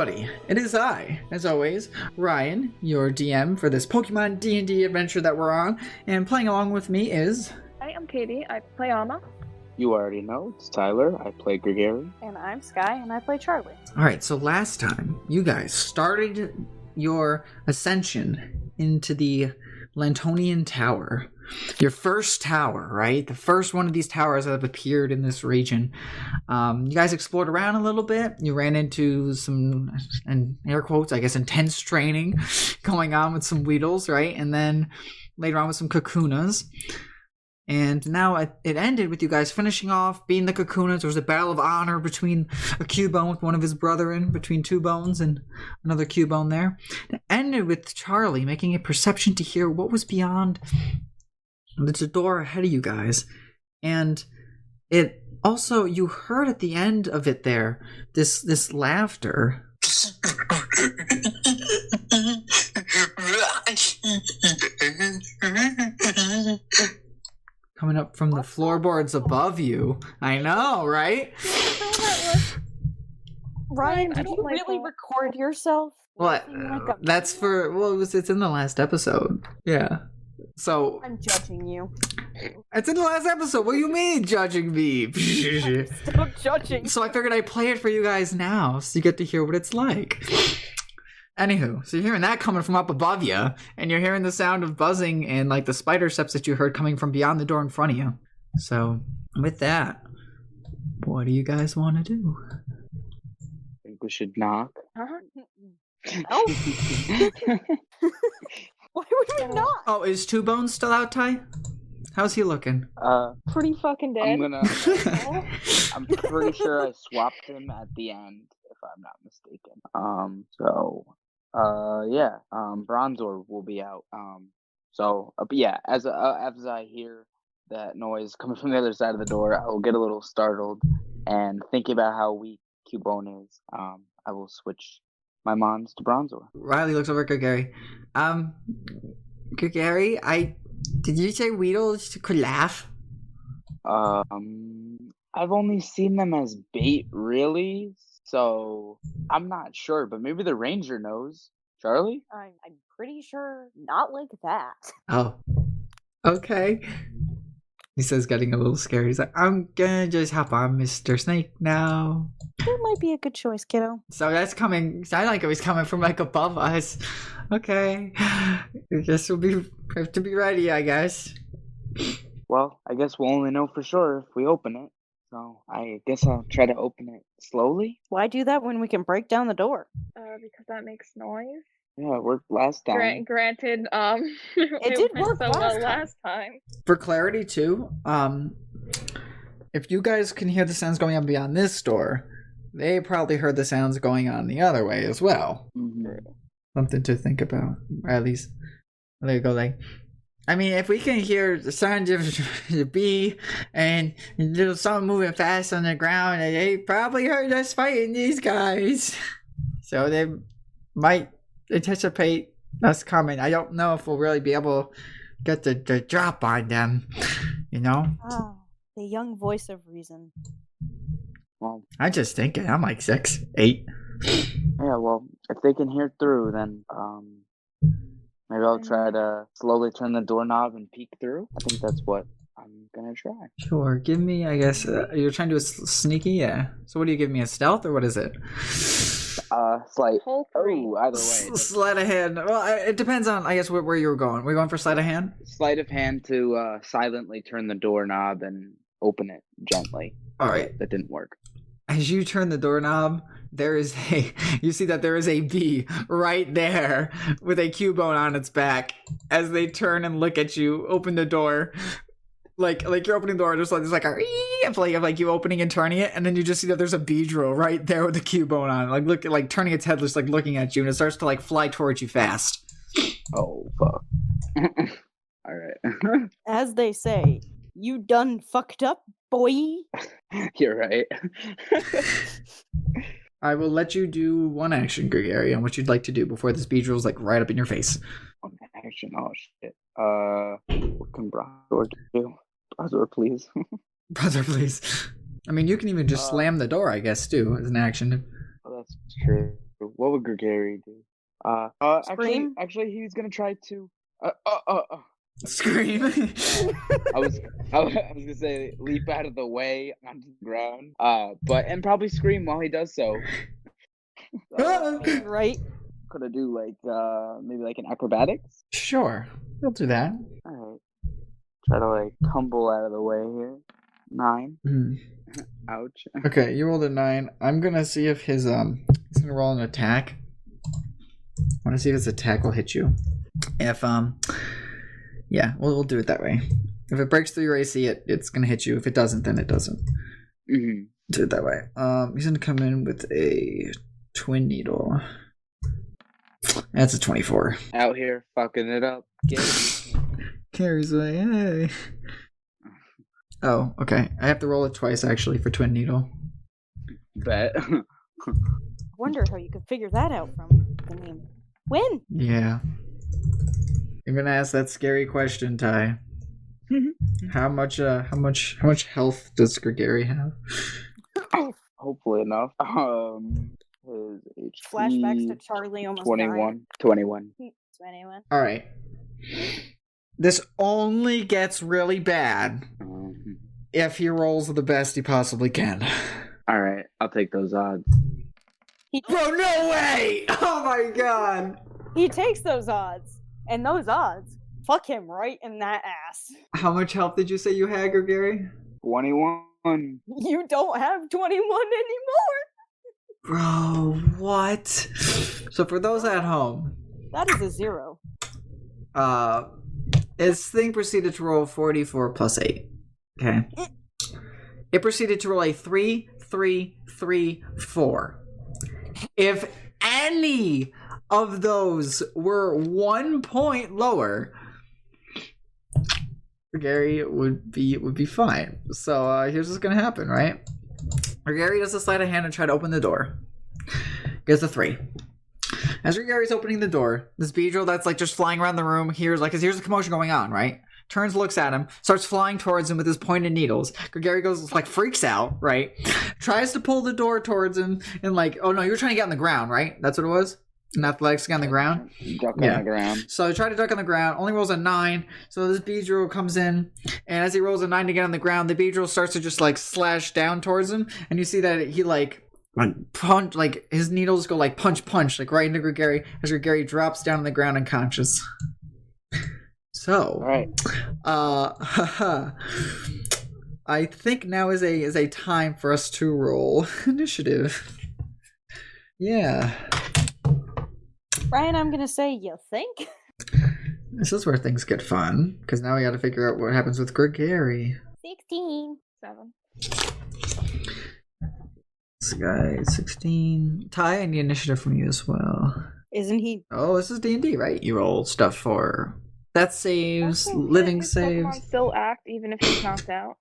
everybody, it is I, as always, Ryan, your DM for this Pokemon D&D adventure that we're on, and playing along with me is... Hi, I'm Katie, I play Alma. You already know, it's Tyler, I play Gregory. And I'm Sky, and I play Charlie. Alright, so last time, you guys started your ascension into the Lantonian Tower. Your first tower, right? The first one of these towers that have appeared in this region. You guys explored around a little bit. You ran into some, and air quotes, I guess, intense training going on with some Weedles, right? And then later on with some Kakunas. And now it ended with you guys finishing off being the Kakunas. There was a battle of honor between a Cubone with one of his brethren, between Two Bones and another Cubone there. It ended with Charlie making a perception to hear what was beyond the door ahead of you guys. And it also, you heard at the end of it there, this laughter. Coming up from the floorboards above you. I know, right? Ryan, I did don't you like really that. record yourself? What? That's for, well, it's in the last episode. Yeah. So. I'm judging you. It's in the last episode. What do you mean judging me? I'm still judging. So I figured I'd play it for you guys now so you get to hear what it's like. Anywho, so you're hearing that coming from up above you, and you're hearing the sound of buzzing and like the spider steps that you heard coming from beyond the door in front of you. So with that, what do you guys want to do? I think we should knock. Oh. Why would we not? Oh, is Two Bones still out, Ty? How's he looking? Pretty fucking dead. I'm pretty sure I swapped him at the end, if I'm not mistaken. Bronzor will be out. But yeah, as I hear that noise coming from the other side of the door, I will get a little startled, and thinking about how weak Cubone is, I will switch my mons to Bronzor. Riley looks over at Gregory. Gregory, did you say Weedles could laugh? I've only seen them as bait, really, so I'm not sure, but maybe the ranger knows. Charlie? I'm pretty sure not like that. Oh. Okay. He says, getting a little scared. He's like, I'm gonna just hop on Mr. Snake now. That might be a good choice, kiddo. So that's coming. Sound like it was coming from like above us. Okay. I guess we'll have to be ready, I guess. Well, I guess we'll only know for sure if we open it. So I guess I'll try to open it slowly. Why do that when we can break down the door? Because that makes noise. Yeah, it worked last time. Granted, it did work so well last time. For clarity too, if you guys can hear the sounds going on beyond this door, they probably heard the sounds going on the other way as well. Mm-hmm. Something to think about, or at least there you go. Like, I mean, if we can hear the sound of the bee and there's something moving fast on the ground, they probably heard us fighting these guys, so they might anticipate us coming. I don't know if we'll really be able to get the drop on them, you know? Ah, the young voice of reason. Well, I'm just thinking, I'm like 6, 8. yeah, well, if they can hear through, then maybe I'll try to slowly turn the doorknob and peek through. I think that's what I'm gonna try. Sure, give me, I guess, you're trying to do a sneaky, yeah. So what do you give me, a stealth, or what is it? Sleight. Whole three. Oh, either way. Sleight of hand. Well, it depends on, I guess, where you were going. We're going for sleight of hand? Sleight of hand to silently turn the doorknob and open it gently. All right. That didn't work. As you turn the doorknob, you see that there is a bee right there with a Cubone on its back. As they turn and look at you, open the door. Like you're opening the door, there's like a play of like you opening and turning it, and then you just see that there's a Beedrill right there with the Cubone on, like turning its head, just like looking at you, and it starts to like fly towards you fast. Oh fuck! All right. As they say, you done fucked up, boy. You're right. I will let you do one action, Gregory, on what you'd like to do before this Beedrill's like right up in your face. One action. Oh shit. What can Bronzor do? Bronzor, please. Brother, please. I mean, you can even just slam the door, I guess, too, as an action. Oh, that's true. What would Gregory do? Scream? Actually, he's gonna try to. Scream. I was gonna say leap out of the way onto the ground. And probably scream while he does so. Right? Could I do like maybe like an acrobatics? Sure, we'll do that. All right. Try to like tumble out of the way here. 9. Mm. Ouch. Okay, you rolled a 9. I'm gonna see if his he's gonna roll an attack. I want to see if his attack will hit you. If yeah, we'll do it that way. If it breaks through your AC, it's gonna hit you. If it doesn't, then it doesn't. Mm-hmm. Do it that way. He's gonna come in with a twin needle. That's a 24. Out here fucking it up. Carries away. Hey. Oh, okay. I have to roll it twice actually for twin needle. Bet. I wonder how you could figure that out from the name. When? Yeah. I'm gonna ask that scary question, Ty. How much health does Gregory have? Hopefully enough. His HP Flashbacks to Charlie almost 21. dying. 21. 21. All right. This only gets really bad if he rolls the best he possibly can. All right, I'll take those odds. Bro, no way! Oh my god! He takes those odds, and those odds fuck him right in that ass. How much health did you say you had, Gregory? 21. You don't have 21 anymore. Bro, what? So for those at home, That is a 0. his thing proceeded to roll 44 plus 8. Okay. It proceeded to roll a 3, 3, 3, 4. If any of those were 1 point lower, Gary would be fine. So here's what's gonna happen, right? Gary does a sleight of hand and try to open the door. Gets a 3. As Gary's opening the door, this Beedrill that's like just flying around the room hears a commotion going on, right? Turns, looks at him, starts flying towards him with his pointed needles. Gary goes like freaks out, right? Tries to pull the door towards him and like, oh no, you were trying to get on the ground, right? That's what it was? An athletics to get on the ground? Duck on the ground. So he tried to duck on the ground, only rolls a 9. So this Beedrill comes in, and as he rolls a 9 to get on the ground, the Beedrill starts to just like slash down towards him, and you see that he like punch, like his needles go like punch, like right into Gregory as Gregory drops down on the ground unconscious. So, All right. I think now is a time for us to roll initiative. Yeah. Ryan, I'm gonna say you think? This is where things get fun, because now we gotta figure out what happens with Gregory. 16. 7. This guy, 16. Ty, I need initiative from you as well. Isn't he? Oh, this is D&D, right? You roll stuff for death saves, living His saves. Pokemon still act even if he's knocked out.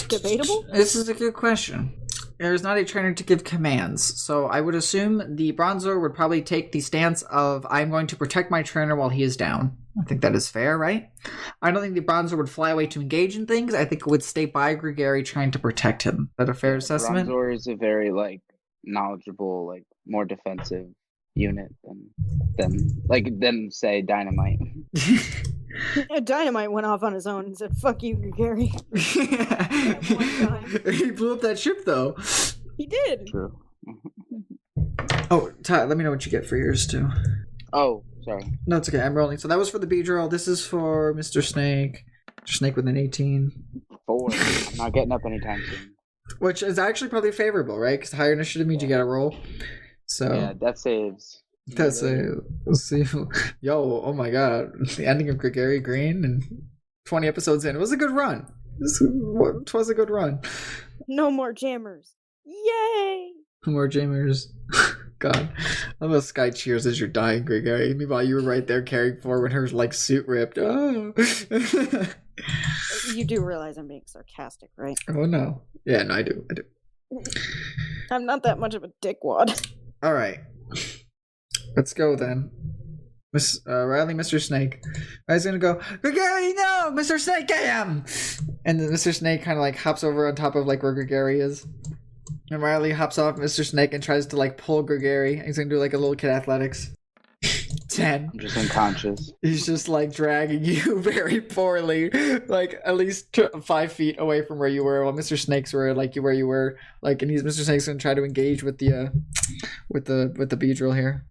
Debatable? This is a good question. There's not a trainer to give commands, so I would assume the Bronzor would probably take the stance of I'm going to protect my trainer while he is down. I think that is fair, right? I don't think the Bronzor would fly away to engage in things. I think it would stay by Gregory trying to protect him. Is that a fair assessment? Bronzor is a very like knowledgeable, like more defensive unit than say Dynamite. Dynamite went off on his own and said, "Fuck you, Gary." He blew up that ship, though. He did. True. Oh, Ty, let me know what you get for yours, too. Oh, sorry. No, it's okay. I'm rolling. So that was for the Beedrill. This is for Mr. Snake. Mr. Snake with an 18. 4. I'm not getting up anytime soon. Which is actually probably favorable, right? Because higher initiative means you got to roll. So Yeah, that saves. that's let's see. Yo, oh my god. The ending of Gregory Green and 20 episodes in. It was a good run. It was a good run. No more jammers. Yay! More Jamers. God. I love how Sky cheers as you're dying, Gregory. Meanwhile, you were right there carrying forward her like suit ripped. Oh. You do realize I'm being sarcastic, right? Oh no. Yeah, no, I do. I'm not that much of a dickwad. All right. Let's go then. Miss Riley, Mr. Snake. I was gonna go, Gregory, no! Mr. Snake, get him! And then Mr. Snake kind of like hops over on top of like where Gregory is. And Riley hops off Mr. Snake and tries to like pull Gregory. He's gonna do like a little kid athletics. 10. I'm just unconscious. He's just like dragging you very poorly, like at least 5 feet away from where you were. While Mr. Snakes were like where you were, like, and Mr. Snake's gonna try to engage with the Beedrill here.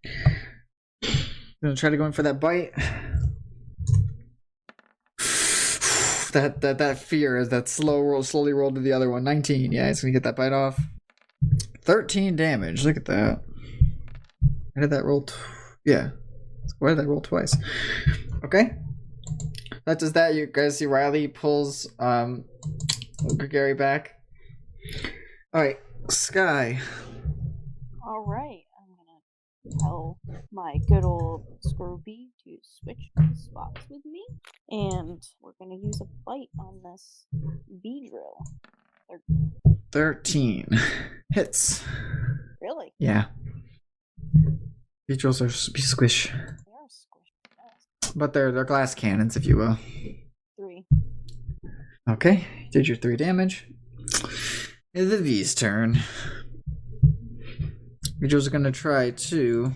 Gonna try to go in for that bite. That fear is that slowly roll to the other one. 19. Yeah, he's gonna get that bite off. 13 damage. Look at that. Why did that roll? Yeah. Why did that roll twice? Okay. That does that. You guys see Riley pulls Gregory back. Alright, Sky. Alright, I'm gonna tell my good old Scrooby to switch spots with me. And we're gonna use a bite on this Beedrill. 13. Hits. Really? Yeah. Beedrills are squish. They are squishy. Yes. But they're glass cannons, if you will. 3. Okay, did your 3 damage. It's the V's turn. Beedrills are gonna try to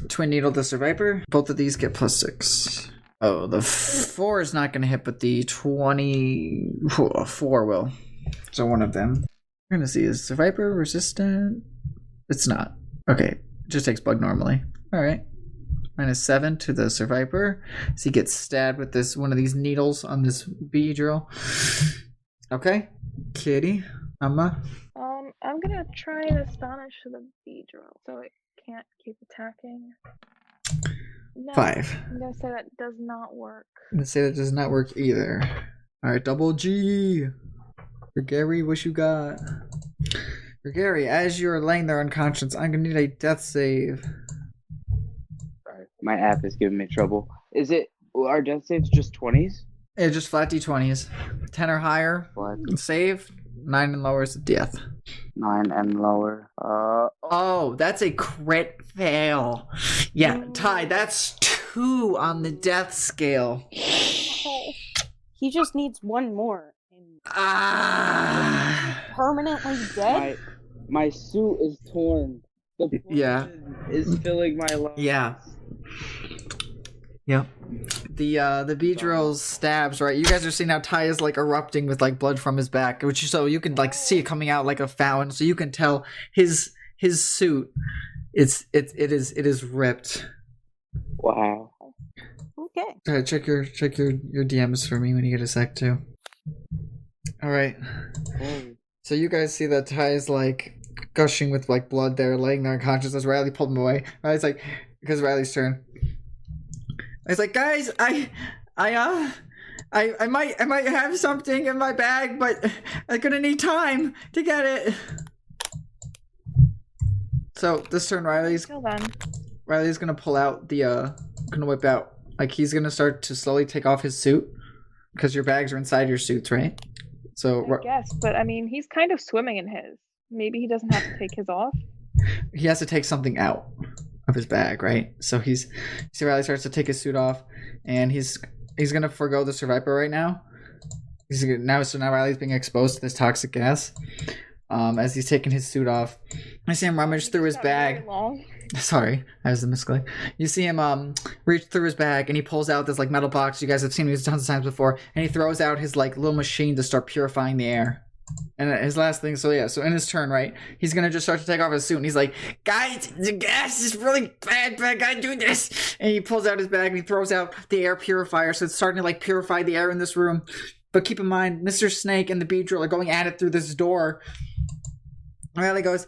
Twin Needle the Survivor. Both of these get +6. Oh, the 4 is not gonna hit, but the 24 will. So one of them. We're gonna see, is Survivor resistant? It's not. Okay, it just takes bug normally. Alright. -7 to the Survivor. So he gets stabbed with this one of these needles on this Beedrill. Okay. Kitty. Amma. I'm gonna try and astonish the Beedrill so it can't keep attacking. No, 5. I'm gonna say that does not work. I'm gonna say that does not work either. Alright, double G. For Gary, what you got? For Gary, as you're laying there unconscious, I'm gonna need a death save. Sorry, my app is giving me trouble. Is it, our death saves just 20s? Yeah, just flat D20s. 10 or higher. What? Save. 9 and lower is death. 9 and lower. Oh, that's a crit fail. Yeah, Ty, that's 2 on the death scale. He just needs one more. And Ah. permanently dead? My suit is torn. The Yeah. poison is filling my lungs. Yeah. Yep. The Beedrill stabs, right? You guys are seeing how Ty is like erupting with like blood from his back, which so you can like see it coming out like a fountain, so you can tell his suit it is ripped. Wow. Okay. Check your DMs for me when you get a sec too. Alright. Oh. So you guys see that Ty is like gushing with like blood there, laying there unconscious as Riley pulled him away. Riley's like, because Riley's turn. He's like, guys, I might have something in my bag, but I'm gonna need time to get it. So this turn, Riley's gonna pull out gonna whip out, like he's gonna start to slowly take off his suit because your bags are inside your suits, right? So I guess, but I mean, he's kind of swimming in his. Maybe he doesn't have to take his off. he has to take something out of his bag, right? So Riley starts to take his suit off, and he's gonna forego the Survivor right now. Now Riley's being exposed to this toxic gas. As he's taking his suit off, I see him rummage through his bag. Sorry, I was the misclick. You see him reach through his bag, and he pulls out this like metal box. You guys have seen these tons of times before, and he throws out his like little machine to start purifying the air. And his last thing, so in his turn, right, he's gonna just start to take off his suit, and he's like, guys, the gas is really bad, but I gotta do this. And he pulls out his bag and he throws out the air purifier, so it's starting to like purify the air in this room. But keep in mind, Mr. Snake and the Beedrill are going at it through this door. And Riley goes,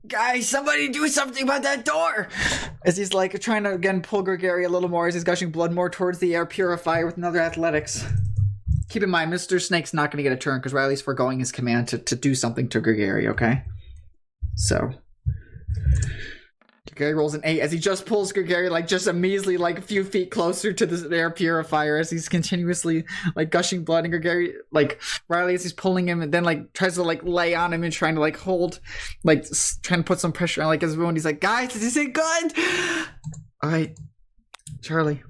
guys, somebody do something about that door! As he's like trying to again pull Gregory a little more as he's gushing blood more towards the air purifier with another athletics. Keep in mind, Mr. Snake's not going to get a turn because Riley's foregoing his command to do something to Gregory, okay? So, Gregory rolls an 8 as he just pulls Gregory like just a measly like a few feet closer to the air purifier as he's continuously like gushing blood, and Gregory like Riley as he's pulling him and then like tries to like lay on him and trying to like hold like trying to put some pressure on like his wound. He's like, guys, is this good? All right, Charlie.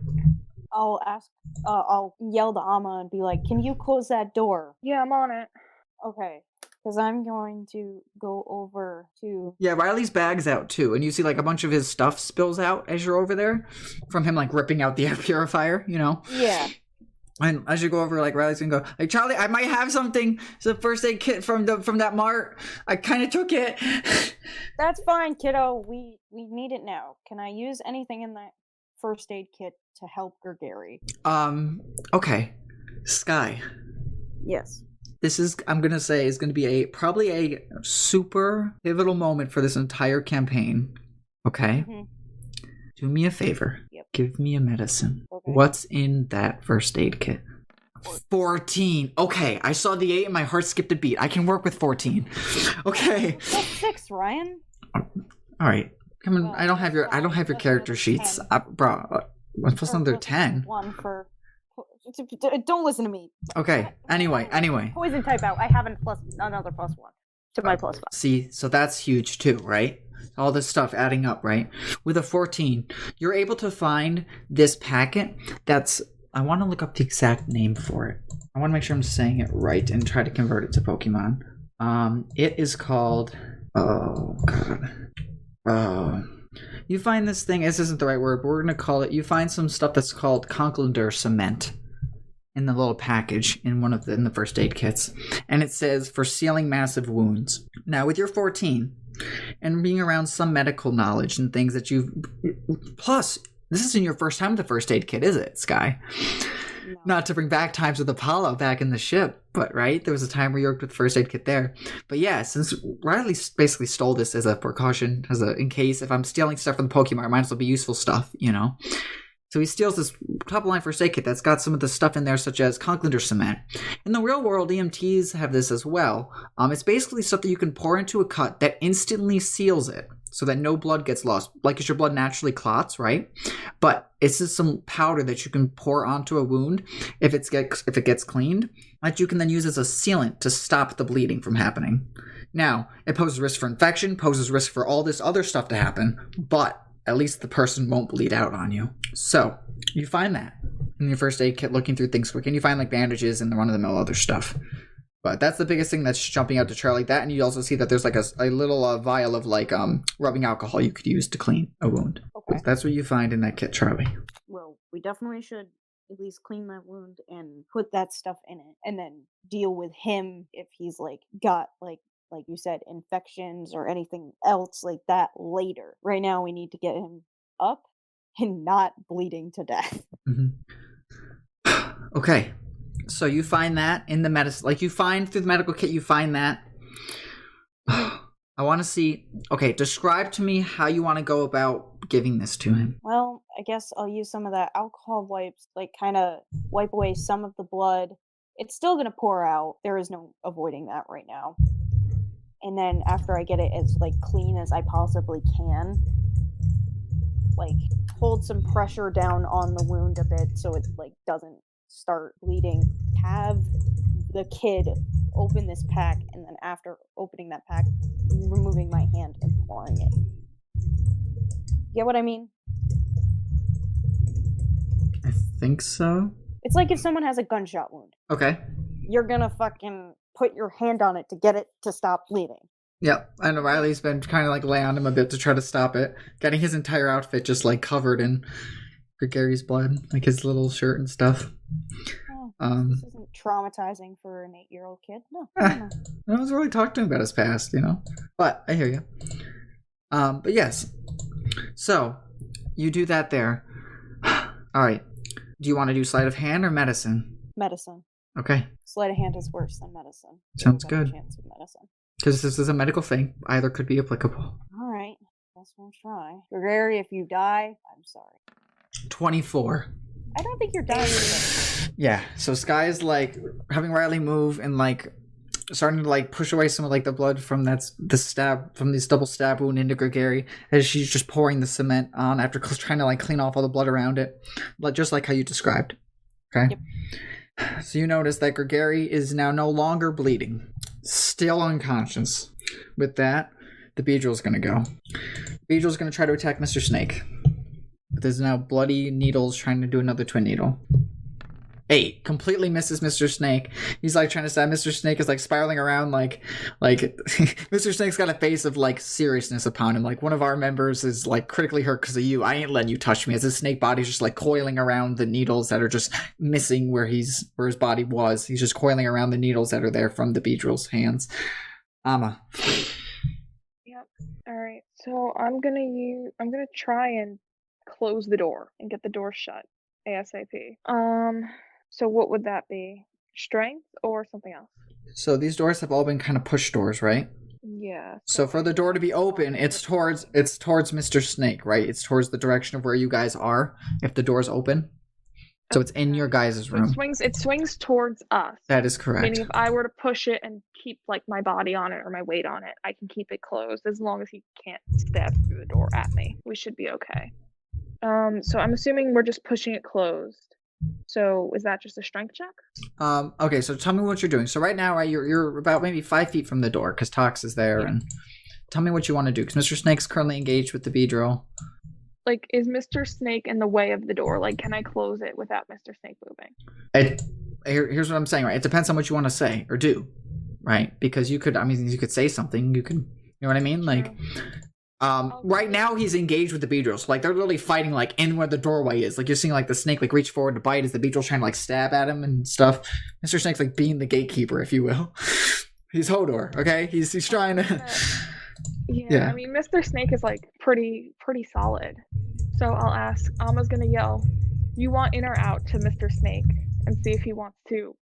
I'll yell to Amma and be like, can you close that door? Yeah, I'm on it. Okay. Because I'm going to go over to... Yeah, Riley's bag's out too, and you see like a bunch of his stuff spills out as you're over there from him like ripping out the air purifier, you know? Yeah. And as you go over, like Riley's gonna go, like, Charlie, I might have something. It's a first aid kit from that mart. I kind of took it. That's fine, kiddo. We need it now. Can I use anything in that first aid kit to help Gregory? Okay. Sky. Yes. This is, I'm gonna say, is gonna be probably a super pivotal moment for this entire campaign. Okay? Mm-hmm. Do me a favor. Yep. Give me a medicine. Okay. What's in that first aid kit? 14. Okay, I saw the 8 and my heart skipped a beat. I can work with 14. Okay. That's 6, Ryan. All right. Come on. I don't have your character sheets, bro. What's plus another 10? 1 for. Don't listen to me. Okay. Anyway. Poison type out. I have another +1 to my +5. See, so that's huge too, right? All this stuff adding up, right? With a 14, you're able to find this packet that's... I want to look up the exact name for it. I want to make sure I'm saying it right and try to convert it to Pokemon. It is called... Oh, God. You find this thing... This isn't the right word, but we're going to call it... You find some stuff that's called Conklander cement in the little package in the first aid kits. And it says, for sealing massive wounds. Now, with your 14... and being around some medical knowledge and things that you've... Plus, this isn't your first time with the first aid kit, is it, Sky? No. Not to bring back times with Apollo back in the ship, but right? There was a time where you worked with first aid kit there. But yeah, since Riley basically stole this as a precaution, in case if I'm stealing stuff from the Pokemon, it might as well be useful stuff, you know? So he steals this top-line first aid kit that's got some of the stuff in there, such as Conklander cement. In the real world, EMTs have this as well. It's basically stuff that you can pour into a cut that instantly seals it, so that no blood gets lost. Like, as your blood naturally clots, right? But it's just some powder that you can pour onto a wound if it gets cleaned, that you can then use as a sealant to stop the bleeding from happening. Now, it poses risk for infection, poses risk for all this other stuff to happen, but at least the person won't bleed out on you. So, you find that in your first aid kit, looking through things quick, and you find like bandages and run-of-the-mill other stuff. But that's the biggest thing that's jumping out to Charlie. That, and you also see that there's like a little vial of like rubbing alcohol you could use to clean a wound. Okay. That's what you find in that kit, Charlie. Well, we definitely should at least clean that wound and put that stuff in it, and then deal with him if he's like got like you said, infections or anything else like that later. Right now, we need to get him up and not bleeding to death. Mm-hmm. Okay. So you find that in the medicine, like you find through the medical kit, you find that. I want to see, okay, describe to me how you want to go about giving this to him. Well, I guess I'll use some of that alcohol wipes, like kind of wipe away some of the blood. It's still going to pour out. There is no avoiding that right now. And then after I get it as like clean as I possibly can, like hold some pressure down on the wound a bit so it like doesn't start bleeding. Have the kid open this pack, and then after opening that pack, removing my hand and pouring it. Get what I mean? I think so. It's like if someone has a gunshot wound. Okay. You're gonna fucking put your hand on it to get it to stop bleeding. Yep, I know Riley's been kind of like lay on him a bit to try to stop it, getting his entire outfit just like covered in Gary's blood, like his little shirt and stuff. Oh, this isn't traumatizing for an 8-year-old kid. No. I was really talking to him about his past, you know. But I hear you. But yes, so you do that there. All right. Do you want to do sleight of hand or medicine? Medicine. Okay. Sleight of hand is worse than medicine. Sounds good. Chance with medicine. Because this is a medical thing. Either could be applicable. All right. Guess we'll try. Gregary, if you die, I'm sorry. 24. I don't think you're dying either. Yeah. So Sky is like having Riley move and like starting to like push away some of like the blood from this double stab wound into Gregory as she's just pouring the cement on after trying to like clean off all the blood around it, just like how you described. Okay. Yep. So you notice that Gregory is now no longer bleeding, still unconscious. With that, the Beedrill's going to go. Beedrill's going to try to attack Mr. Snake. But there's now bloody needles trying to do another twin needle. 8. Completely misses Mr. Snake. He's like trying to stab. Mr. Snake is like spiraling around like Mr. Snake's got a face of like seriousness upon him. Like one of our members is like critically hurt because of you. I ain't letting you touch me. As his snake body's just like coiling around the needles that are just missing where his body was. He's just coiling around the needles that are there from the Beedrill's hands. Amma. Yep. Alright. So I'm gonna try and close the door and get the door shut ASAP. So what would that be? Strength or something else? So these doors have all been kind of push doors, right? Yeah. So for the door to be open, it's towards Mr. Snake, right? It's towards the direction of where you guys are if the door's open. So it's in your guys' room. It swings towards us. That is correct. Meaning if I were to push it and keep like my body on it or my weight on it, I can keep it closed as long as he can't stab through the door at me. We should be okay. So I'm assuming we're just pushing it closed. So is that just a strength check? Okay, so tell me what you're doing. So right now, right, you're about maybe 5 feet from the door because Tox is there, and tell me what you want to do because Mr. Snake's currently engaged with the Beedrill. Like, is Mr. Snake in the way of the door? Like, can I close it without Mr. Snake moving? Here's what I'm saying, right? It depends on what you want to say or do, right? Because you could say something. You know what I mean? Like, right now he's engaged with the Beedrill. So, like, they're literally fighting, like, in where the doorway is. Like, you're seeing, like, the snake, like, reach forward to bite as the Beedrill's trying to, like, stab at him and stuff. Mr. Snake's, like, being the gatekeeper, if you will. He's Hodor, okay? He's trying to... Yeah, I mean, Mr. Snake is, like, pretty solid. So I'll ask, Alma's gonna yell, you want in or out to Mr. Snake, and see if he wants to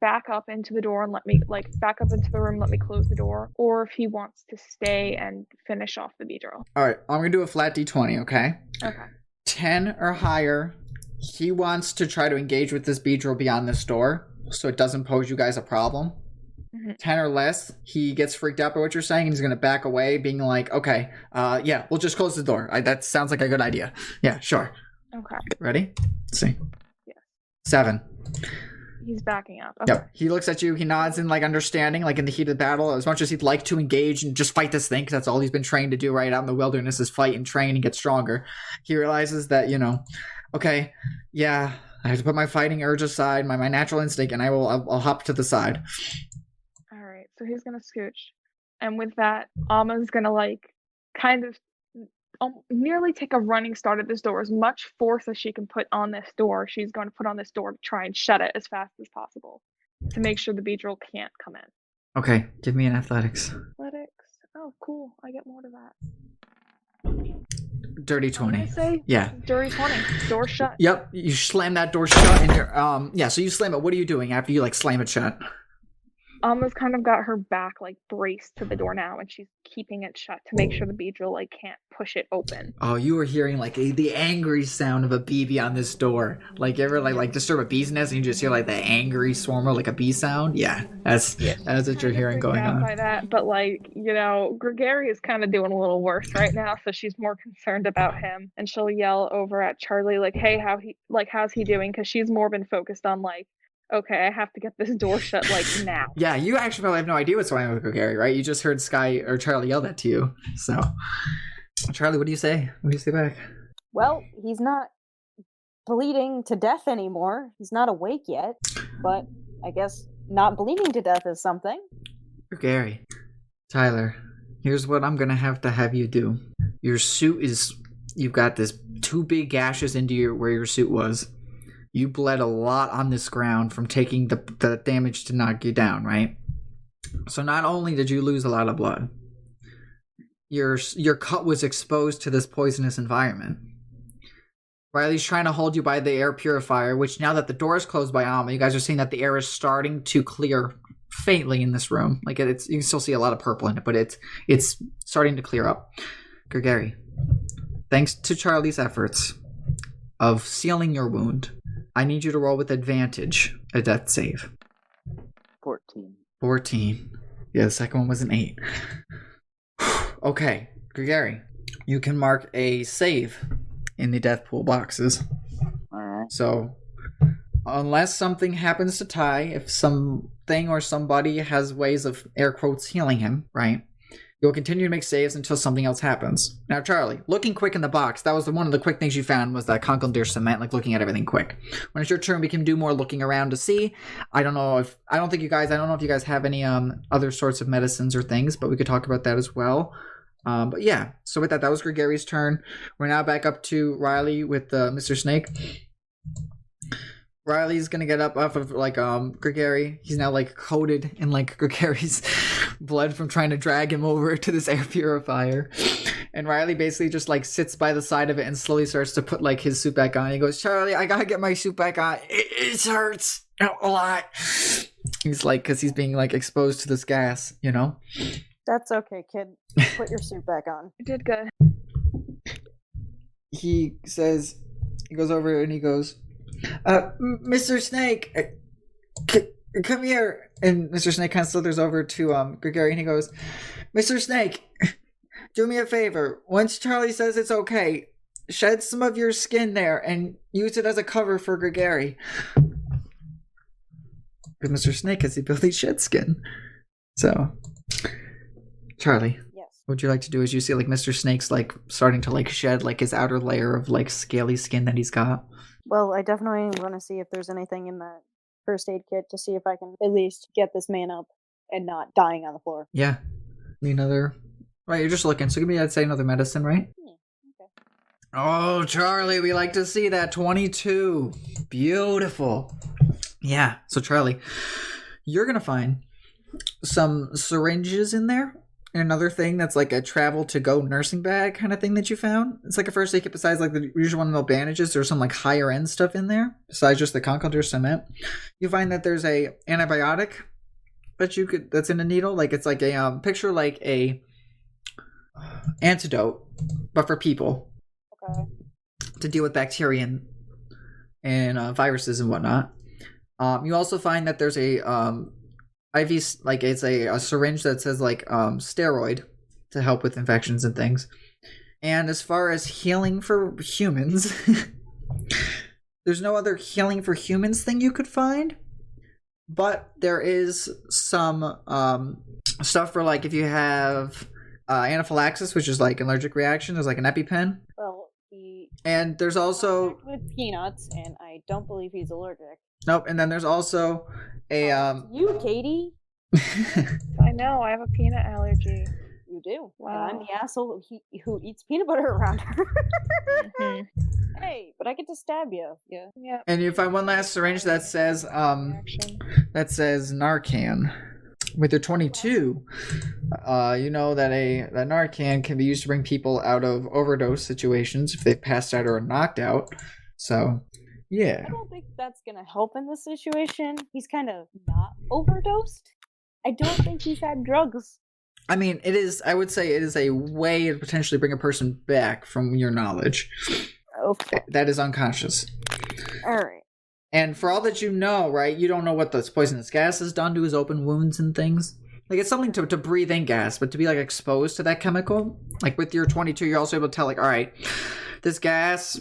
back up into the door and let me, like, back up into the room, let me close the door, or if he wants to stay and finish off the Beedrill. Alright, I'm gonna do a flat D20, okay? Okay. 10 or higher, he wants to try to engage with this Beedrill beyond this door, so it doesn't pose you guys a problem. 10 or less, he gets freaked out by what you're saying and he's going to back away, being like, okay, yeah, we'll just close the door. That sounds like a good idea. Yeah, sure. Okay. Ready? Let's see. Yes. 7. He's backing up. Okay. Yep. He looks at you, he nods in like understanding, like in the heat of the battle, as much as he'd like to engage and just fight this thing, because that's all he's been trained to do right out in the wilderness is fight and train and get stronger. He realizes that, okay, yeah, I have to put my fighting urge aside, my natural instinct, and I'll hop to the side. So he's gonna scooch, and with that, Alma's gonna like kind of nearly take a running start at this door. As much force as she can put on this door, she's going to put on this door to try and shut it as fast as possible to make sure the Beedrill can't come in. Okay, give me an athletics. Athletics. Oh, cool! I get more to that. Dirty 20. Say? Yeah. Dirty 20. Door shut. Yep. You slam that door shut, and you're so you slam it. What are you doing after you like slam it shut? Alma's kind of got her back like braced to the door now, and she's keeping it shut to make sure the Beedrill like can't push it open. Oh, you were hearing like the angry sound of a bee on this door. Like you ever like disturb a bee's nest and you just hear like the angry swarm or like a bee sound? Yeah, that's what you're hearing going on. By that, but like Gregory is kind of doing a little worse right now, so she's more concerned about him, and she'll yell over at Charlie like, "Hey, how's he doing?" Because she's more been focused on like, okay, I have to get this door shut, like, now. Yeah, you actually probably have no idea what's going on with Gary, right? You just heard Sky or Charlie yell that to you. So, Charlie, what do you say? What do you say back? Well, he's not bleeding to death anymore. He's not awake yet. But I guess not bleeding to death is something. Gary, Tyler, here's what I'm going to have you do. Your suit you've got this 2 big gashes into where your suit was. You bled a lot on this ground from taking the damage to knock you down, right? So not only did you lose a lot of blood, your cut was exposed to this poisonous environment. Riley's trying to hold you by the air purifier, which now that the door is closed by Alma, you guys are seeing that the air is starting to clear faintly in this room. Like you can still see a lot of purple in it, but it's starting to clear up. Gregory, thanks to Charlie's efforts of sealing your wound, I need you to roll with advantage a death save. 14. Yeah, the second one was an 8. Okay, Gregory, you can mark a save in the death pool boxes. Alright. So, unless something happens to Ty, if something or somebody has ways of, air quotes, healing him, right? You'll continue to make saves until something else happens. Now, Charlie, looking quick in the box, that was one of the quick things you found was that Conkeldurr cement, like looking at everything quick. When it's your turn, we can do more looking around to see. I don't know if you guys have any other sorts of medicines or things, but we could talk about that as well. But yeah, so with that was Gregary's turn. We're now back up to Riley with Mr. Snake. Riley's gonna get up off of Gregary. He's now coated in Gregary's blood from trying to drag him over to this air purifier. And Riley basically just sits by the side of it and slowly starts to put his suit back on. He goes, "Charlie, I gotta get my suit back on. It hurts a lot." He's because he's being exposed to this gas, you know. That's okay, kid. Put your suit back on. You did good. He goes over and he goes, "Mr. Snake, come here." And Mr. Snake kind of slithers over to Gregary and he goes, "Mr. Snake, do me a favor. Once Charlie says it's okay, shed some of your skin there and use it as a cover for Gregary." Because Mr. Snake has the ability to shed skin. So, Charlie. Yes. What would you like to do is you see Mr. Snake's starting to shed his outer layer of scaly skin that he's got. Well, I definitely want to see if there's anything in that first aid kit to see if I can at least get this man up and not dying on the floor. Yeah. Right, you're just looking. So give me, I'd say, another medicine, right? Yeah, okay. Oh, Charlie, we like to see that. 22. Beautiful. Yeah. So, Charlie, you're going to find some syringes in there. And another thing that's a travel to go nursing bag kind of thing that you found. It's a first aid kit besides the usual one of the bandages. There's some higher end stuff in there besides just the Conkeldurr cement. You find that there's a antibiotic that's in a needle. It's a picture a antidote, but for people. Okay. To deal with bacteria and viruses and whatnot. You also find that there's a IV, it's a syringe that says steroid to help with infections and things. And as far as healing for humans, there's no other healing for humans thing you could find. But there is some stuff for if you have anaphylaxis, which is an allergic reaction. There's an EpiPen. Well, and there's also with peanuts, and I don't believe he's allergic. Nope. And then there's also a you, Katie. I know. I have a peanut allergy. You do. Wow. And I'm the asshole who eats peanut butter around her. Mhm. Hey, but I get to stab you. Yeah. Yep. And you find one last syringe that says Narcan. With your 22, you know that that Narcan can be used to bring people out of overdose situations if they've passed out or are knocked out. So, yeah. I don't think that's gonna help in this situation. He's kind of not overdosed. I don't think he's had drugs. I mean, I would say it is a way to potentially bring a person back from your knowledge. Okay. That is unconscious. Alright. And for all that you know, right, you don't know what this poisonous gas has done to his open wounds and things. It's something to breathe in gas, but to be exposed to that chemical, with your 22, you're also able to tell all right, this gas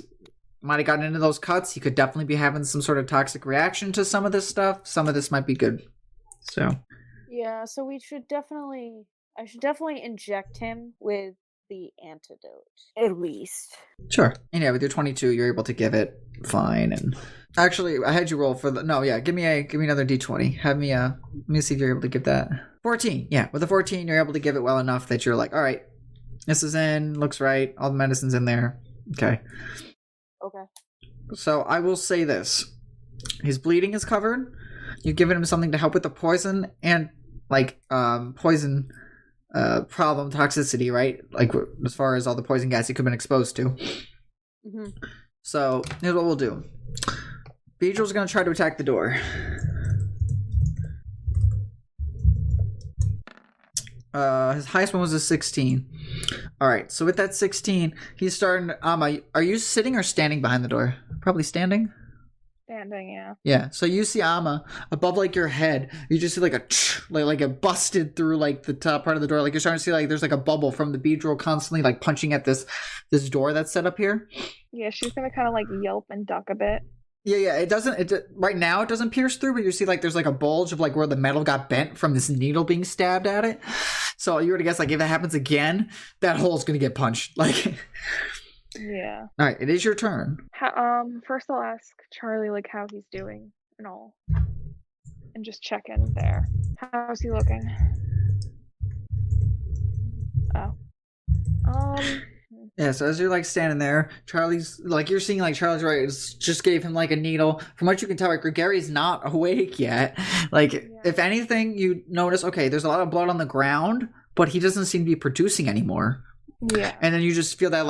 might have gotten into those cuts. He could definitely be having some sort of toxic reaction to some of this stuff. Some of this might be good. So. Yeah, so I should definitely inject him with the antidote. At least. Sure. And yeah, with your 22, you're able to give it fine. And actually, I had you roll for give me another D20. Have me, let me see if you're able to give that. 14. Yeah, with a 14, you're able to give it well enough that you're all right, this is in, looks right, all the medicine's in there. Okay. Okay. So I will say this. His bleeding is covered. You've given him something to help with the poison and poison problem toxicity, right? As far as all the poison gas he could have been exposed to. Mm-hmm. So here's what we'll do. Beedrill's gonna try to attack the door. His highest one was a 16. Alright, so with that 16, he's starting to, are you sitting or standing behind the door? Probably standing? Standing, yeah. Yeah, so you see Amma above your head. You just see a busted through the top part of the door. You're starting to see there's a bubble from the Beedrill constantly punching at this door that's set up here. Yeah, she's gonna kind of yelp and duck a bit. Yeah. It doesn't. Right now, it doesn't pierce through, but you see, like, there's like a bulge of like where the metal got bent from this needle being stabbed at it. So you were to guess, like, if that happens again, that hole's gonna get punched. Like, Yeah. all right, it is your turn. First I'll ask Charlie like how he's doing and all, and just check in there. How's he looking? Oh. Yeah, so as you're like standing there, Charlie's like you're seeing like Charlie's right just gave him like a needle. From what you can tell, like Gregary's not awake yet. Like if anything, you notice there's a lot of blood on the ground, but he doesn't seem to be producing anymore. Yeah. And then you just feel that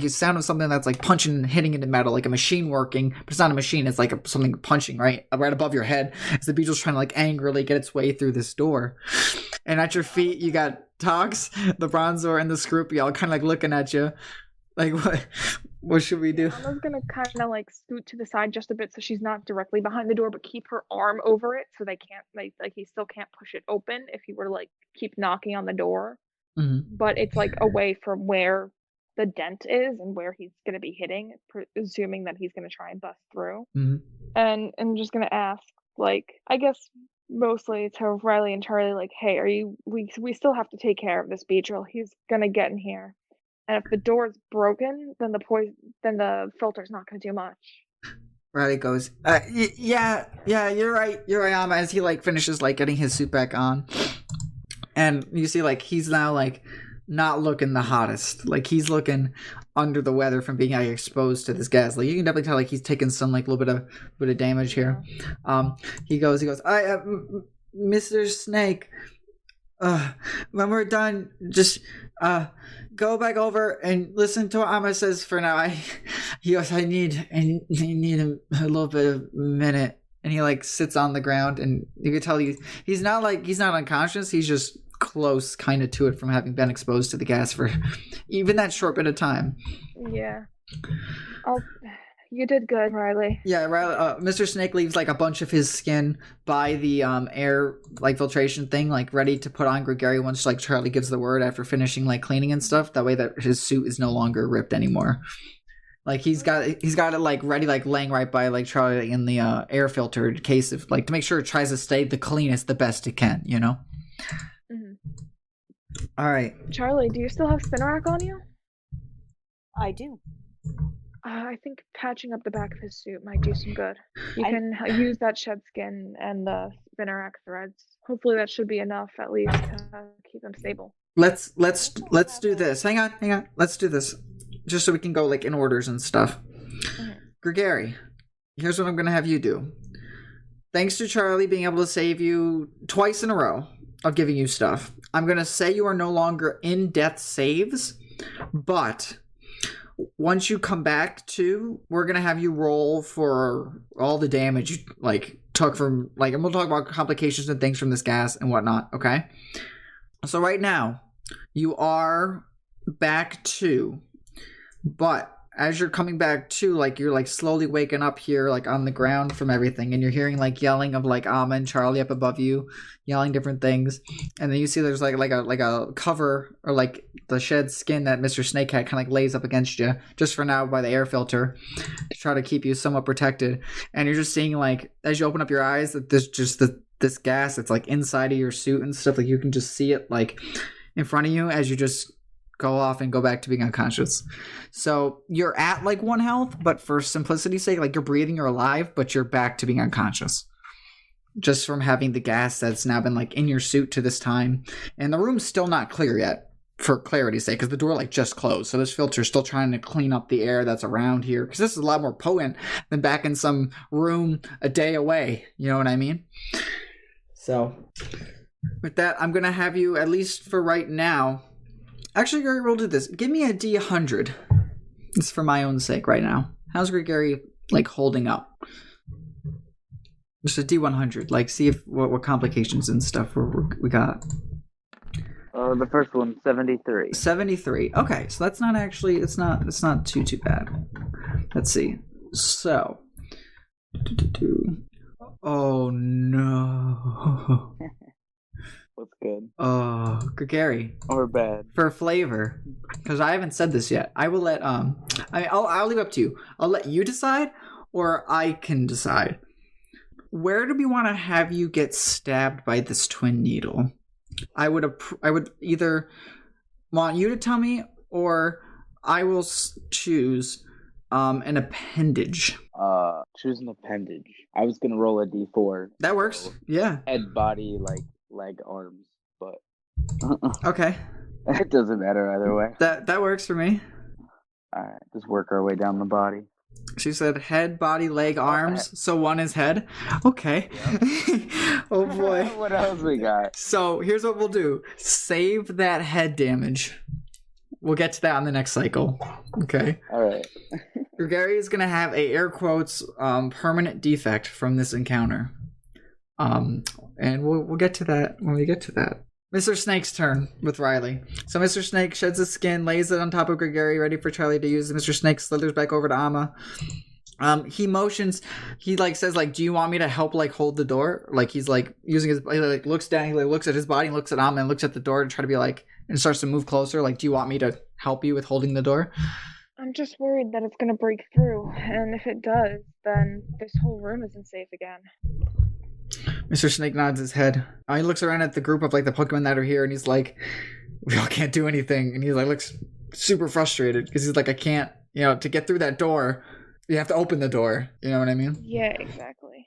you sound of something that's like punching and hitting into metal, like a machine working, but it's not a machine, it's like something punching right above your head as the beetle's trying to like angrily get its way through this door. And at your feet you got Tox, the Bronzor, and the Scroopy all kind of like looking at you. Like, what should we do? Anna's gonna kind of like scoot to the side just a bit so she's not directly behind the door, but keep her arm over it so they can't like he still can't push it open if he were to like keep knocking on the door. Mm-hmm. But it's like away from where the dent is and where he's gonna be hitting, assuming that he's gonna try and bust through. Mm-hmm. And I'm just gonna ask, like, I guess mostly to Riley and Charlie, like, hey, we still have to take care of this Beetle. He's gonna get in here. And if the door's broken, then the filter's not gonna do much. Riley goes, yeah, you're right, Amma, as he like finishes like getting his suit back on. And you see like he's now like not looking the hottest. Like he's looking under the weather from being like exposed to this gas. Like you can definitely tell like he's taking some like little bit of damage here. He goes, Mr. Snake, when we're done, just go back over and listen to what Amma says for now. He goes, I need a little bit of a minute. And he like sits on the ground, and you can tell he's not unconscious. He's just close kind of to it from having been exposed to the gas for even that short bit of time. Yeah. You did good, Riley. Yeah, Riley. Mr. Snake leaves like a bunch of his skin by the air like filtration thing, like ready to put on Gregory once like Charlie gives the word after finishing like cleaning and stuff. That way that his suit is no longer ripped anymore. Like he's got it like ready, like laying right by like Charlie in the air filter in case of like to make sure it tries to stay the cleanest, the best it can, you know. Mm-hmm. All right, Charlie, do you still have spin rack on you? I do. I think patching up the back of his suit might do some good. You can use that shed skin and the spinner rack threads. Hopefully that should be enough at least to keep him stable. Let's do this. Hang on. Let's do this. Just so we can go like in orders and stuff. Mm-hmm. Gregory, here's what I'm going to have you do. Thanks to Charlie being able to save you twice in a row of giving you stuff, I'm going to say you are no longer in death saves, but once you come back to, we're going to have you roll for all the damage you like took from like, and we'll talk about complications and things from this gas and whatnot, okay? So right now, you are back to, but as you're coming back to, like, you're like slowly waking up here, like on the ground from everything, and you're hearing like yelling of like Amma and Charlie up above you, yelling different things, and then you see there's like a cover or like the shed skin that Mr. Snakehead kind of like lays up against you just for now by the air filter to try to keep you somewhat protected, and you're just seeing like as you open up your eyes that there's just this gas that's like inside of your suit and stuff, like you can just see it like in front of you as you just go off and go back to being unconscious. So you're at like 1 health, but for simplicity's sake, like you're breathing, you're alive, but you're back to being unconscious just from having the gas that's now been like in your suit to this time. And the room's still not clear yet for clarity's sake because the door like just closed, so this filter's still trying to clean up the air that's around here because this is a lot more potent than back in some room a day away, you know what I mean? So with that, I'm gonna have you, at least for right now, actually, Gary, we'll do this. Give me a D100. It's for my own sake right now. How's Gary like holding up? Just a D100. Like, see if what complications and stuff we got. The first one, 73. 73. Okay, so that's not actually. It's not too bad. Let's see. So. Oh no. What's good? Oh, Gary. Or bad? For flavor, because I haven't said this yet. I will let I'll leave it up to you. I'll let you decide, or I can decide. Where do we want to have you get stabbed by this twin needle? I would either want you to tell me, or I will choose an appendage. Choose an appendage. I was gonna roll a d4. That works. So Yeah. head, body, like leg, arms, but Okay. it doesn't matter either way. That works for me. All right, just work our way down the body. She said head, body, leg, arms. So one is head. Okay. Yep. Oh boy. What else we got? So here's what we'll do. Save that head damage. We'll get to that on the next cycle. Okay. All right. Gary is gonna have a air quotes permanent defect from this encounter. And we'll get to that when we get to that. Mr. Snake's turn with Riley. So Mr. Snake sheds his skin, lays it on top of Gregary, ready for Charlie to use. Mr. Snake slithers back over to Amma. He motions. He says do you want me to help hold the door? He's using his. He looks down. He looks at his body, and looks at Amma, and looks at the door to try to be and starts to move closer. Do you want me to help you with holding the door? I'm just worried that it's gonna break through, and if it does, then this whole room isn't safe again. Mr. Snake nods his head. He looks around at the group of the Pokemon that are here, and he's like, we all can't do anything. And he looks super frustrated because he's I can't, to get through that door, you have to open the door. You know what I mean? Yeah, exactly.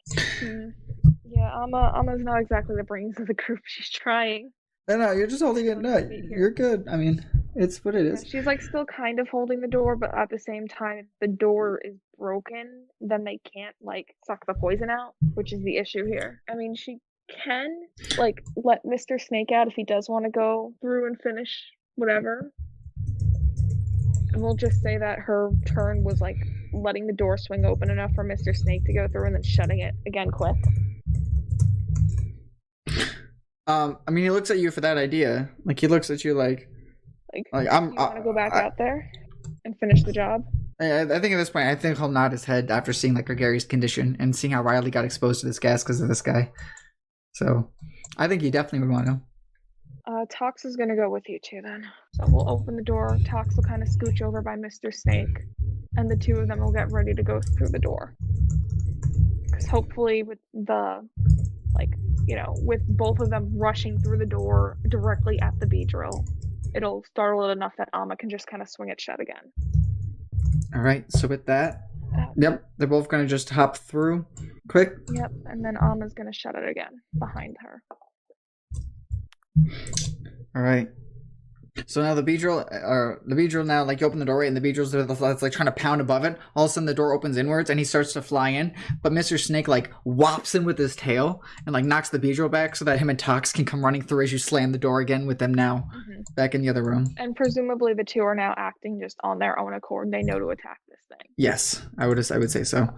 Yeah, Amma's not exactly the brains of the group. She's trying. No, you're just holding it. No, you're good. I mean, it's what it is. She's still kind of holding the door, but at the same time, if the door is broken, then they can't suck the poison out, which is the issue here. I mean, she can let Mr. Snake out if he does want to go through and finish whatever. And we'll just say that her turn was letting the door swing open enough for Mr. Snake to go through and then shutting it again quick. I mean, he looks at you for that idea. He looks at you you want to go back out there and finish the job? I think at this point, I think he'll nod his head after seeing Gary's condition and seeing how Riley got exposed to this gas because of this guy. So, I think he definitely would want to. Tox is gonna go with you two then. So we'll open the door. Tox will kind of scooch over by Mr. Snake, and the two of them will get ready to go through the door. Because hopefully, with the with both of them rushing through the door directly at the Beedrill, it'll startle it enough that Amma can just kind of swing it shut again. All right, so with that, yep, they're both going to just hop through quick. Yep, and then Amma's going to shut it again behind her. All right. So now the Beedrill now, you open the doorway and the Beedrill's that's trying to pound above it. All of a sudden the door opens inwards and he starts to fly in, but Mr. Snake whops in with his tail and knocks the Beedrill back so that him and Tox can come running through as you slam the door again with them now back in the other room. And presumably the two are now acting just on their own accord. They know to attack this thing. Yes, I would say so.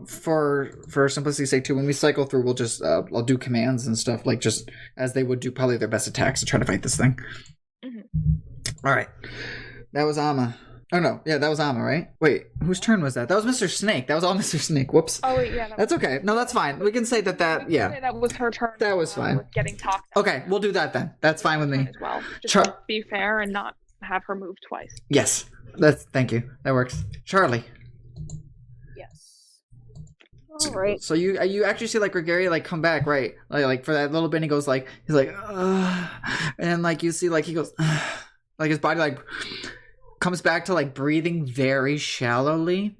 For simplicity's sake too, when we cycle through, we'll just I'll do commands and stuff just as they would do probably their best attacks to try to fight this thing. All right, that was Amma. Oh no, yeah, that was Amma, right? Wait, whose turn was that? That was Mr. Snake. That was all Mr. Snake. Whoops. Oh wait, yeah. That's okay. No, that's fine. We can say that. Yeah. That was her turn. That was fine. With getting talked. Okay, we'll do that then. That's fine with me. As well, just to be fair and not have her move twice. Yes, thank you. That works. Charlie. All right. So you actually see Gregary come back, right? For that little bit, he goes he's and then you see he goes his body comes back to breathing very shallowly.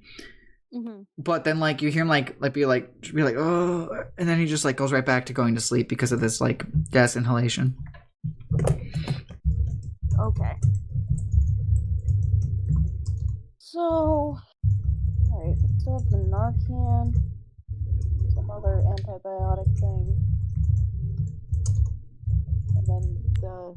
Mm-hmm. But then you hear him be oh, and then he just goes right back to going to sleep because of this gas inhalation. Okay. So, all right, we still have the Narcan. Some other antibiotic thing. And then the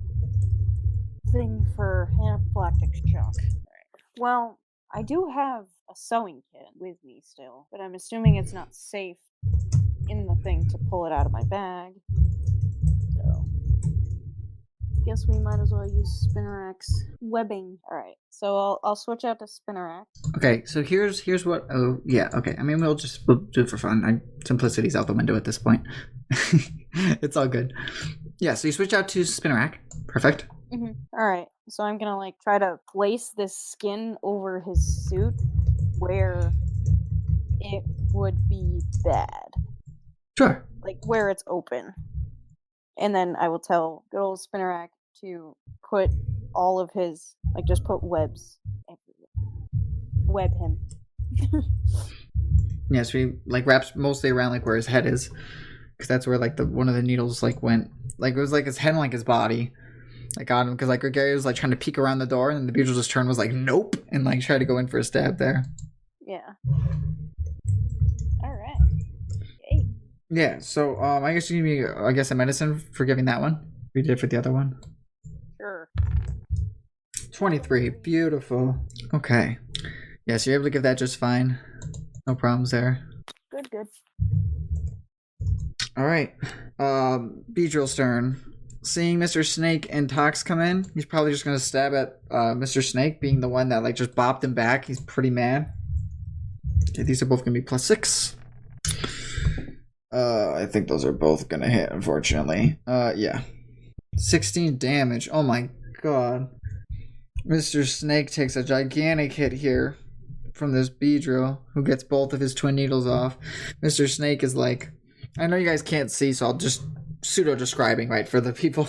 thing for anaphylactic shock. Right. Well, I do have a sewing kit with me still, but I'm assuming it's not safe in the thing to pull it out of my bag. So, guess we might as well use Spinnerack's webbing. Alright, so I'll switch out to Spinnerack. Okay, so here's what... Oh, yeah, okay. I mean, we'll do it for fun. Simplicity's out the window at this point. It's all good. Yeah, so you switch out to Spinnerack. Perfect. Mm-hmm. All right, so I'm gonna like try to place this skin over his suit where it would be bad. Sure. Like where it's open. And then I will tell good old Spinnerack to put all of his, like, just put webs everywhere. Web him. Yeah, so he like wraps mostly around like where his head is, because that's where like one of the needles like went. Like it was like his head and like his body. Like got him because like Gary was like trying to peek around the door, and then the Beetle just turned was like nope, and like tried to go in for a stab there. Yeah. All right. Yay. Yeah. So I guess you give me a medicine for giving that one. We did for the other one. Sure. 23. Beautiful. Okay. Yeah, so you're able to give that just fine. No problems there. Good. All right. Beedrill's turn. Seeing Mr. Snake and Tox come in, he's probably just going to stab at Mr. Snake, being the one that like just bopped him back. He's pretty mad. Okay, these are both going to be +6. I think those are both going to hit, unfortunately. Yeah. 16 damage. Oh my god. Mr. Snake takes a gigantic hit here from this Beedrill, who gets both of his twin needles off. Mr. Snake is like, I know you guys can't see, so I'll just pseudo-describing, right, for the people.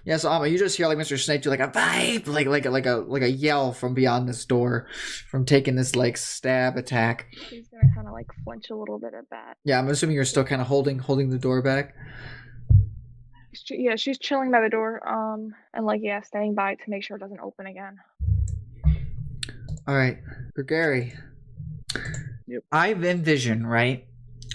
Yeah, so Amma, you just hear like Mr. Snake do like a vibe, like a yell from beyond this door, from taking this like stab attack. She's gonna kind of like flinch a little bit at that. Yeah, I'm assuming you're still kind of holding the door back. Yeah, she's chilling by the door, and like staying by it to make sure it doesn't open again. All right, Gary. Yep. I've envisioned, right?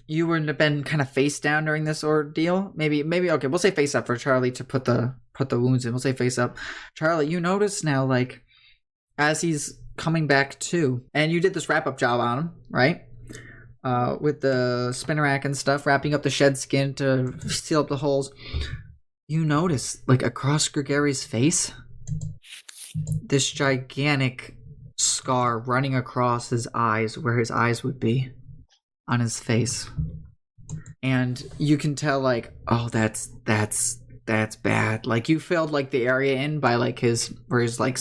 You would have been kind of face down during this ordeal. Maybe. Okay, we'll say face up for Charlie to put the wounds in. We'll say face up. Charlie, you notice now, like, as he's coming back to, and you did this wrap up job on him, right? With the Spinnerack and stuff, wrapping up the shed skin to seal up the holes. You notice, like, across Gregary's face, this gigantic scar running across his eyes, where his eyes would be on his face. And you can tell, like, oh, that's bad. Like, you filled, like, the area in by, like, where his, like,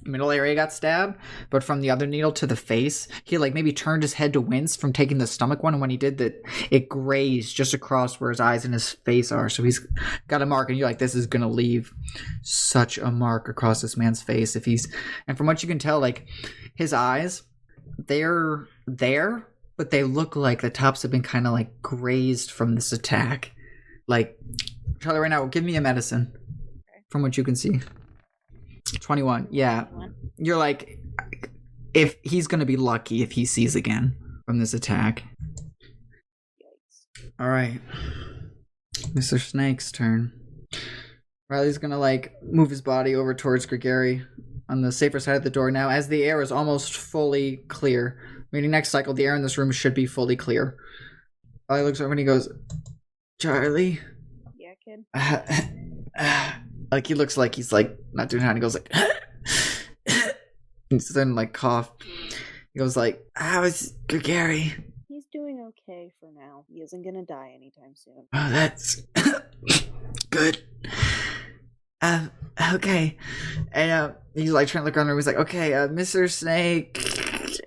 middle area got stabbed, but from the other needle to the face, he like maybe turned his head to wince from taking the stomach one, and when he did that, it grazed just across where his eyes and his face are. So he's got a mark, and you're like, this is gonna leave such a mark across this man's face and from what you can tell, like, his eyes, they're there, but they look like the tops have been kind of like grazed from this attack. Like, Charlie, right now, give me a medicine from what you can see. 21. Yeah. You're like, if he's going to be lucky if he sees again from this attack. All right. Mr. Snake's turn. Riley's going to like move his body over towards Gregory on the safer side of the door now, as the air is almost fully clear. Meaning next cycle, the air in this room should be fully clear. Riley looks over and he goes, Charlie? Yeah, kid? Like, he looks like he's, like, not doing how, and he goes, like, he's starting to, like, cough. He goes, like, how is Gary? He's doing okay for now. He isn't gonna die anytime soon. Oh, that's good. Okay. And, he's, like, trying to look around the room. He's like, okay, Mr. Snake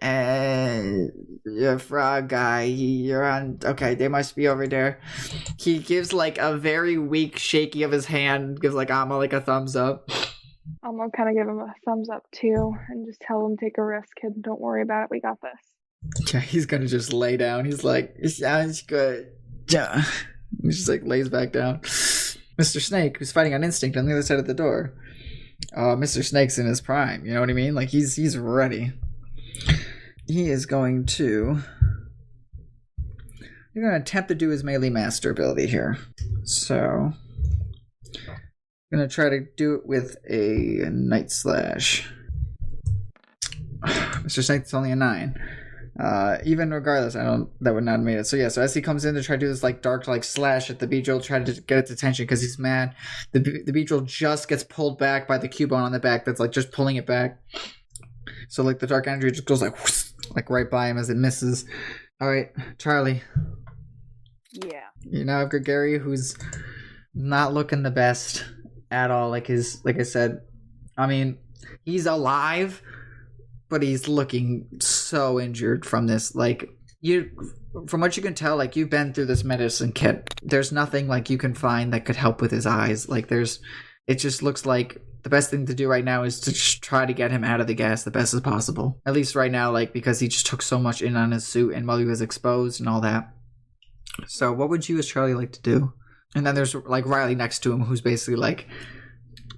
and your frog guy, you're on. Okay, they must be over there. He gives like a very weak shaky of his hand, gives like Amma like a thumbs up. I'm gonna kind of give him a thumbs up too, and just tell him, take a risk, kid. Don't worry about it. We got this. Yeah, he's gonna just lay down. He's like, it sounds good. Yeah. He just like lays back down. Mr. Snake, who's fighting on instinct on the other side of the door. Mr. Snake's in his prime. You know what I mean? Like he's ready. He is going to... You're going to attempt to do his melee master ability here. So... I'm going to try to do it with a Night Slash. Mr. Snake's only a 9. Even regardless, that would not have made it. So yeah, so as he comes in to try to do this like dark like slash at the Beedrill, try to get its attention because he's mad. The Beedrill just gets pulled back by the Cubone on the back that's like just pulling it back. So like the dark energy just goes like whoosh, like right by him as it misses. All right, Charlie. Yeah. You now have Gregory, who's not looking the best at all. Like I said, I mean, he's alive, but he's looking so injured from this. Like, from what you can tell, like, you've been through this medicine kit. There's nothing like you can find that could help with his eyes. Like, it just looks like the best thing to do right now is to just try to get him out of the gas the best as possible. At least right now, like, because he just took so much in on his suit and while he was exposed and all that. So what would you as Charlie like to do? And then there's like Riley next to him who's basically like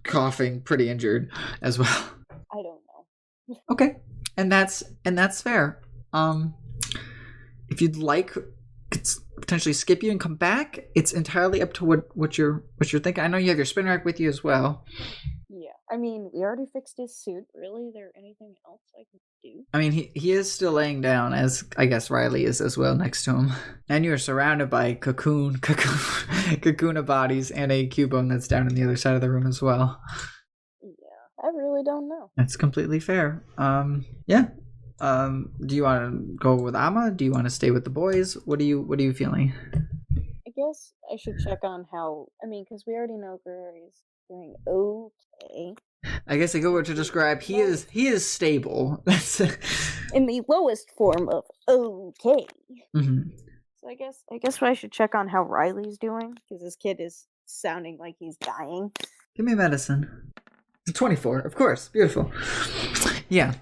coughing, pretty injured as well. I don't know. Okay. And that's fair. If you'd like, could potentially skip you and come back. It's entirely up to what you're thinking. I know you have your spin rack with you as well. Yeah, I mean, we already fixed his suit. Really, is there anything else I can do? I mean, he is still laying down, as I guess Riley is as well next to him. And you're surrounded by cocoon of bodies and a cubone that's down on the other side of the room as well. Yeah, I really don't know. That's completely fair. Yeah. Do you want to go with Amma? Do you want to stay with the boys? What are you feeling? I guess I should check on how. I mean, because we already know Gary's doing okay. I guess a good word to describe, he is stable. That's in the lowest form of okay. Mm-hmm. So I guess I should check on how Riley's doing, because this kid is sounding like he's dying. Give me medicine. 24, of course. Beautiful. Yeah.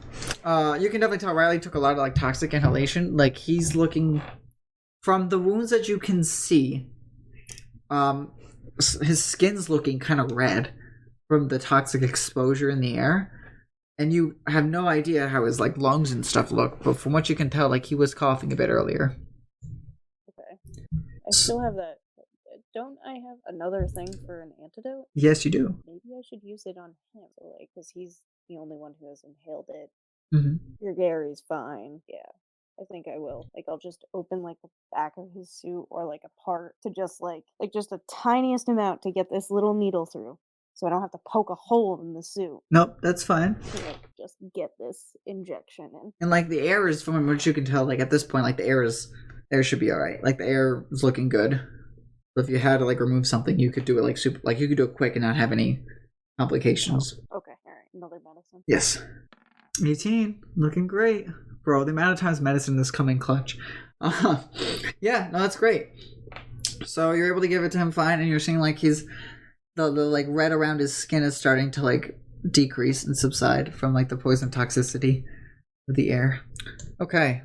You can definitely tell Riley took a lot of like toxic inhalation. Like, he's looking, from the wounds that you can see, his skin's looking kind of red from the toxic exposure in the air. And you have no idea how his like lungs and stuff look, but from what you can tell, like, he was coughing a bit earlier. Okay. I still have that. Don't I have another thing for an antidote? Yes, you do. Maybe I should use it on him, so, like, because he's the only one who has inhaled it. Mm-hmm. Your Gary's fine. Yeah, I think I will. Like, I'll just open like the back of his suit or like a part to just like just the tiniest amount to get this little needle through, so I don't have to poke a hole in the suit. Nope, that's fine. To like just get this injection in. And like the air is, from what you can tell, like at this point, like the air should be all right. Like the air is looking good. So if you had to like remove something, you could do it like super, like you could do it quick and not have any complications. Oh, okay, all right, another medicine. Yes. 18, looking great. Bro, the amount of times medicine is coming clutch. Yeah, no, that's great. So you're able to give it to him fine, and you're seeing like he's, the like red around his skin is starting to like decrease and subside from like the poison toxicity of the air. Okay.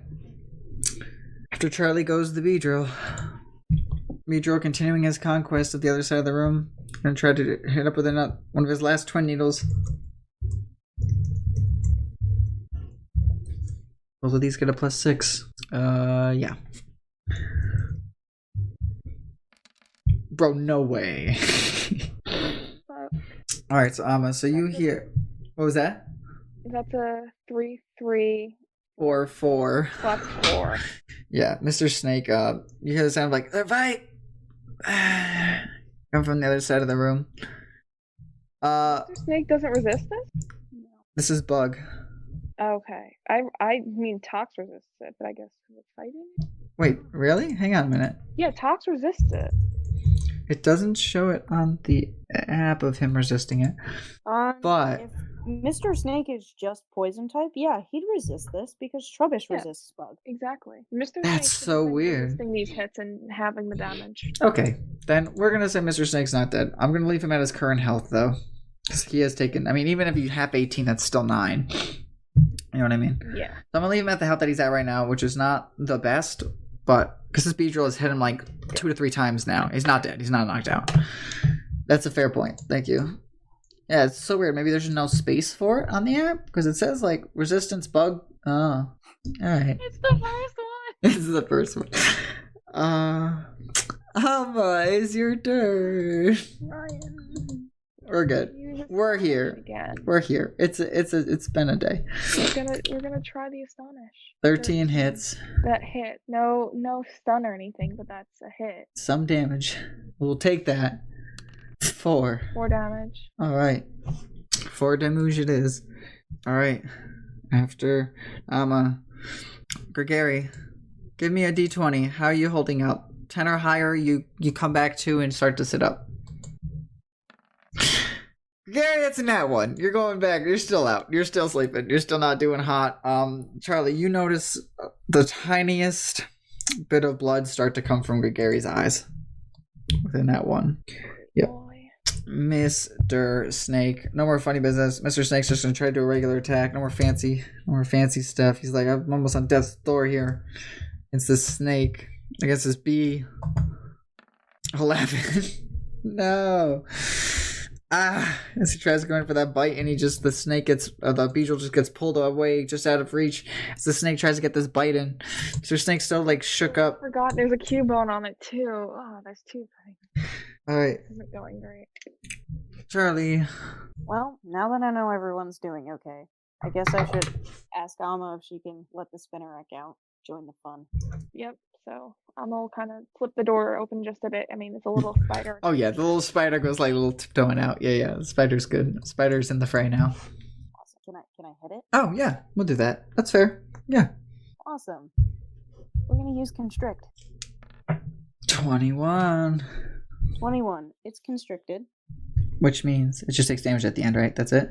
After Charlie goes the Beedrill. Beedrill continuing his conquest of the other side of the room. Gonna try to hit up with one of his last twin needles. Both of these get a +6. Yeah. Bro, no way. Alright, so Amma, so you hear... What was that? That's a 3-3. 4-4. Plus 4. Yeah, Mr. Snake, you hear the sound of like, fight! Come from the other side of the room. Mr. Snake doesn't resist this? No. This is Bug. Okay. I mean, Tox resists it, but I guess it's fighting? Wait, really? Hang on a minute. Yeah, Tox resists it. It doesn't show it on the app of him resisting it. But if Mr. Snake is just poison type, yeah, he'd resist this because Trubbish resists Bug. Exactly. Mr. That's Snake's so weird. resisting these hits and having the damage. Okay, then we're gonna say Mr. Snake's not dead. I'm gonna leave him at his current health though, because he has taken. I mean, even if you have 18, that's still 9. You know what I mean? Yeah. So I'm gonna leave him at the health that he's at right now, which is not the best, but because this Beedrill has hit him like 2 to 3 times now, he's not dead. He's not knocked out. That's a fair point. Thank you. Yeah, it's so weird. Maybe there's just no space for it on the app because it says like resistance bug. Oh, all right. It's the first one. This is the first one. Amma, it's your turn. Ryan. We're good. We're here. Again. We're here. It's been a day. We're gonna try the astonish. 13 hits. That hit. No stun or anything, but that's a hit. Some damage. We'll take that. 4. 4 damage. All right. 4 damage it is. All right. After Amma, Gregory, give me a d20. How are you holding up? 10 or higher, you come back to and start to sit up. Gary, it's in that one. You're going back. You're still out. You're still sleeping. You're still not doing hot. Charlie, you notice the tiniest bit of blood start to come from Gary's eyes within that one. Yep. Mr. Snake. No more funny business. Mr. Snake's just gonna try to do a regular attack. No more fancy stuff. He's like, I'm almost on death's door here. It's this snake. I guess it's B. 11. No. As he tries to go in for that bite, and the beetle just gets pulled away, just out of reach. As the snake tries to get this bite in, Mr. Snake's still like shook up. I forgot there's a Cubone on it too. Oh, there's 2 things. All right. This isn't going great. Charlie. Well, now that I know everyone's doing okay, I guess I should ask Alma if she can let the Spinnerack out, join the fun. Yep. So I'm gonna kind of flip the door open just a bit. I mean, it's a little spider. Oh yeah, the little spider goes like a little tiptoeing out. Yeah, the spider's good. Spider's in the fray now. Awesome. Can I hit it? Oh yeah, we'll do that. That's fair. Yeah. Awesome. We're gonna use constrict. 21. 21. It's constricted. Which means it just takes damage at the end, right? That's it?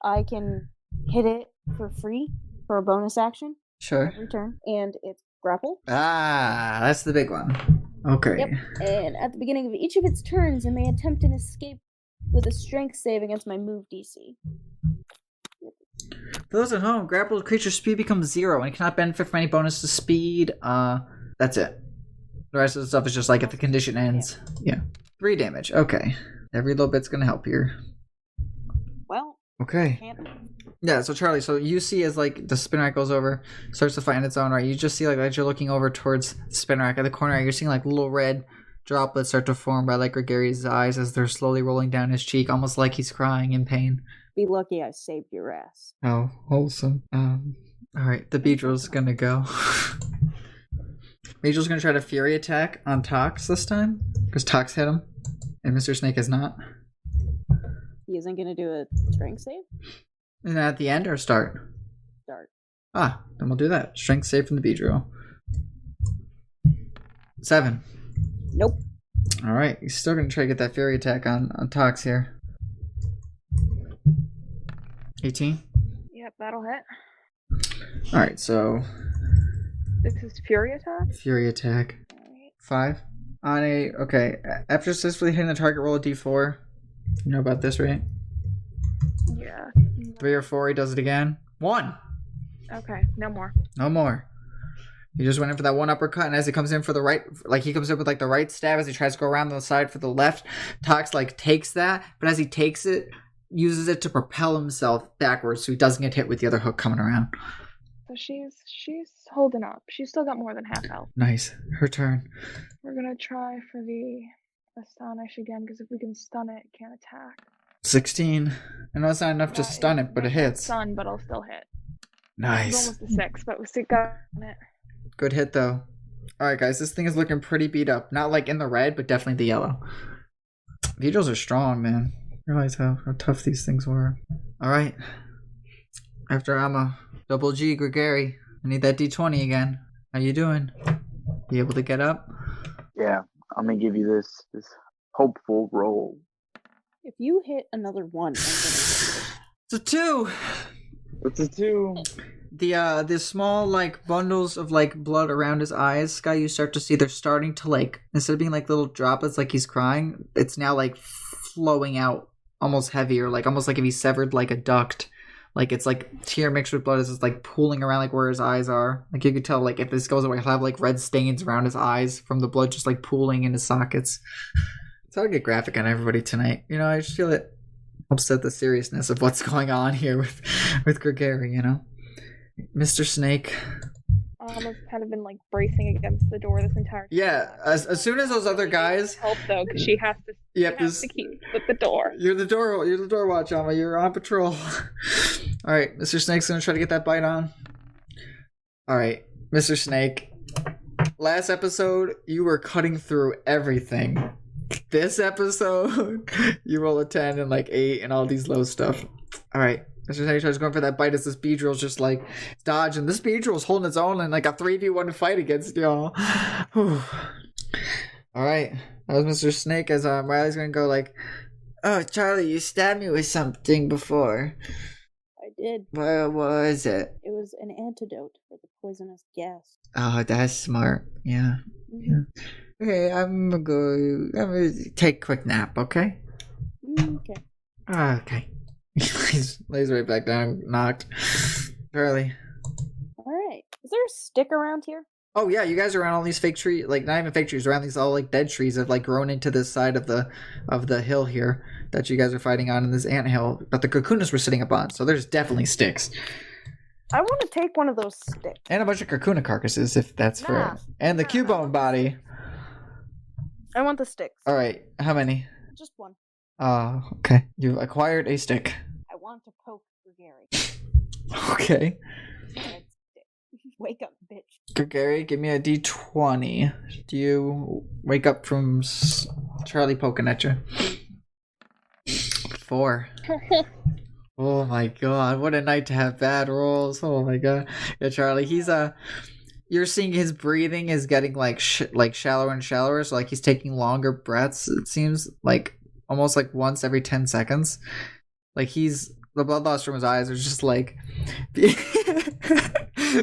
I can hit it for free for a bonus action. Sure. Every turn. And it's grapple. Ah, that's the big one. Okay. Yep. And at the beginning of each of its turns, it may attempt an escape with a strength save against my move DC. For those at home, grappled creature's speed becomes 0 and cannot benefit from any bonus to speed. That's it. The rest of the stuff is just like if the condition ends. Yeah. 3 damage. Okay. Every little bit's gonna help here. Well. Okay. Can't. Yeah, so Charlie, so you see as like the Spinnerack goes over, starts to fight on its own, right? You just see like as you're looking over towards the Spinnerack at the corner, you're seeing like little red droplets start to form by like Gary's eyes as they're slowly rolling down his cheek, almost like he's crying in pain. Be lucky I saved your ass. Oh, wholesome. Alright, the Beedrill's gonna go. Beedrill's gonna try to Fury attack on Tox this time, because Tox hit him, and Mr. Snake is not. He isn't gonna do a strength save? Is that at the end or start? Start. Ah, then we'll do that. Strength save from the Beedrill. 7. Nope. Alright, he's still gonna try to get that Fury attack on Tox here. 18? Yep, that'll hit. Alright, so... This is Fury attack? Fury attack. 5. On a... Okay, after successfully hitting the target, roll a d4. You know about this, right? Yeah. 3 or 4, he does it again. 1! Okay, no more. No more. He just went in for that one uppercut, and as he comes in for the right, like he comes in with like the right stab as he tries to go around the side for the left, Tox like takes that, but as he takes it, uses it to propel himself backwards so he doesn't get hit with the other hook coming around. So she's holding up. She's still got more than half health. Nice. Her turn. We're gonna try for the Astonish again, because if we can stun it, it can't attack. 16. I know it's not enough to stun it, but it hits. Stun, but I'll still hit. Nice. It's almost a 6, but we still got it. Good hit, though. Alright, guys, this thing is looking pretty beat up. Not like in the red, but definitely the yellow. Beetles are strong, man. Realize how tough these things were. Alright. After Alma, Double G, Gregory. I need that D20 again. How you doing? You able to get up? Yeah, I'm gonna give you this hopeful roll. If you hit another 1, I'm gonna It's a 2! What's a 2? The small like bundles of like blood around his eyes, Sky, you start to see they're starting to like, instead of being like little droplets like he's crying, it's now like flowing out almost heavier, like almost like if he severed like a duct. Like it's like tear mixed with blood is just like pooling around like where his eyes are. Like you could tell like if this goes away, he'll have like red stains around his eyes from the blood just like pooling in his sockets. It's hard to get graphic on everybody tonight. You know, I just feel it helps set the seriousness of what's going on here with Gregory, you know? Mr. Snake. Almost kind of been like bracing against the door this entire time. Yeah, as soon as those other guys help though, because she has to. Yep, to keep at the door. You're the door watch, Alma. You're on patrol. All right, Mr. Snake's gonna try to get that bite on. All right, Mr. Snake. Last episode, you were cutting through everything. This episode, you roll a 10 and like 8 and all these low stuff. All right. Mr. Snake tries going for that bite as this Beedrill's just like dodging. This Beedrill's holding its own in like a 3v1 fight against y'all. All right. That was Mr. Snake as Riley's gonna go like Oh, Charlie, you stabbed me with something before. I did. What was it? It was an antidote for the poisonous gas. Oh, that's smart. Yeah. Yeah. Okay, I'm gonna take a quick nap, okay? Okay. Okay. lays right back down, knocked. Charlie. Alright. Is there a stick around here? Oh yeah, you guys are around all these fake trees, like not even fake trees, around these all like dead trees that have like grown into this side of the hill here that you guys are fighting on in this anthill, but the cocooners were sitting up on, so there's definitely sticks. I want to take one of those sticks. And a bunch of kakuna carcasses, if that's for it. And the Cubone body. I want the sticks. Alright, how many? Just one. Okay. You've acquired a stick. I want to poke Gary. Okay. Wake up, bitch. Gary, give me a D20. Do you wake up from Charlie poking at you? 4. Oh my god, what a night to have bad rolls. Oh my god. Yeah, Charlie, he's you're seeing his breathing is getting like shallower and shallower, so like he's taking longer breaths, it seems, like almost like once every 10 seconds. Like the blood loss from his eyes is just like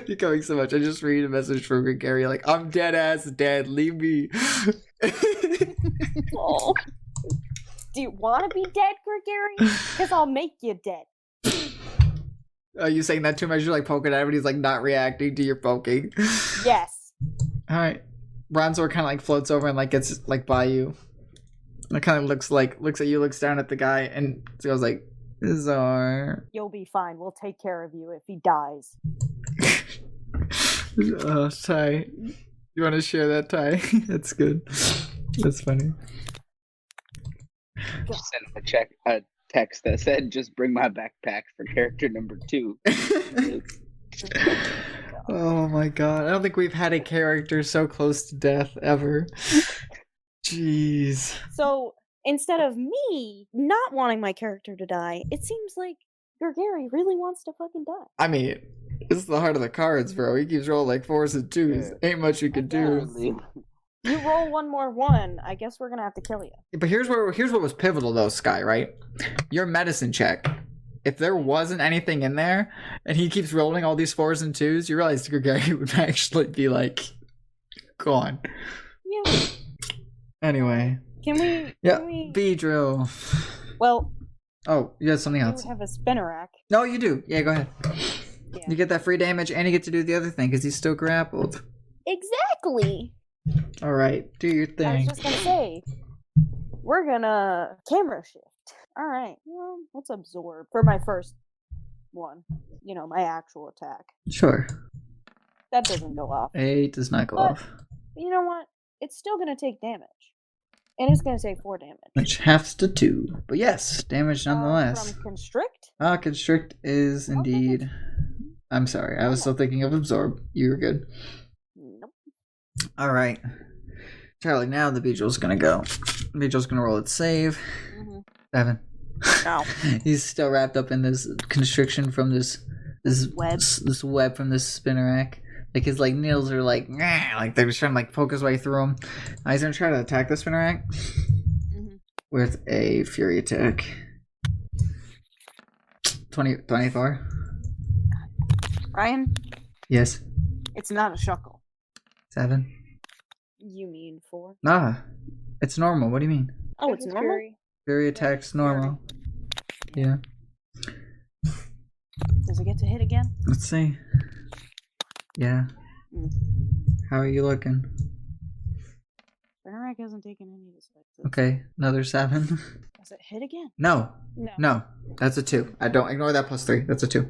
becoming so much. I just read a message from Gary like, I'm dead ass dead, leave me. Oh. Do you want to be dead, Gary? Because I'll make you dead. Are you saying that too much? You're like poking at him and he's like not reacting to your poking. Yes. Alright. Bronzor kind of like floats over and like gets like by you. And it kind of looks at you, looks down at the guy, and goes like, Zor. You'll be fine. We'll take care of you if he dies. Oh, Ty. You want to share that, Ty? That's good. That's funny. Just sent a text that said, just bring my backpack for character number 2. Oh my god. I don't think we've had a character so close to death ever. Jeez. So, instead of me not wanting my character to die, it seems like Gary really wants to fucking die. I mean, this is the heart of the cards, bro. He keeps rolling like 4s and 2s. Ain't much you can do. You roll one more 1, I guess we're gonna have to kill you. But here's what was pivotal though, Sky, right? Your medicine check. If there wasn't anything in there, and he keeps rolling all these 4s and 2s, you realize Gary would actually be like gone. Yeah. Anyway. Can we? Yeah. Beedrill. Well. Oh, you have something else. You have a spinnerack. No, you do. Yeah, go ahead. Yeah. You get that free damage, and you get to do the other thing because he's still grappled. Exactly. All right, do your thing. I was just gonna say, we're gonna camera shift. All right. Well, let's absorb for my first one. You know, my actual attack. Sure. That doesn't go off. 8 does not go off. You know what? It's still gonna take damage, and it's gonna take 4 damage. Which halves to 2, but yes, damage nonetheless. From constrict. Constrict is indeed. Okay. I'm sorry, I was still thinking of absorb. You were good. Nope. All right, Charlie. Now the Beedrill's gonna go. Beedrill's gonna roll its save. 7. No. He's still wrapped up in this constriction from this web. This web from this spinnerack. Like his like nails are like they're just trying to like poke his way through him. He's gonna try to attack the spinnerack with a fury attack. 24. Ryan. Yes. It's not a shuckle. 7. You mean 4? Nah, it's normal. What do you mean? Oh, it's normal. Fury attack's normal. Yeah. Does it get to hit again? Let's see. Yeah. How are you looking? Spinnerack hasn't taken any of this. Okay, another 7. Does it hit again? No. That's a 2. I don't ignore that +3. That's a 2.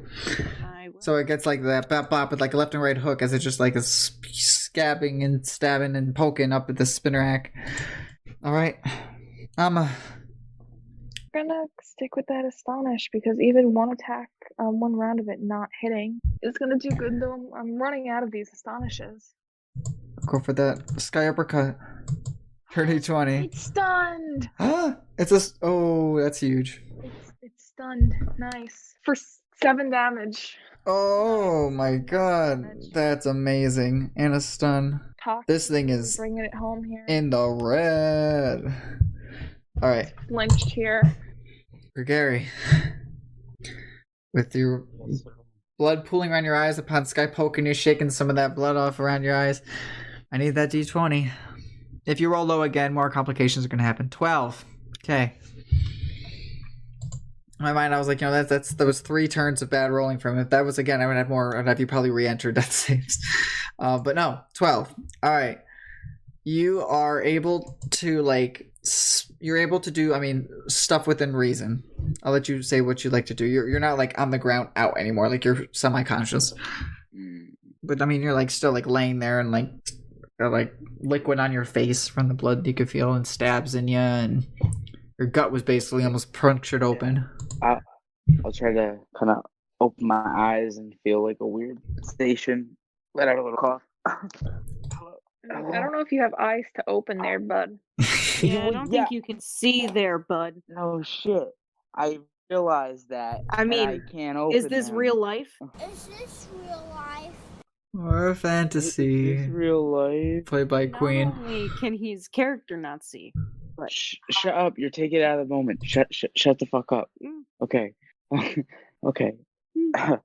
So it gets like that bop bop with like a left and right hook as it just like is scabbing and stabbing and poking up at the spinnerack. All right, I'm gonna stick with that astonish because even one attack, one round of it not hitting is gonna do good. Though I'm running out of these astonishes. Go for that sky uppercut. 30-20. It's stunned. Oh, that's huge. It's stunned. Nice for 7 damage. Oh my god, that's amazing. And a stun. This thing is bringing it home here in the red. All right. Flinched here. Gary, with your blood pooling around your eyes upon Sky poking you, shaking some of that blood off around your eyes, I need that d20. If you roll low again, more complications are going to happen. 12. Okay. In my mind, I was like, that was 3 turns of bad rolling from it. If that was again, I would have more. I'd have you probably re-entered death saves. But no, 12. All right. You are able to you're able to do, stuff within reason. I'll let you say what you like to do. You're not like on the ground out anymore. Like you're semi-conscious. But you're still laying there and liquid on your face from the blood you could feel and stabs in you, and your gut was basically almost punctured open. I'll try to kind of open my eyes and feel like a weird sensation. Let out a little cough. I don't know if you have eyes to open there, bud. Yeah, I don't think you can see there, bud. No shit. I realized that. I can't open is this them. real life? Is this real life? Or fantasy. Is this real life? Played by Not Queen. only can his character not see, but Shut up! You're taking it out of the moment. Shut the fuck up. Okay. Okay. Guys,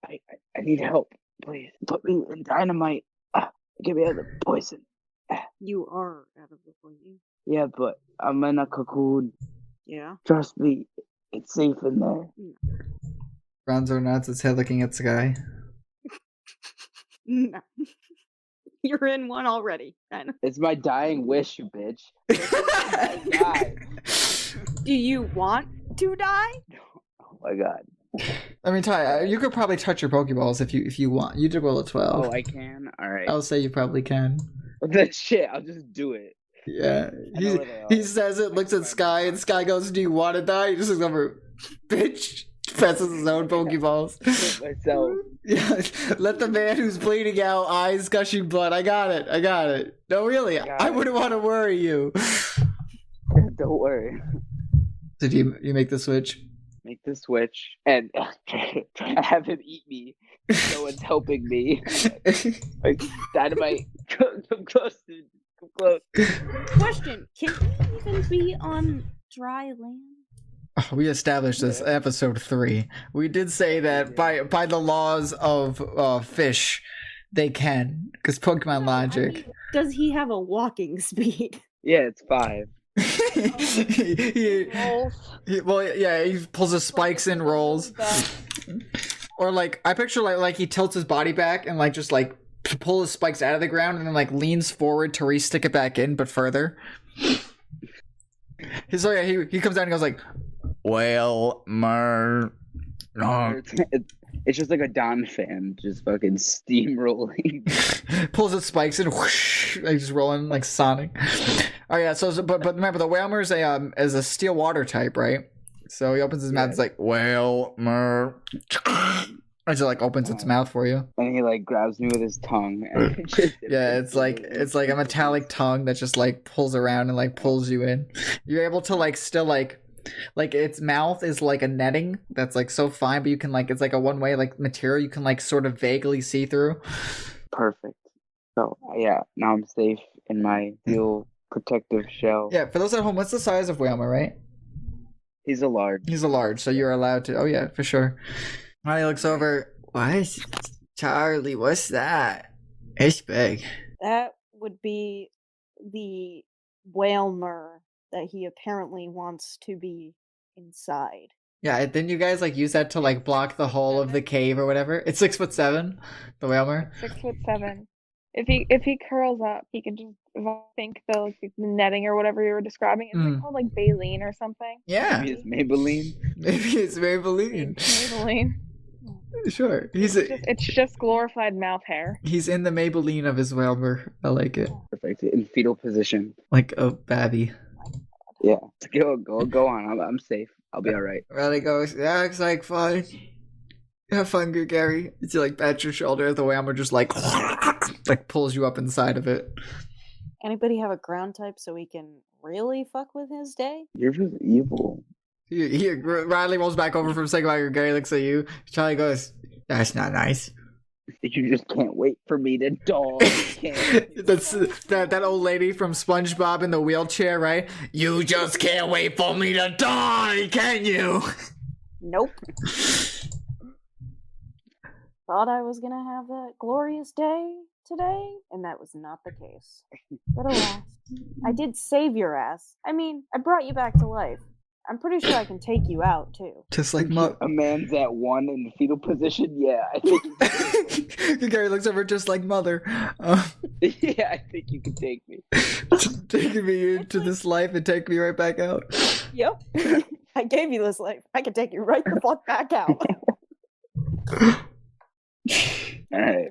I need help. Please put me in dynamite. Get me out of the poison. you are out of the poison. Yeah, but I'm in a cocoon. Yeah. Trust me, it's safe in there. Bronzo nods his head looking at Sky. No. You're in one already. It's my dying wish, you bitch. Die. Do you want to die? Oh my god. Ty, you could probably touch your Pokeballs if you want. You did roll a 12. Oh, I can? Alright. I'll say you probably can. That shit, I'll just do it. Yeah. He says it, looks at Sky, and Sky goes, "Do you want to die?" He just looks over, bitch, presses his own Pokeballs. Myself. Yeah, let the man who's bleeding out, eyes gushing blood. I got it. No, really, I wouldn't want to worry you. Don't worry. Did you make the switch? Make the switch and try to have him eat me. No one's helping me. Like, dynamite. Come close, dude. Come close. Question: can he even be on dry land? We established this episode 3. We did say that by the laws of fish, they can, because Pokemon logic. Does he have a walking speed? Yeah, it's 5. he pulls his spikes and rolls. Or I picture like he tilts his body back and just pull his spikes out of the ground and then leans forward to re-stick it back in, but further. He comes down and goes well, it's just like a Don fan, just fucking steamrolling. Pulls his spikes and whoosh, just rolling like Sonic. Oh yeah, but remember the Whalmer is a steel water type, right? So he opens his mouth, it's Whalmer. It just opens its mouth for you. And he grabs me with his tongue. And it's like a metallic tongue that just pulls around and pulls you in. You're able to still its mouth is like a netting that's so fine, but you can it's like a one-way material you can sort of vaguely see through. Perfect. So yeah, now I'm safe in my steel protective shell. Yeah, for those at home, what's the size of Whalmer, right? He's a large, so you're allowed to. Oh yeah, for sure. He looks over. What? Charlie, what's that? It's big. That would be the Whalmer that he apparently wants to be inside. Yeah, didn't you guys use that to block the hole of the cave or whatever? It's 6'7", the Whalmer. 6'7". If he curls up, he can just think the netting or whatever you were describing. It's called baleen or something. Yeah. Maybe it's Maybelline. Maybelline. Sure. It's just glorified mouth hair. He's in the Maybelline of his Whalmer. I like it. Perfect. In fetal position. Like a babby. Yeah. Go on. I'm safe. I'll be alright. Riley goes, "Yeah, looks like fun. Have fun, good Gary." It's pat your shoulder. The Whalmer just pulls you up inside of it. Anybody have a ground type so we can really fuck with his day? You're just evil. Riley rolls back over from saying about your Gary looks at you. Charlie goes, "That's not nice." You just can't wait for me to die. That's that old lady from SpongeBob in the wheelchair, right? You just can't wait for me to die, can you? Nope. Thought I was gonna have that glorious day today, and that was not the case. But alas, I did save your ass. I mean, I brought you back to life. I'm pretty sure I can take you out, too. Just like A man's at 1 in the fetal position? Yeah, I think Gary looks over just like Mother. yeah, I think you can take me. Taking me into this life and take me right back out. Yep. I gave you this life. I can take you right the fuck back out. Alright.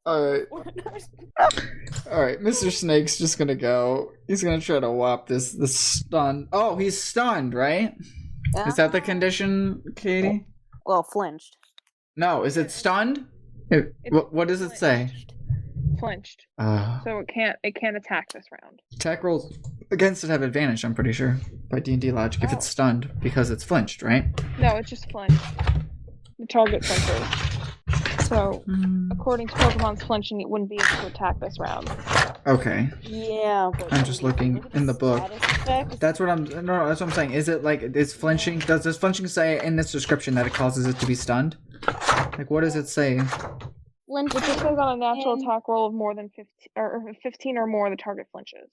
Alright, Mr. Snake's just gonna go. He's gonna try to whop this stun. Oh, he's stunned, right? Is that the condition, Katie? Well, flinched. No, is it stunned? What does it say? Flinched. So it can't attack this round. Attack rolls against it have advantage, I'm pretty sure, by D&D logic, if it's stunned, because it's flinched, right? No, it's just flinched. The target flinches. So, according to Pokemon's flinching, it wouldn't be able to attack this round. Okay. Yeah, but I'm just looking in the book. That's what I'm saying. Is it like, is flinching, does flinching say in this description that it causes it to be stunned? Like, what does it say? It just says on a natural attack roll of more than 15 or more, the target flinches.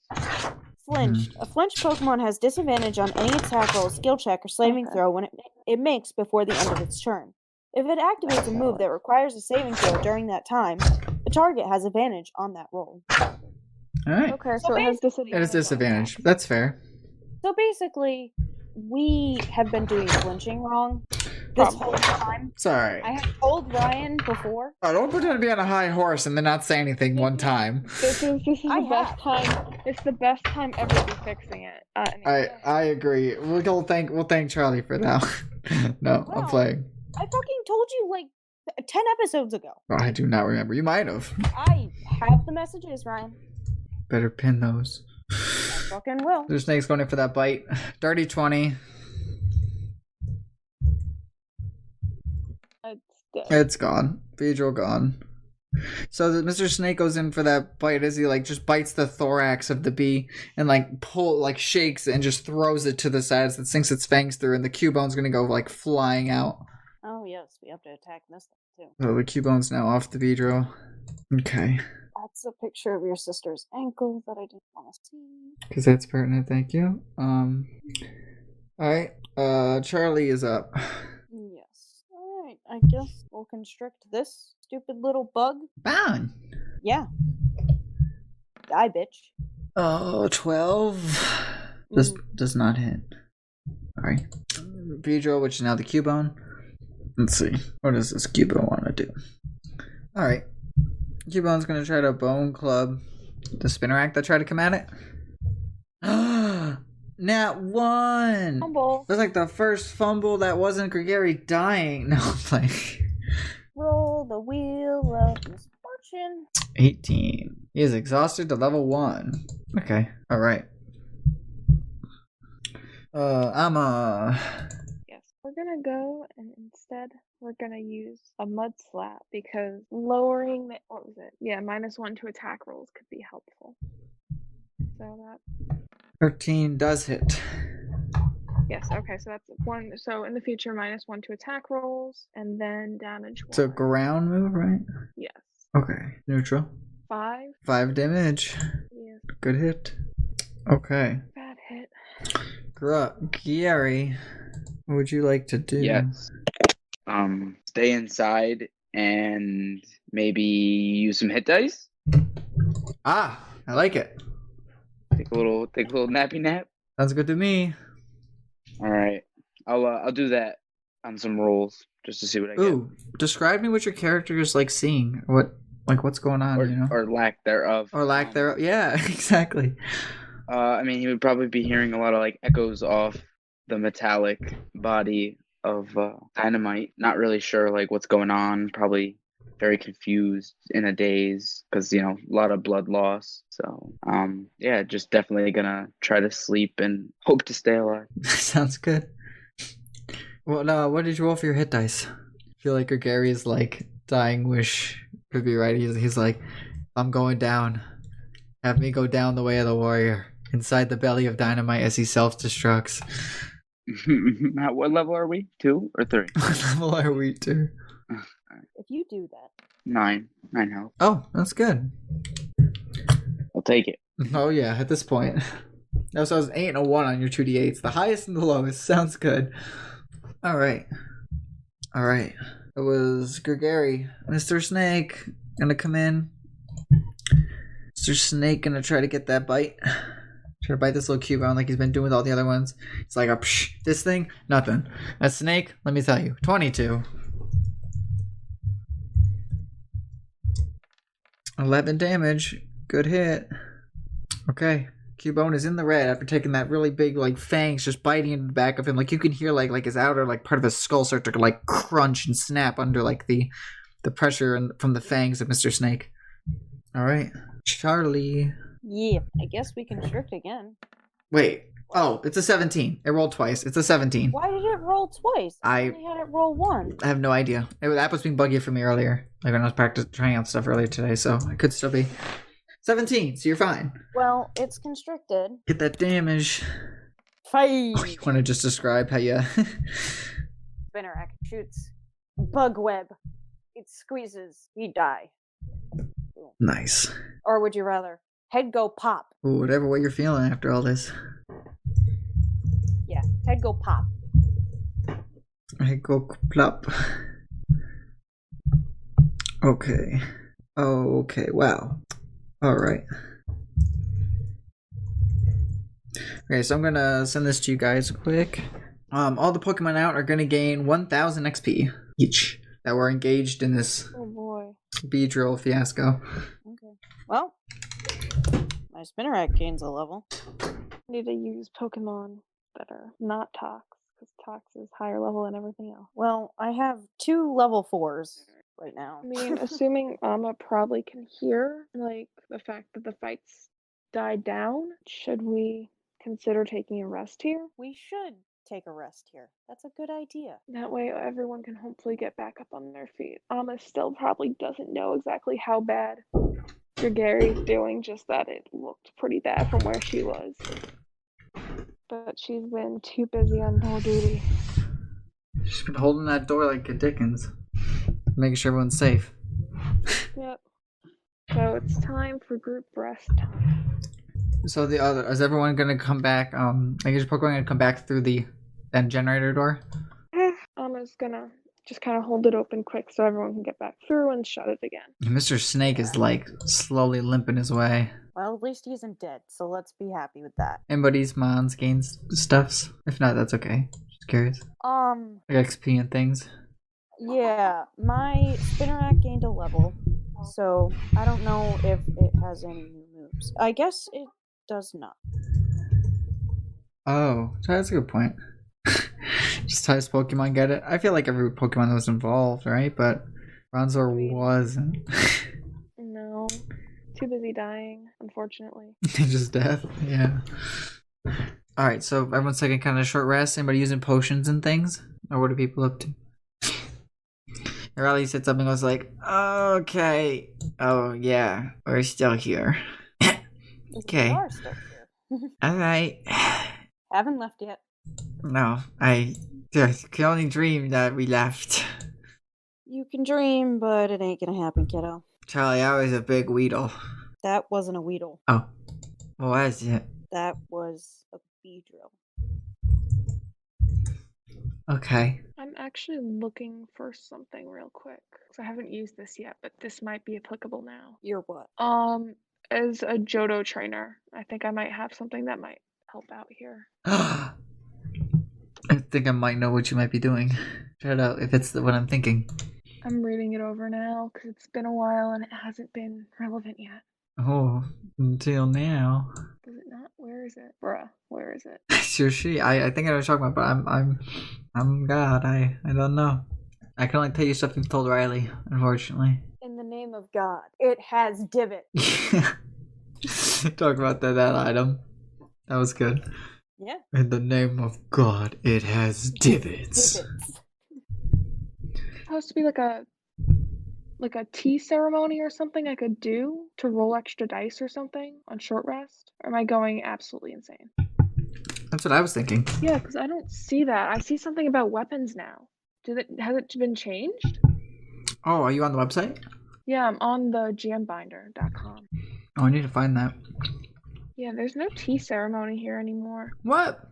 Flinched. A flinched Pokemon has disadvantage on any attack roll, skill check, or saving throw when it makes before the end of its turn. If it activates a move that requires a saving throw during that time, the target has advantage on that roll. Alright. Okay, so it has disadvantage. It has disadvantage. That's fair. So basically, we have been doing flinching wrong this whole time. It's alright. I have told Ryan before. Oh, don't pretend to be on a high horse and then not say anything one time. This is the best time. It's the best time ever to be fixing it. I agree. We'll thank Charlie for that. No, I'm playing. I fucking told you like 10 episodes ago. Oh, I do not remember. You might have. I have the messages, Ryan. Better pin those. I fucking will. The snake's going in for that bite. Dirty 20. It's gone. Vedro gone. So Mr. Snake goes in for that bite as he just bites the thorax of the bee and shakes it and just throws it to the side as it sinks its fangs through, and the Cubone's gonna go flying out. Oh yes, we have to attack this thing too. So the Cubone's now off the Vedro. Okay. That's a picture of your sister's ankle that I didn't want to see. Because that's pertinent, thank you. Alright. Charlie is up. Yes. Alright, I guess we'll constrict this stupid little bug. Bound. Yeah. Die, bitch. Oh, 12. This does not hit. Alright. Vedro, which is now the Cubone. Let's see. What does this Cubone want to do? Alright. Cubone's going to try to Bone Club the Spinnerack that tried to come at it. Nat 1! Fumble. That's like the first fumble that wasn't Gregory dying. No, I'm playing. Roll the wheel of misfortune. 18. He is exhausted to level 1. Okay. Alright. Yes, we're gonna go and instead we're gonna use a mud slap because lowering the -1 to attack rolls could be helpful. So that 13 does hit. Yes, okay, so that's 1. So in the future, -1 to attack rolls and then damage 1. It's a ground move, right? Yes. Okay. Neutral. 5. 5 damage. Yes. Good hit. Okay. Bad hit. Gary, what would you like to do? Yes. Stay inside and maybe use some hit dice. I like it. Take a little nappy nap. Sounds good to me. All right. I'll do that on some rolls just to see what I get. Ooh, describe me what your character is seeing. What's going on, or lack thereof. Or lack thereof. Yeah, exactly. I mean, he would probably be hearing a lot of echoes off the metallic body of Dynamite. Not really sure what's going on. Probably very confused, in a daze, because a lot of blood loss. So just definitely gonna try to sleep and hope to stay alive. Sounds good. Well, what did you roll for your hit dice? I feel like Gary is dying wish could be right. He's like, I'm going down. Have me go down the way of the warrior, inside the belly of dynamite as he self-destructs. What level are we? 2 or 3? What level are we 2? If you do that. 9 health. Oh, that's good. I'll take it. Oh yeah, at this point. That was an 8 and a 1 on your 2d8s. The highest and the lowest. Sounds good. Alright. It was Gregory. Mr. Snake gonna come in. Mr. Snake gonna try to get that bite. Try to bite this little Cubone like he's been doing with all the other ones. It's like, this thing, nothing. That snake, let me tell you, 22. 11 damage. Good hit. Okay. Cubone is in the red after taking that really big, like, fangs just biting into the back of him. Like, you can hear, like his outer, like, part of his skull start to, like, crunch and snap under, like, the pressure from the fangs of Mr. Snake. Alright. Charlie. Yeah, I guess we constrict again. Wait. Oh, it's a 17. It rolled twice. It's a 17. Why did it roll twice? I only had it roll 1. I have no idea. That was being buggy for me earlier. Like when I was trying out stuff earlier today, so it could still be 17, so you're fine. Well, it's constricted. Get that damage. Fight! Oh, you want to just describe how you... Spinnerack shoots bug web. It squeezes. You die. Nice. Or would you rather? Head go pop. Ooh, whatever way you're feeling after all this. Yeah, head go pop. Head go plop. Okay. Okay, wow. Alright. Okay, so I'm gonna send this to you guys quick. All the Pokemon out are gonna gain 1,000 XP each that were engaged in this Beedrill fiasco. Okay. Well, my Spinnerack gains a level. I need to use Pokemon that are not Tox, because Tox is higher level than everything else. Well, I have 2 level 4s right now. I mean, assuming Amma probably can hear, like, the fact that the fights died down, should we consider taking a rest here? We should take a rest here. That's a good idea. That way everyone can hopefully get back up on their feet. Amma still probably doesn't know exactly how bad Gregary's doing, just that it looked pretty bad from where she was. But she's been too busy on door duty. She's been holding that door like a Dickens. Making sure everyone's safe. Yep. So it's time for group rest time. So is everyone gonna come back? I guess Pokemon gonna come back through the generator door? Amma's gonna just kind of hold it open quick so everyone can get back through and shut it again. Mr. Snake is like slowly limping his way. Well, at least he isn't dead, so let's be happy with that. Anybody's mons gains stuffs? If not, that's okay. Just curious. Like XP and things. Yeah, my Spinnerack gained a level, so I don't know if it has any new moves. I guess it does not. Oh, that's a good point. Just how does Pokemon get it? I feel like every Pokemon was involved, right? But Bronzor wasn't. No. Too busy dying, unfortunately. Just death? Yeah. Alright, so everyone's taking kind of a short rest. Anybody using potions and things? Or what are people up to? Riley said something, I was like, okay. Oh, yeah. We're still here. Okay. We are still here. Alright. Haven't left yet. No, I can only dream that we left. You can dream, but it ain't gonna happen, kiddo. Charlie, I was a big Weedle. That wasn't a Weedle. Oh. What was it? That was a Beedrill. Okay. I'm actually looking for something real quick. So I haven't used this yet, but this might be applicable now. You're what? As a Johto trainer, I think I might have something that might help out here. I think I might know what you might be doing. Try it out if it's what I'm thinking. I'm reading it over now because it's been a while and it hasn't been relevant yet. Oh, until now. Does it not? Where is it? Bruh, where is it? Sure, I think I know what you're talking about, but I'm God. I don't know. I can only tell you stuff you've told Riley, unfortunately. In the name of God, it has divot. Talk about that item. That was good. Yeah. In the name of God, it has divots. It's supposed to be like a like a tea ceremony or something I could do to roll extra dice or something on short rest? Or am I going absolutely insane? That's what I was thinking. Yeah, because I don't see that. I see something about weapons now. Has it been changed? Oh, are you on the website? Yeah, I'm on the jambinder.com. Oh, I need to find that. Yeah, there's no tea ceremony here anymore. What?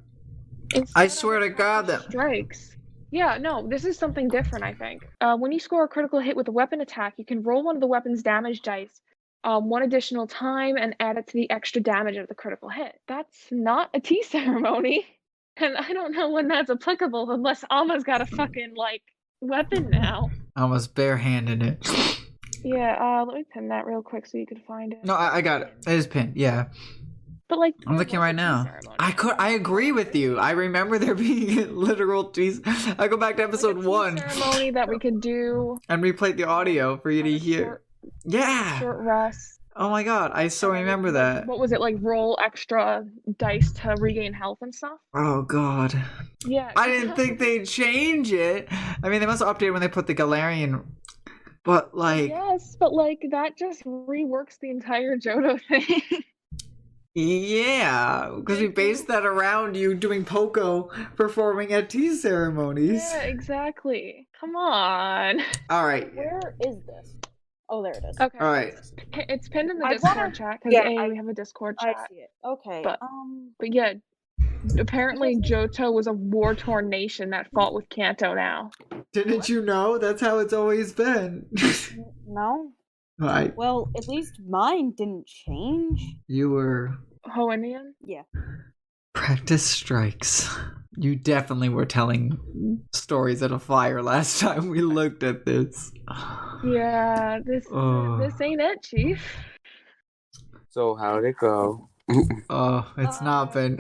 Instead, I swear to God that... strikes. Yeah, no, this is something different, I think. When you score a critical hit with a weapon attack, you can roll one of the weapon's damage dice one additional time and add it to the extra damage of the critical hit. That's not a tea ceremony. And I don't know when that's applicable unless Alma's got a fucking, like, weapon now. Almost barehanded it. Yeah, let me pin that real quick so you can find it. No, I got it. It is pinned, yeah. But like, I'm looking right now. I agree with you. I remember there being literal teas. I go back to episode like 1. Ceremony that we could do and replay the audio for you to hear. Short rest. Oh my God, I so remember that. What was it, like roll extra dice to regain health and stuff? Oh God. Yeah. I didn't think they'd change it. I mean, they must have updated when they put the Galarian. But like. Yes, but like that just reworks the entire Johto thing. Yeah, because we based that around you doing Poco performing at tea ceremonies. Yeah, exactly. Come on. All right. Where is this? Oh, there it is. Okay. All right. It's pinned in the Discord chat because we have a Discord chat. I see it. Okay. But yeah, apparently Johto was a war-torn nation that fought with Kanto now. Didn't you know? That's how it's always been. No. Right. Well, at least mine didn't change. You were... Hoennian? Yeah. Practice strikes. You definitely were telling stories at a fire last time we looked at this. Yeah, this ain't it, Chief. So how'd it go? It's not been.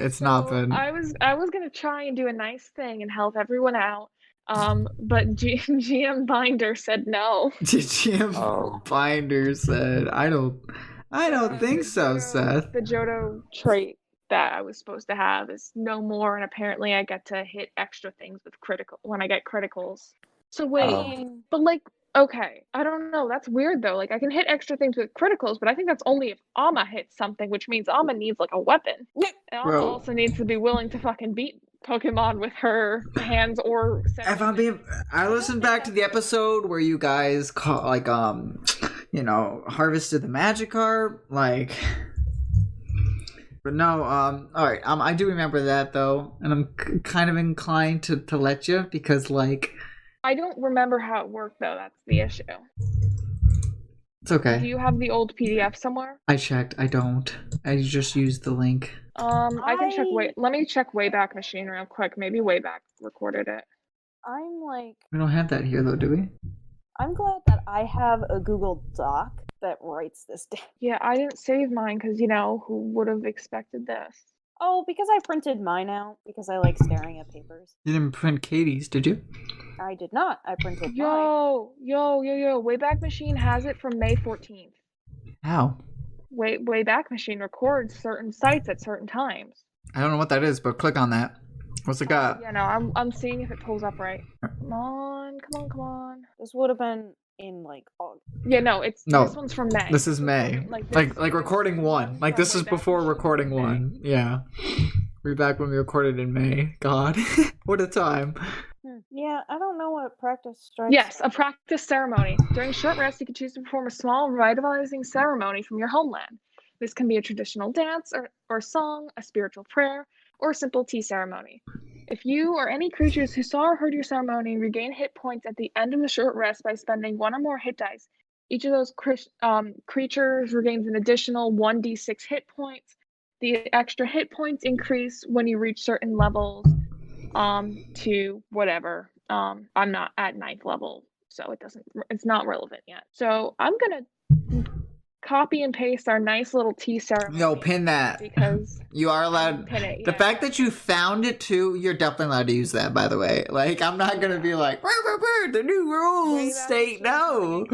I was gonna try and do a nice thing and help everyone out. But GM Binder said no. GM Binder said, I don't think so, Seth. The Johto trait that I was supposed to have is no more, and apparently I get to hit extra things with when I get criticals. So wait, but like, okay, I don't know. That's weird though. Like I can hit extra things with criticals, but I think that's only if Alma hits something, which means Alma needs like a weapon. And Alma also needs to be willing to fucking beat Pokemon with her hands or. I listened back to the episode where you guys harvested the Magikarp, like. But no, all right. I do remember that though, and I'm kind of inclined to let you because like. I don't remember how it worked though. That's the issue. It's okay. Do you have the old PDF somewhere? I checked. I don't. I just used the link. I can check. Let me check Wayback Machine real quick. Maybe Wayback recorded it. I'm like. We don't have that here though, do we? I'm glad that I have a Google Doc that writes this down. Yeah, I didn't save mine because who would have expected this? Oh, because I printed mine out because I like staring at papers. You didn't print Katie's, did you? I did not. I printed mine. Yo. Wayback Machine has it from May 14th. How? Wayback Machine records certain sites at certain times. I don't know what that is, but click on that. What's it got? Yeah, no, I'm seeing if it pulls up right. Come on. This would have been in like August. Yeah, this one's from May. This is May. Like recording 1. Like this is before recording 1. Yeah. We're back when we recorded in May. God. What a time. Yeah, I don't know what practice strikes. Yes, a practice ceremony. During short rest, you can choose to perform a small revitalizing ceremony from your homeland. This can be a traditional dance or song, a spiritual prayer, or a simple tea ceremony. If you or any creatures who saw or heard your ceremony regain hit points at the end of the short rest by spending 1 or more hit dice, each of those creatures regains an additional 1d6 hit points. The extra hit points increase when you reach certain levels to whatever. I'm not at 9th level, so it's not relevant yet. So I'm gonna copy and paste our nice little tea ceremony. Yo, pin that. Because you are allowed. Pin it, the fact that you found it too, you're definitely allowed to use that. By the way, like I'm not gonna be like the new rules state no.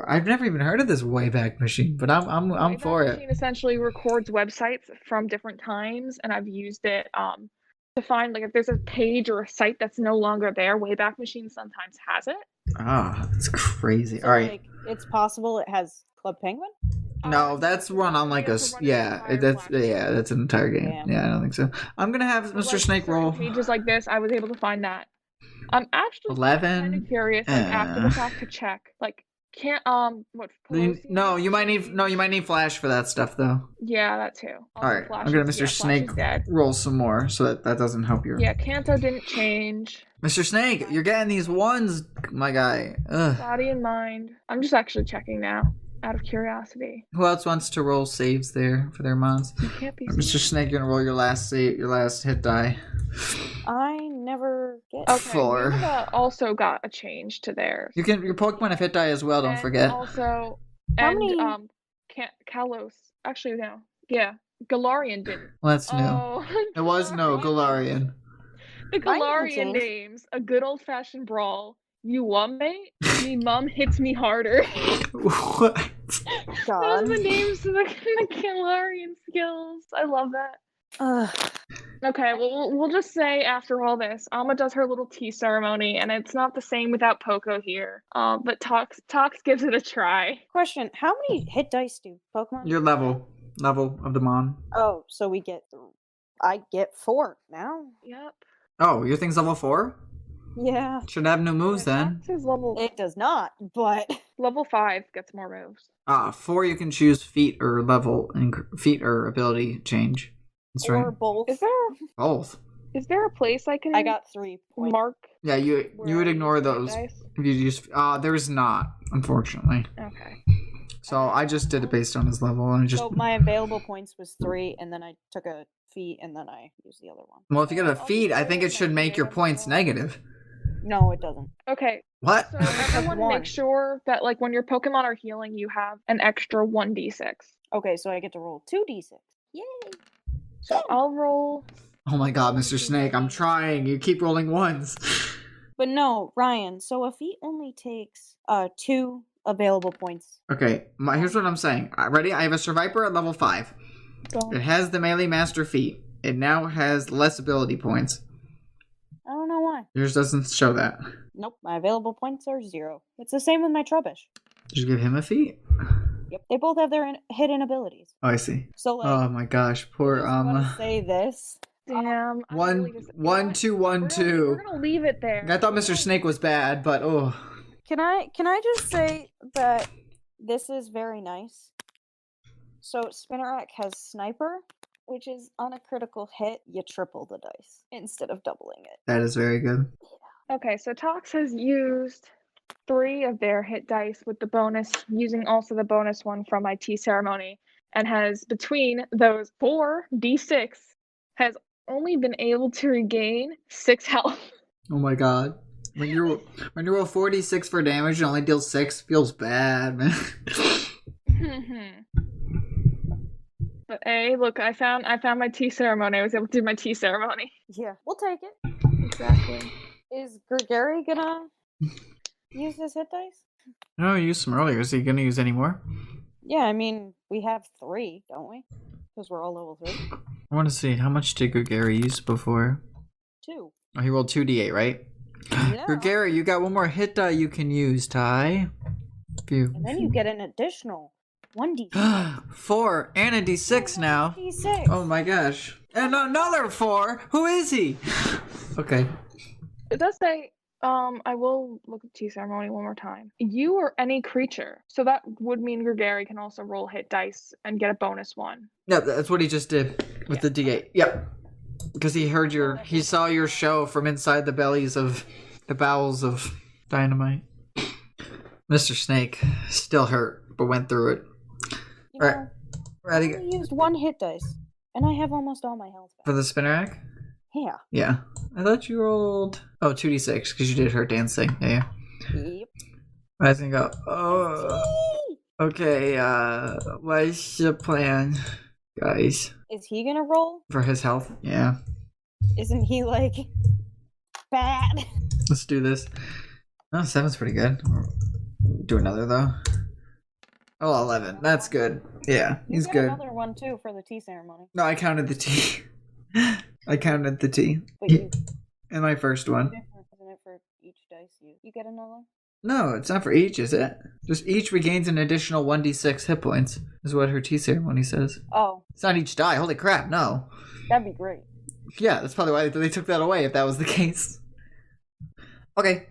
I've never even heard of this Wayback Machine, but I'm for it. Wayback Machine essentially records websites from different times, and I've used it to find like if there's a page or a site that's no longer there. Wayback Machine sometimes has it. Ah, that's crazy. So, All right. like, it's possible it has Club Penguin? No, that's one on like a that's an entire game. Damn. Yeah, I don't think so. I'm gonna have Mr. Like, Snake roll pages like this. I was able to find that. I'm actually 11. kind of curious. Like after the fact to check. Like can't what? No, you might need Flash for that stuff though. Yeah, that too. Also, All right, Flash I'm gonna is- Mr. yeah, Flash Snake is dead. roll some more so that doesn't help you. Yeah, Kanto didn't change. Mr. Snake, you're getting these ones, my guy. Ugh. Body and mind. I'm just actually checking now, out of curiosity. Who else wants to roll saves there for their mons? You can't be. Mr. Snake, you're gonna roll your last hit die. I never get Okay, 4. Nova also got a change to theirs. Your Pokemon have hit die as well. Don't And forget. Also, How and many- Kalos. Actually, no. Yeah, Galarian didn't. Well, that's new. Oh, It was no Galarian. The Mine didn't Galarian change. names. A good old fashioned brawl. You want me? Me mum hits me harder. What? Those God. are the names of the Galarian skills. I love that. Okay, well, we'll just say after all this, Alma does her little tea ceremony, and it's not the same without Poco here. But Tox gives it a try. Question: how many hit dice do Pokemon? Your level of the mon. Oh, so I get 4 now. Yep. Oh, your thing's level 4. Yeah, Should have new moves then. Tox is level it does not, but 5 gets more moves. 4 you can choose feat or level and feat or ability change. That's or right. both. Both. Is there a place I can I got 3 points. mark? Yeah, you where would I ignore use my those dice? if you use. There's not, unfortunately. Okay. So I just did it based on his level, and I just. So my available points was 3, and then I took a feat, and then I used the other one. Well, if you get a feat, I think it should make your points negative. No, it doesn't. Okay. What? So everyone One. make sure that like when your Pokemon are healing, you have an extra 1d6. Okay, so I get to roll 2d6. Yay! So I'll roll. Oh my God, Mr. Snake, I'm trying. You keep rolling ones. But no, Ryan. So a feat only takes 2 available points. Okay, here's what I'm saying. Ready? I have a Survivor at level 5. It has the Melee Master feat. It now has less ability points. I don't know why. Yours doesn't show that. Nope, my available points are 0. It's the same with my Trubbish. Did you give him a feat? Yep, they both have their hidden abilities. Oh, I see. So like, Oh my gosh, poor I just want to say this. Damn. I'm One, really just- 1, 2, 1, We're 2. gonna leave it there. I thought Mr. Snake was bad, but oh. Can I just say that this is very nice. So Spinnerack has Sniper, which is on a critical hit, you triple the dice instead of doubling it. That is very good. Okay, so Tox has used 3 of their hit dice with the bonus, using also the bonus one from my tea ceremony, and has between those 4d6 has only been able to regain 6 health. Oh my God. When you roll 46 for damage and only deal 6, feels bad, man. But hey, look, I found my tea ceremony. I was able to do my tea ceremony. Yeah, we'll take it. Exactly. Is Gregory gonna use his hit dice? No, I used some earlier. Is he gonna use any more? Yeah, I mean, we have 3, don't we? Because we're all level 3. I want to see, how much did Gary use before? 2. Oh, he rolled 2d8, right? Yeah. Gary, you got one more hit die you can use, Ty. Phew. And then you get an additional 1d6. 4 and a d6 now. D6. Oh my gosh. And another 4! Who is he? Okay. It does say, I will look at tea ceremony one more time. You or any creature. So that would mean Gregory can also roll hit dice and get a bonus one. Yeah, that's what he just did with the d8. Yep. Because he saw your show from inside the bowels of Dynamite. Mr. Snake still hurt, but went through it. You Alright. know, Ready I only used 1 hit dice, and I have almost all my health for back. the Spinnerack? Yeah. Yeah. I thought you rolled 2d6 because you did hurt dancing. Yeah. Yep. I think okay, what's the plan, guys? Is he gonna roll? For his health? Yeah. Isn't he like bad? Let's do this. Oh, 7's pretty good. Do another though. Oh, 11. That's good. Yeah, You he's get good. another one too for the tea ceremony. No, I counted the T. I counted the T. But you In my first one. isn't it for each dice you get another? No, it's not for each, is it? Just each regains an additional 1d6 hit points, is what her tea ceremony says. Oh, It's not each die. Holy crap, no. that'd be great. Yeah, that's probably why they took that away, if that was the case. Okay.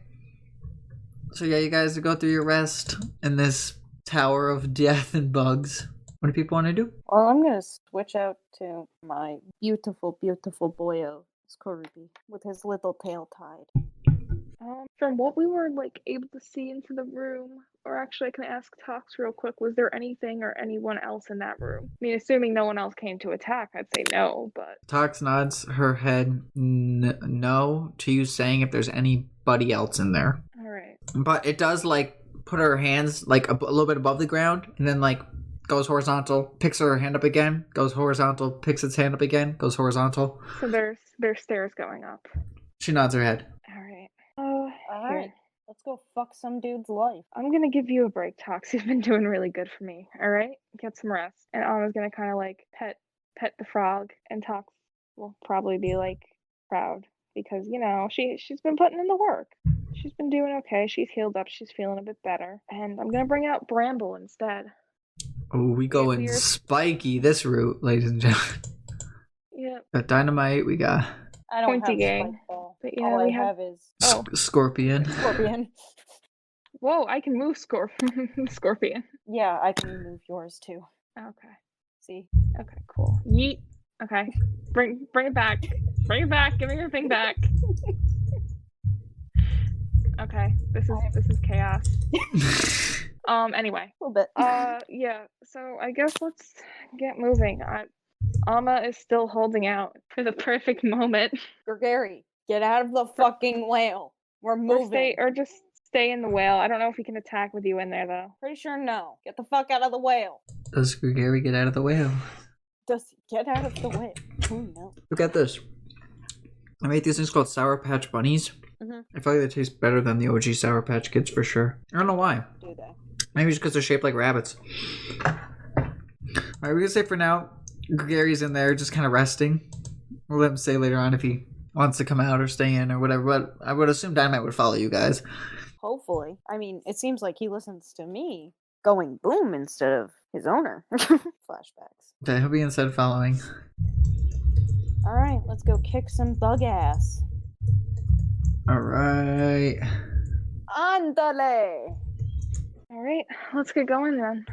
So yeah, you guys go through your rest in this tower of death and bugs. What do people want to do? Well, I'm gonna switch out to my beautiful, beautiful boyo, Skorupi, with his little tail tied. From what we were able to see into the room, or actually I can ask Tox real quick, was there anything or anyone else in that room? I mean, assuming no one else came to attack, I'd say no, but... Tox nods her head no to you, saying if there's anybody else in there. Alright. But it does put her hands a little bit above the ground, and then goes horizontal, picks her hand up again, goes horizontal, picks its hand up again, goes horizontal. So there's stairs going up. She nods her head. Alright. Alright, let's go fuck some dude's life. I'm gonna give you a break, Tox. You've been doing really good for me. Alright? Get some rest. And Anna's gonna kind of pet the frog, and Tox will probably be proud because she's been putting in the work. She's been doing okay. She's healed up. She's feeling a bit better. And I'm gonna bring out Bramble instead. Oh, we going Weird. spiky this route, ladies and gentlemen. Yep. Got Dynamite, we got I don't Pointy have gang. Spike Ball. But yeah, All we I have- have is Scorpion. Scorpion. Whoa, I can move Scorpion. Yeah, I can move yours too. Okay. See? Okay, cool. Yeet. Okay. Bring it back. Bring it back. Give me your thing back. Okay. This is chaos. Anyway. A little bit. Yeah. So I guess let's get moving. Amma is still holding out for the perfect moment. Gregary, get out of the fucking whale. We're moving. Or just stay in the whale. I don't know if he can attack with you in there though. Pretty sure no. Get the fuck out of the whale. Does Gregary get out of the whale? Just get out of the whale. Oh no. Look at this. I made these things called Sour Patch Bunnies. Mm-hmm. I feel like they taste better than the OG Sour Patch Kids for sure. I don't know why. Do they? Maybe just because they're shaped like rabbits. Alright, we're gonna say for now, Gary's in there just kind of resting. We'll let him say later on if he wants to come out or stay in or whatever, but I would assume Dynamite would follow you guys. Hopefully. I mean, it seems like he listens to me going boom instead of his owner. Flashbacks. Okay, he'll be instead following. Alright, let's go kick some bug ass. Alright. Andale! Alright, let's get going then.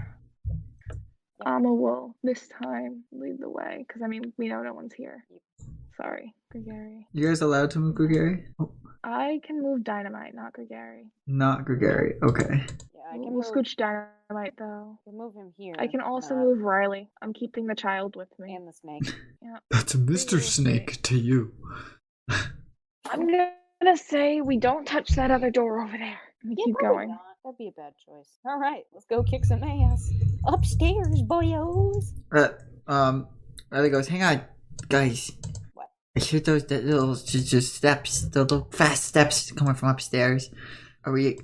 Amma will this time lead the way, because we know no one's here. Sorry, Gregary. You guys allowed to move Gregary? Oh, I can move Dynamite, not Gregary. not Gregary. Okay. Yeah, I can We'll move, scooch Dynamite though. I can move him here. I can also move Riley. I'm keeping the child with me. And the snake. Yeah. That's Mr. Snake to you. I'm gonna say we don't touch that other door over there. We keep probably going. not. That'd be a bad choice. Alright, let's go kick some ass. Upstairs, boyos! Riley goes, hang on, guys. What? I hear those little just steps, the little fast steps coming from upstairs. Are we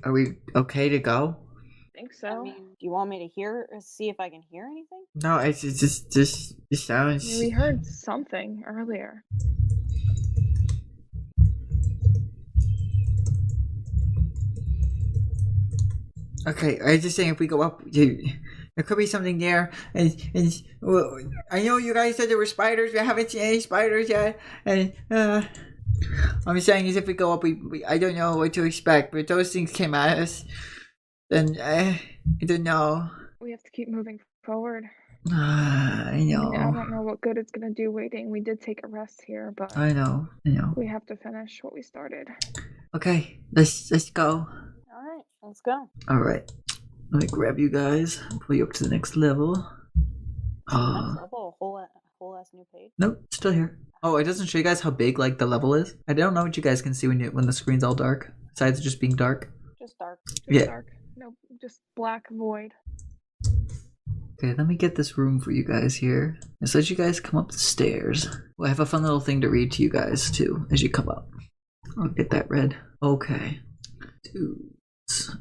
okay to go? I think so. I mean, do you want me to hear or see if I can hear anything? No, it's just sounds. We heard something earlier. Okay, I was just saying if we go up, there could be something there. And well, I know you guys said there were spiders. We haven't seen any spiders yet. And I'm saying is if we go up, we I don't know what to expect. But those things came at us. Then I don't know. We have to keep moving forward. I know. I don't know what good it's gonna do waiting. We did take a rest here, but I know. we have to finish what we started. Okay, let's go. Alright, let's go. All right, let me grab you guys. Pull you up to the next level. Next level, a whole ass new page. Nope, still here. Oh, it doesn't show you guys how big the level is. I don't know what you guys can see when the screen's all dark. Besides just being dark. Just dark. Just Yeah. dark. No, just black void. Okay, let me get this room for you guys here. It says you guys come up the stairs. Well, I have a fun little thing to read to you guys too as you come up. I'll get that read. Okay.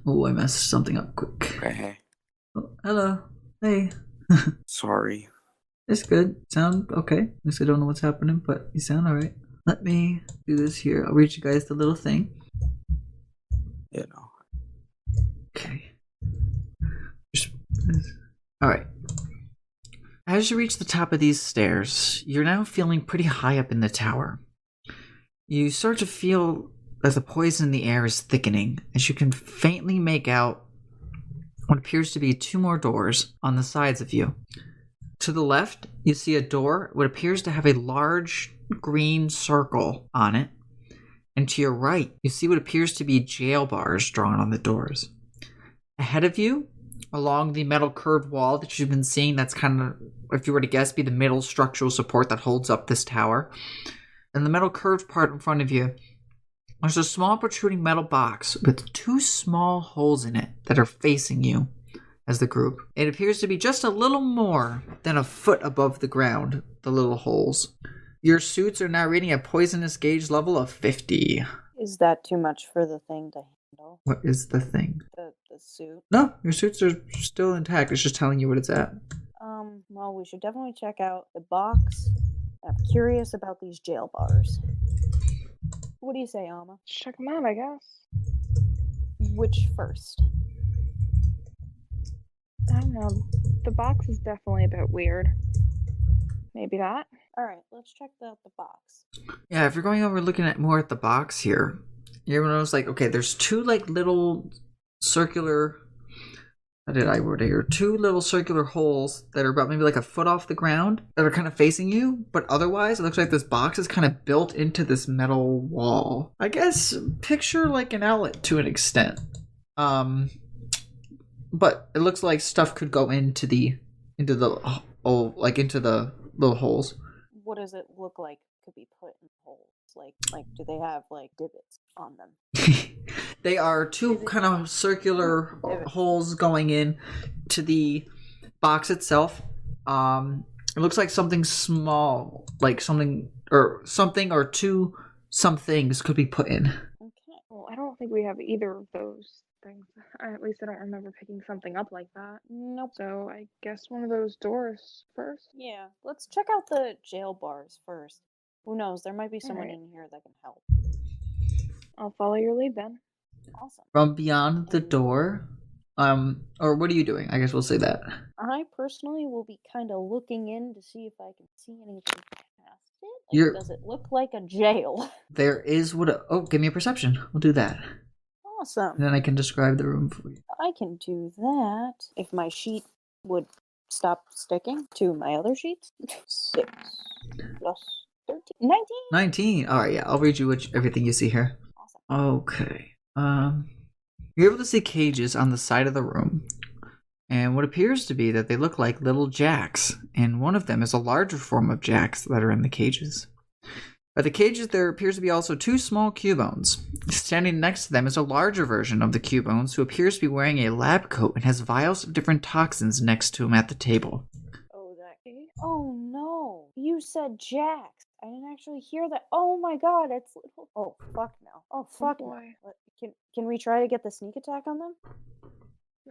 Oh, I messed something up quick. Hey, Oh, hello. Hey. sorry. It's good. Sound okay. At least I don't know what's happening, but you sound alright. Let me do this here. I'll read you guys the little thing. You know. Okay. Alright. As you reach the top of these stairs, you're now feeling pretty high up in the tower. You start to feel that the poison in the air is thickening, as you can faintly make out what appears to be 2 more doors on the sides of you. To the left, you see a door, what appears to have a large green circle on it. And to your right, you see what appears to be jail bars drawn on the doors. Ahead of you, along the metal curved wall that you've been seeing, that's kind of, if you were to guess, be the middle structural support that holds up this tower. And the metal curved part in front of you, there's a small protruding metal box with 2 small holes in it that are facing you as the group. It appears to be just a little more than a foot above the ground, the little holes. Your suits are now reading a poisonous gauge level of 50. Is that too much for the thing to handle? What is the thing? The suit? No, your suits are still intact. It's just telling you what it's at. Well, we should definitely check out the box. I'm curious about these jail bars. What do you say, Alma? Check them out, I guess. Which first? I don't know. The box is definitely a bit weird. Maybe that? Alright, let's check out the box. Yeah, if you're going over looking at more at the box here, you're gonna notice, like, okay, there's 2 like little circular, how did I word it here? 2 little circular holes that are about maybe like a foot off the ground that are kind of facing you, but otherwise it looks like this box is kind of built into this metal wall. I guess picture like an outlet to an extent. But it looks like stuff could go into the little holes. What does it look like could be put in holes? Like do they have like divots on them? They are 2 kind of circular holes going in to the box itself. It looks like something small, like something or 2 some things could be put in. Okay. Well, I don't think we have either of those things. At least I don't remember picking something up like that. Nope. So I guess one of those doors first. Yeah, let's check out the jail bars first. Who knows? There might be someone Alright. in here that can help. I'll follow your lead then. Awesome. From beyond the door, or what are you doing? I guess we'll say that. I personally will be kind of looking in to see if I can see anything past it. You're- Does it look like a jail? There is give me a perception. We'll do that. Awesome. And then I can describe the room for you. I can do that. If my sheet would stop sticking to my other sheets. 6 plus 13. 19! 19. Alright, yeah, I'll read you everything you see here. Awesome. Okay. You're able to see cages on the side of the room. And what appears to be that they look like little jacks. And one of them is a larger form of jacks that are in the cages. At the cages, there appears to be also 2 small cubones. Standing next to them is a larger version of the cubones who appears to be wearing a lab coat and has vials of different toxins next to him at the table. Oh, that. Oh no! You said jacks. I didn't actually hear that. Oh my god, it's little. Oh fuck no. Oh fuck boy. no. Can we try to get the sneak attack on them?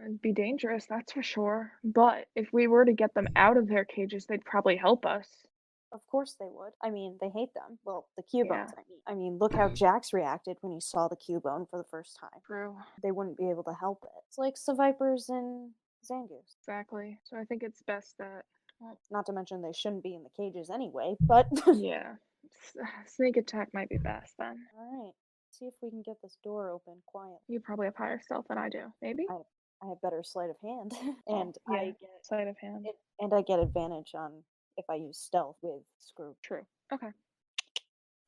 It'd be dangerous, that's for sure. But if we were to get them out of their cages, they'd probably help us. Of course they would. I mean, they hate them. Well, the cubones, Yeah. I mean, look how Jax reacted when he saw the cubone for the first time. True. They wouldn't be able to help it. It's like the Vipers and Zangoose. Exactly. So I think it's best that. Well, not to mention they shouldn't be in the cages anyway, but. Yeah. Sneak attack might be best then. Alright. See if we can get this door open quietly. You probably have higher stealth than I do. Maybe? I have better sleight of hand. And yeah, I get sleight of hand. And I get advantage on if I use stealth with Screw. True. Okay.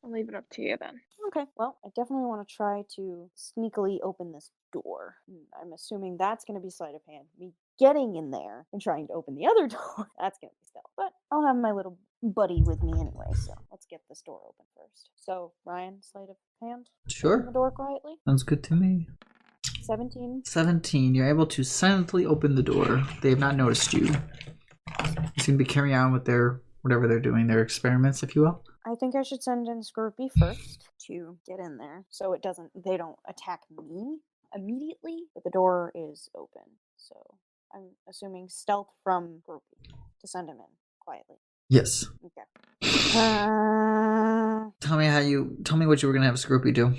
I'll leave it up to you then. Okay. Well, I definitely want to try to sneakily open this door. I'm assuming that's going to be sleight of hand. Me getting in there and trying to open the other door, that's going to be stealth. But I'll have my little buddy with me anyway, so let's get this door open first. So, Ryan, sleight of hand? Sure. Open the door quietly? Sounds good to me. 17. 17. You're able to silently open the door. They have not noticed you. You seem to be carrying on with whatever they're doing, their experiments, if you will. I think I should send in Scroopy first to get in there, so they don't attack me immediately, but the door is open. So I'm assuming stealth from Scroopy to send him in quietly. Yes. Okay. Tell me what you were gonna have Scroopy do.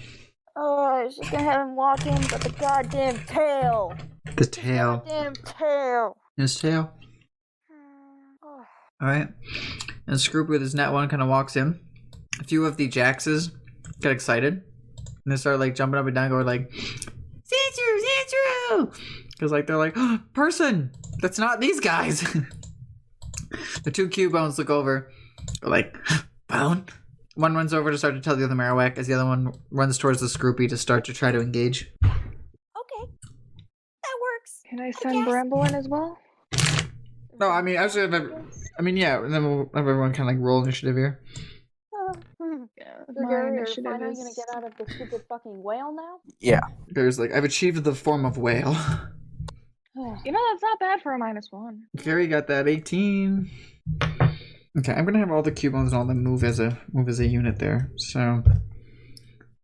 Oh, I was just gonna have him walk in, but the goddamn tail. The tail. Goddamn tail. His tail. Oh. Alright. And Scroopy with his net one kind of walks in. A few of the Jaxes get excited. And they start like jumping up and down, going like, Sandshrew! Because like they're like, oh, person! That's not these guys! The two Cubones look over. They're like, Bone? One runs over to start to tell the other Marowak as the other one runs towards the Scroopy to start to try to engage. Okay. That works. Can I send Bramble in as well? No, I mean, actually, yeah, and then we'll have everyone kind of like roll initiative here. Yeah, So my Gary, are you initiative finally is... gonna get out of the stupid fucking whale now? Yeah. Gary's like, I've achieved the form of whale. You know, that's not bad for a -1. Gary got that 18. Okay, I'm gonna have all the Cubones and all them move as a unit there. So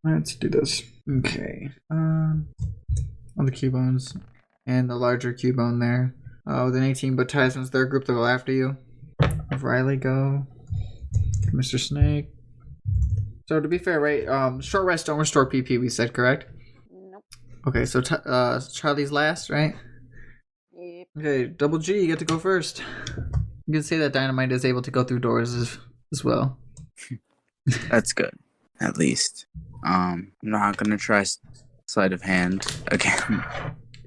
let's do this. Okay. All the Cubones and the larger Cubone there. With an 18, but Tyson's their group to go after you. Have Riley go. Mr. Snake. So to be fair, right? Short rest don't restore PP. We said correct. Nope. Okay, so Charlie's last, right? Yep. Okay, Double G, you get to go first. You can say that Dynamite is able to go through doors as well. That's good. At least. I'm not gonna try Sleight of Hand again.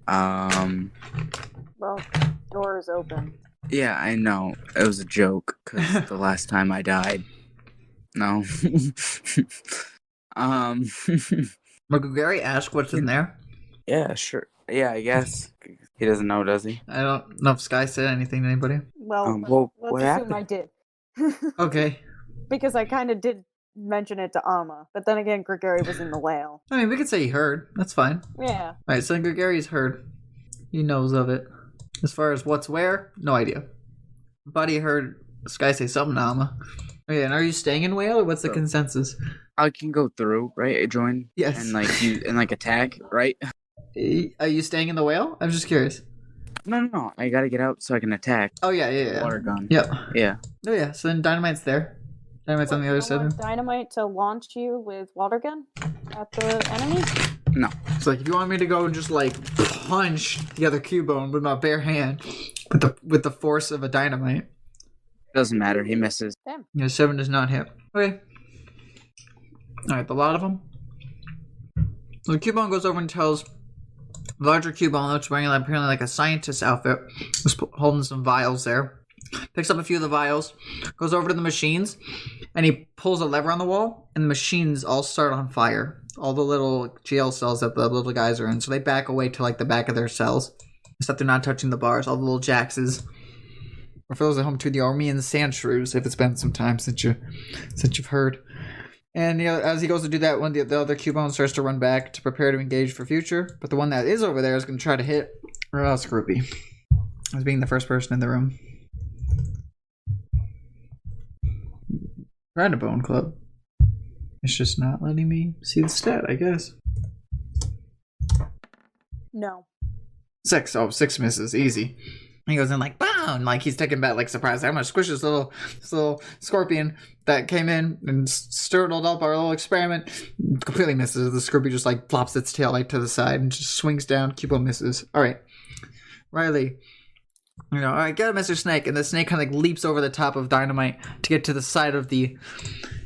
Well, door is open. Yeah, I know. It was a joke, because the last time I died. No. Look, Gary ask what's in there. Yeah, sure. Yeah, I guess. He doesn't know, does he? I don't know if Sky said anything to anybody. Well, Well, let's what assume happened? I did. Okay. Because I kind of did mention it to Amma, but then again, Gregory was in the whale. I mean, we could say he heard. That's fine. Yeah. Alright, so Gary's heard. He knows of it. As far as what's where, no idea. Buddy heard Sky say something to Alma. Okay, and are you staying in Whale, or what's the consensus? I can go through, right? I join. Yes. And attack, right? Are you staying in the Whale? I'm just curious. No. I gotta get out so I can attack. Oh, yeah. Water gun. Yep. Yeah. Oh, yeah, so then Dynamite's there. Dynamite's on the other You side. want Dynamite to launch you with water gun at the enemy? No. It's like, if you want me to go and just, like, punch the other Cubone with my bare hand with the force of a Dynamite. Doesn't matter. He misses. Damn. Yeah, 7 does not hit. Okay. Alright, the lot of them. So the Cubone goes over and tells the larger Cubone, that's wearing apparently like a scientist outfit, was holding some vials there. Picks up a few of the vials, goes over to the machines, and he pulls a lever on the wall, and the machines all start on fire. All the little jail cells that the little guys are in. So they back away to like the back of their cells. Except they're not touching the bars. All the little Jaxes. Or for those at home too, the Armenian Sandshrews, if it's been some time since you've heard. And as he goes to do that, one the other Cubone starts to run back to prepare to engage for future. But the one that is over there is going to try to hit Scroopy as being the first person in the room. Ride a Bone Club. It's just not letting me see the stat, I guess. No. 6. Oh, 6 misses. Easy. He goes in like, boom! Like he's taken back, like, surprise. I'm going to squish this little scorpion that came in and startled up our little experiment. Completely misses. The Scroopy just like flops its tail like to the side and just swings down. Cubone misses. All right. Riley. All right, get it, Mr. Snake. And the snake kind of like leaps over the top of Dynamite to get to the side of the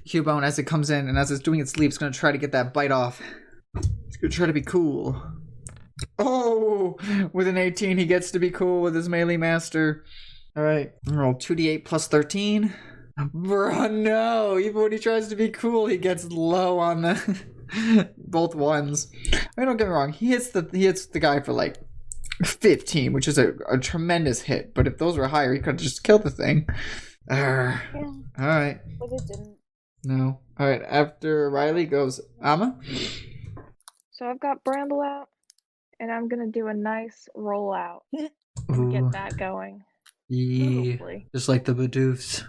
Cubone as it comes in. And as it's doing its leap, it's going to try to get that bite off. It's going to try to be cool. Oh, with an 18, he gets to be cool with his melee master. All right, roll 2d8 plus 13. Bro, no! Even when he tries to be cool, he gets low on the both ones. I mean, don't get me wrong. He hits the guy for like 15, which is a tremendous hit. But if those were higher, he could have just killed the thing. Yeah. All right. But it didn't. No. All right. After Riley goes Amma. So I've got Bramble out, and I'm gonna do a nice rollout and Ooh. get that going. Yeah. Hopefully. Just like the Badoofs.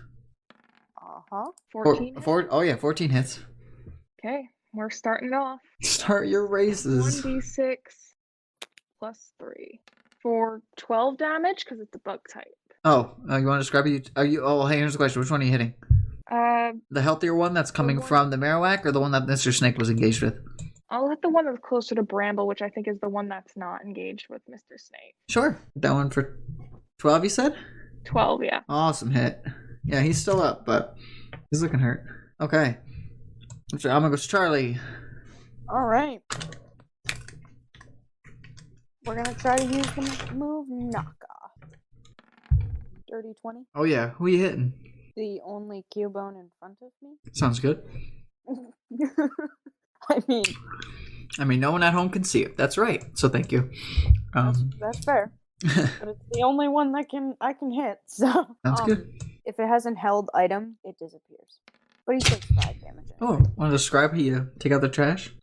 Uh-huh. 14. Oh yeah, 14 hits. Okay, we're starting off. Start your races. 1d6 plus 3 for 12 damage because it's a bug type. Oh, you want to describe it? Hey, here's the question. Which one are you hitting? The healthier one that's coming from the Marowak, or the one that Mr. Snake was engaged with? I'll hit the one that's closer to Bramble, which I think is the one that's not engaged with Mr. Snake. Sure. That one for 12, you said? 12, yeah. Awesome hit. Yeah, he's still up, but he's looking hurt. Okay. I'm gonna go to Charlie. All right. We're gonna try to use the move knockoff. Dirty 20. Oh yeah, who are you hitting? The only Cubone in front of me. Sounds good. I mean, no one at home can see it. That's right. So thank you. That's fair. But it's the only one that I can hit. So sounds good. If it has an held item, it disappears. But he takes 5 damage. Anyway. Oh, want to describe how you take out the trash?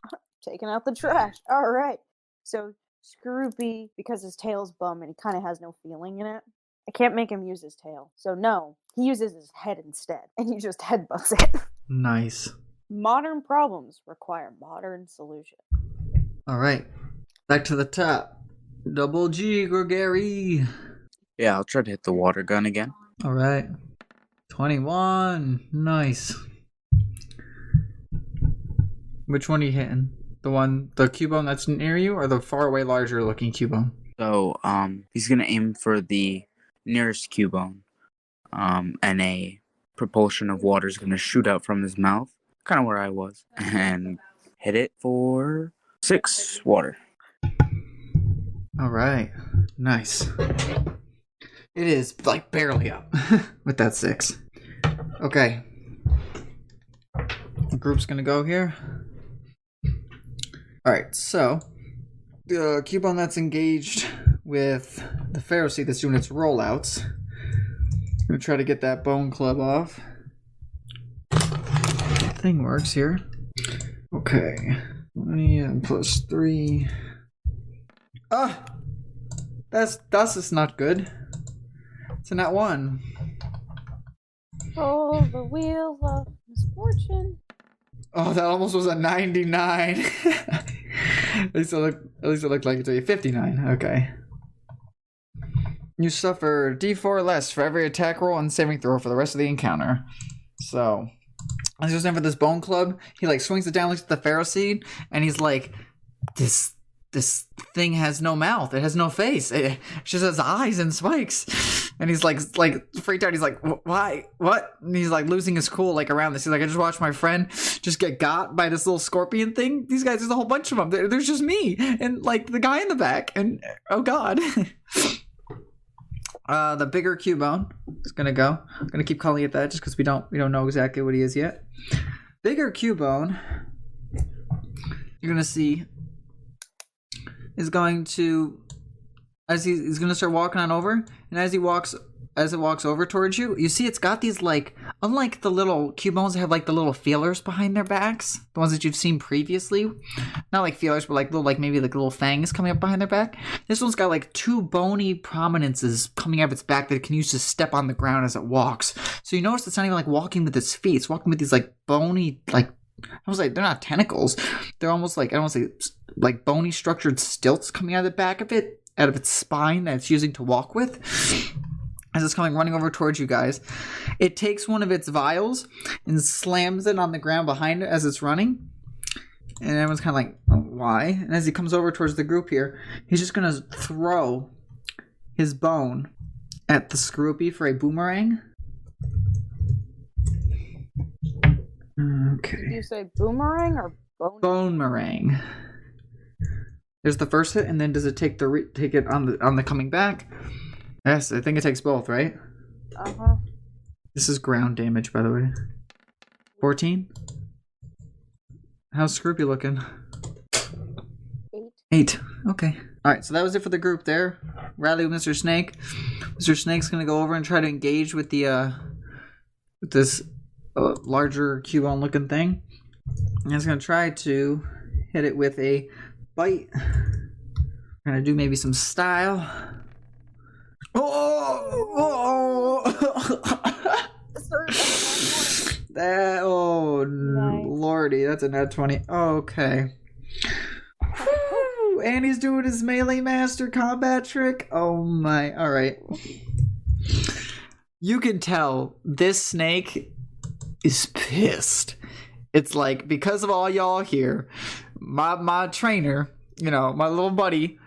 Taking out the trash. All right. So Scroopy, because his tail's bum and he kind of has no feeling in it, I can't make him use his tail. So no, he uses his head instead, and he just headbutts it. Nice. Modern problems require modern solutions. All right. Back to the top. Double G, Gregory. Yeah, I'll try to hit the water gun again. All right. 21. Nice. Which one are you hitting? The Cubone that's near you, or the far away larger looking Cubone? So, he's gonna aim for the nearest Cubone. And a propulsion of water is gonna shoot out from his mouth, kind of where I was, and hit it for 6 water. All right. Nice. It is like barely up with that 6. Okay. The group's gonna go here. Alright, so the Cubone that's engaged with the Pharisee that's doing its rollouts. I'm gonna try to get that bone club off. Thing works here. Okay. 20 plus 3. Ah! That's just not good. It's a nat 1. Oh, the wheel of misfortune. Oh, that almost was a 99. At least it looked like it's a 59. Okay. You suffer D4 less for every attack roll and saving throw for the rest of the encounter. So, I was just for this bone club. He like swings it down, looks at the Pharisee, and he's like, This thing has no mouth. It has no face. It just has eyes and spikes. And he's like freaked out. He's like, why? What? And he's like losing his cool like around this. He's like, I just watched my friend just get got by this little scorpion thing. These guys, there's a whole bunch of them. There's just me and like the guy in the back. And oh god. The bigger Cubone is gonna go. I'm gonna keep calling it that just because we don't know exactly what he is yet. Bigger Cubone. You're gonna see. Is going to, as he's going to start walking on over, and as it walks over towards you, you see it's got these like, unlike the little Cubones that have like the little feelers behind their backs, the ones that you've seen previously, not like feelers, but like little, like maybe like little fangs coming up behind their back. This one's got like 2 bony prominences coming out of its back that it can use to step on the ground as it walks. So you notice it's not even like walking with its feet; it's walking with these like bony, like almost like they're not tentacles; they're almost like I don't want to say like bony structured stilts coming out of the back of it, out of its spine that it's using to walk with. As it's running over towards you guys, it takes one of its vials and slams it on the ground behind it as it's running. And everyone's kind of like, oh, why? And as he comes over towards the group here, he's just going to throw his bone at the Scroopy for a boomerang. Okay. Did you say boomerang or bone? Boomerang. There's the first hit, and then does it take it on the coming back? Yes, I think it takes both, right? Uh-huh. This is ground damage, by the way. 14? How's Scroopy looking? 8. Okay. Alright, so that was it for the group there. Rally with Mr. Snake. Mr. Snake's gonna go over and try to engage with the with this larger Cubone looking thing. And he's gonna try to hit it with a bite. We're gonna do maybe some style. Nice. Lordy, that's a nat 20. Okay. And he's doing his melee master combat trick. Oh my. Alright. You can tell this snake is pissed. It's like, because of all y'all here, my trainer, my little buddy,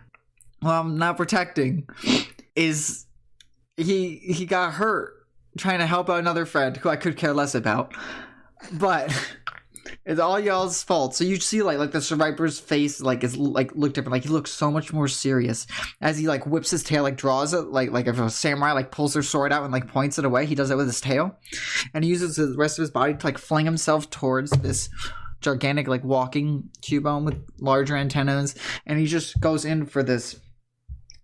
who I'm not protecting, is he got hurt trying to help out another friend who I could care less about. But it's all y'all's fault. So you see like the survivor's face is look different. Like he looks so much more serious as he whips his tail, draws it like if a samurai pulls their sword out and points it away. He does that with his tail, and he uses the rest of his body to fling himself towards this gigantic walking cubone with larger antennas, and he just goes in for this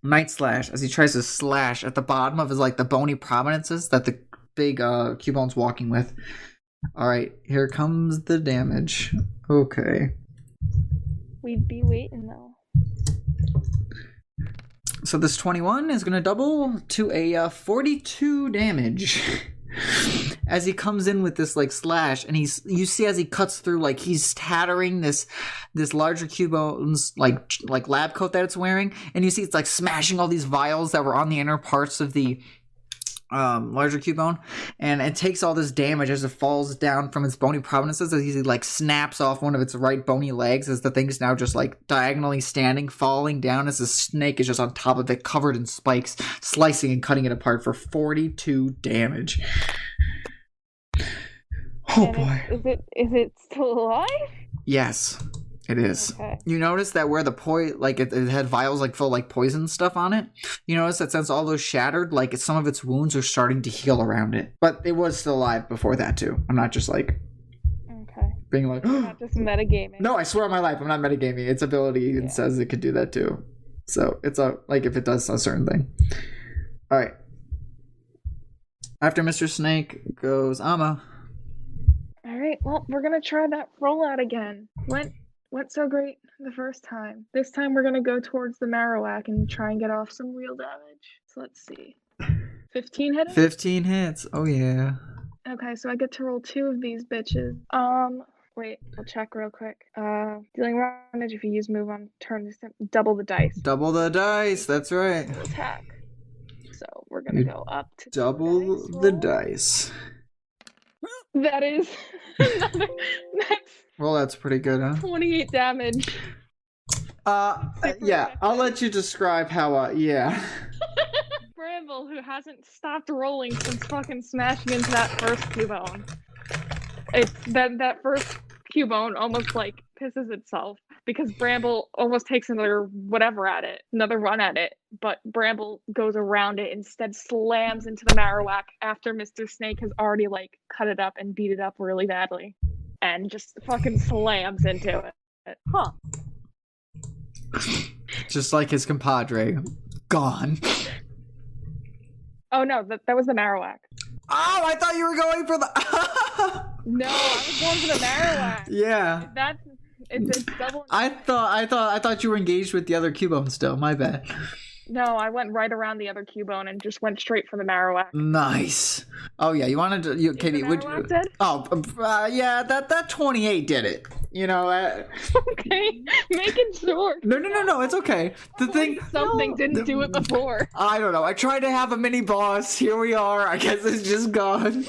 night slash as he tries to slash at the bottom of his the bony prominences that the big cubone's walking with. All right, here comes the damage. Okay. We'd be waiting though. So this 21 is going to double to a 42 damage. As he comes in with this slash, and you see as he cuts through, he's tattering this larger cubone's lab coat that it's wearing, and you see it's smashing all these vials that were on the inner parts of the larger cubone, and it takes all this damage as it falls down from its bony prominences as he snaps off one of its right bony legs as the thing's now just diagonally standing, falling down as the snake is just on top of it, covered in spikes, slicing and cutting it apart for 42 damage. Oh and boy. Is it still alive? Yes, it is. Okay. You notice that where the it had vials full of poison stuff on it. You notice that since all those shattered, some of its wounds are starting to heal around it. But it was still alive before that too. I'm not just okay. being not just metagaming. No, I swear on my life, I'm not metagaming. Its ability says it could do that too. So it's if it does a certain thing. All right. After Mr. Snake goes Amma. All right. Well, we're gonna try that rollout again. Went so great the first time. This time we're gonna go towards the Marowak and try and get off some real damage. So let's see. 15 hits? 15 hits. Oh yeah. Okay, so I get to roll 2 of these bitches. Wait, I'll check real quick. Dealing damage if you use move on turn, double the dice. Double the dice, that's right. Attack. So we're gonna go up to double the dice. That is another Well, that's pretty good, huh? 28 damage. Yeah, I'll let you describe how, yeah. Bramble, who hasn't stopped rolling since fucking smashing into that first cubone. It's that first cubone almost pisses itself because Bramble almost takes another run at it, but Bramble goes around it, instead slams into the Marowak after Mr. Snake has already cut it up and beat it up really badly. And just fucking slams into it. Huh. Just like his compadre. Gone. Oh no, that was the Marowak. Oh, I thought you were going for the... No, I was going for the Marowak. Yeah. It's double... I thought you were engaged with the other cubone still. My bad. No, I went right around the other cubone and just went straight for the Marowak. Nice. Oh yeah, you wanted to... Katie, the Marowak dead? Oh, yeah, that 28 did it. Okay, making sure. No, it's okay. The thing... Something didn't do it before. I don't know. I tried to have a mini boss. Here we are. I guess it's just gone.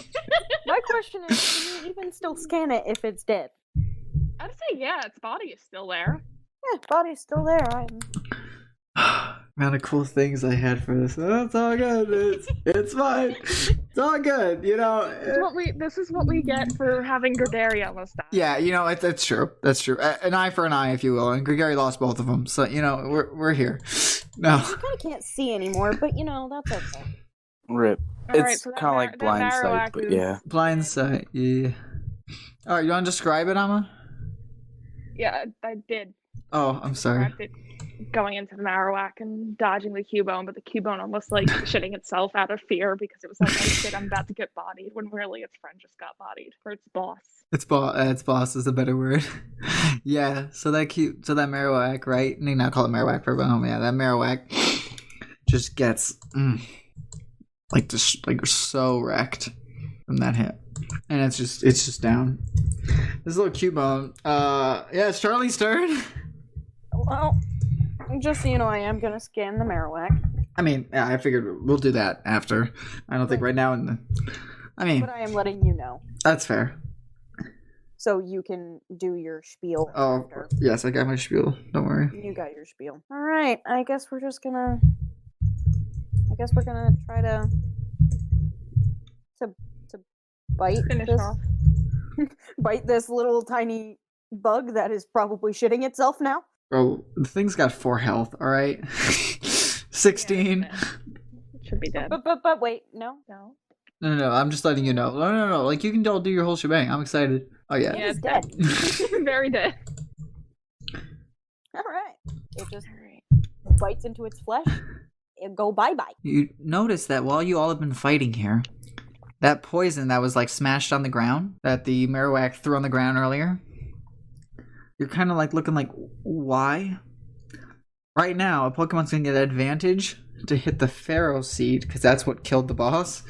My question is, can you even still scan it if it's dead? I'd say yeah, its body is still there. Yeah, body's still there. Amount of cool things I had for this. Oh, it's all good. It's fine. It's all good. This is what we get for having Gregaria almost die. Yeah, that's true. That's true. An eye for an eye, if you will. And Gregaria lost both of them, so we're here. No. You kind of can't see anymore, but that's okay. Rip. All right, It's so kind of like blind sight, but yeah. Blind sight. Yeah. All right, you want to describe it, Amma? Yeah, I did. Oh, I'm sorry. Going into the Marowak and dodging the cubone, but the cubone almost shitting itself out of fear because it was oh shit, I'm about to get bodied, when really its friend just got bodied, or its boss. Its boss is a better word. Yeah, so that Marowak, right? I need not call it Marowak for home. Yeah, that Marowak just gets so wrecked from that hit, and it's just down. This little cubone. Yeah, it's Charlie's turn. Well, just so you know, I am gonna scan the Marowak. I mean, yeah, I figured we'll do that after. I don't think right now. But I am letting you know. That's fair. So you can do your spiel. Oh, after. yes, I got my spiel. Don't worry. You got your spiel. All right. I guess we're gonna try to bite Finish this. off. Bite this little tiny bug that is probably shitting itself now. Bro, the thing's got 4 health. All right. 16. Yeah, it should be dead. But wait, no. No. I'm just letting you know. No. Like you can all do your whole shebang. I'm excited. Oh yeah. Yeah, It's dead. Very dead. All right. It just bites into its flesh and go bye-bye. You notice that while you all have been fighting here, that poison that was like smashed on the ground, that the Marowak threw on the ground earlier, you're kind of like looking like, why? Right now, a Pokemon's gonna get an advantage to hit the Pharaoh Seed, because that's what killed the boss,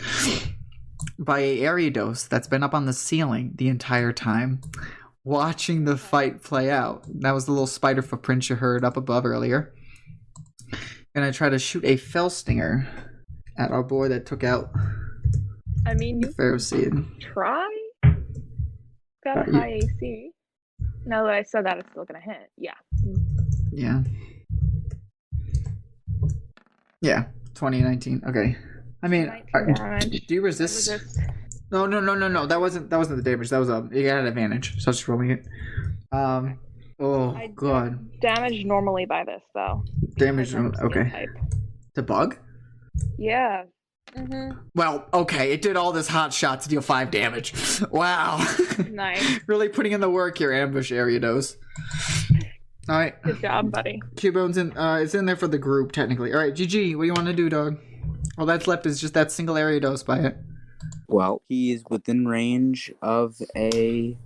by a Ariados that's been up on the ceiling the entire time, watching the fight play out. That was the little spider footprint you heard up above earlier. Gonna try to shoot a Felstinger at our boy that took out I mean, the you Pharaoh Seed. try. Got a high AC. Now that I said that, it's still gonna hit. Yeah. Yeah, 2019. Okay. I mean, 19 damage. do you resist? No. That wasn't the damage. That was you got an advantage. So I was just rolling it. Oh I god. Damage normally by this though. Damage. Because I'm Okay. steel type. The bug? Yeah. Mm-hmm. Well, okay. It did all this hot shot to deal 5 damage. Wow. Nice. Really putting in the work here, Ambush Ariados. All right. Good job, buddy. Cubone's in. It's in there for the group technically. All right, GG. What do you want to do, dog? All that's left is just that single Ariados by it. Well, he is within range of a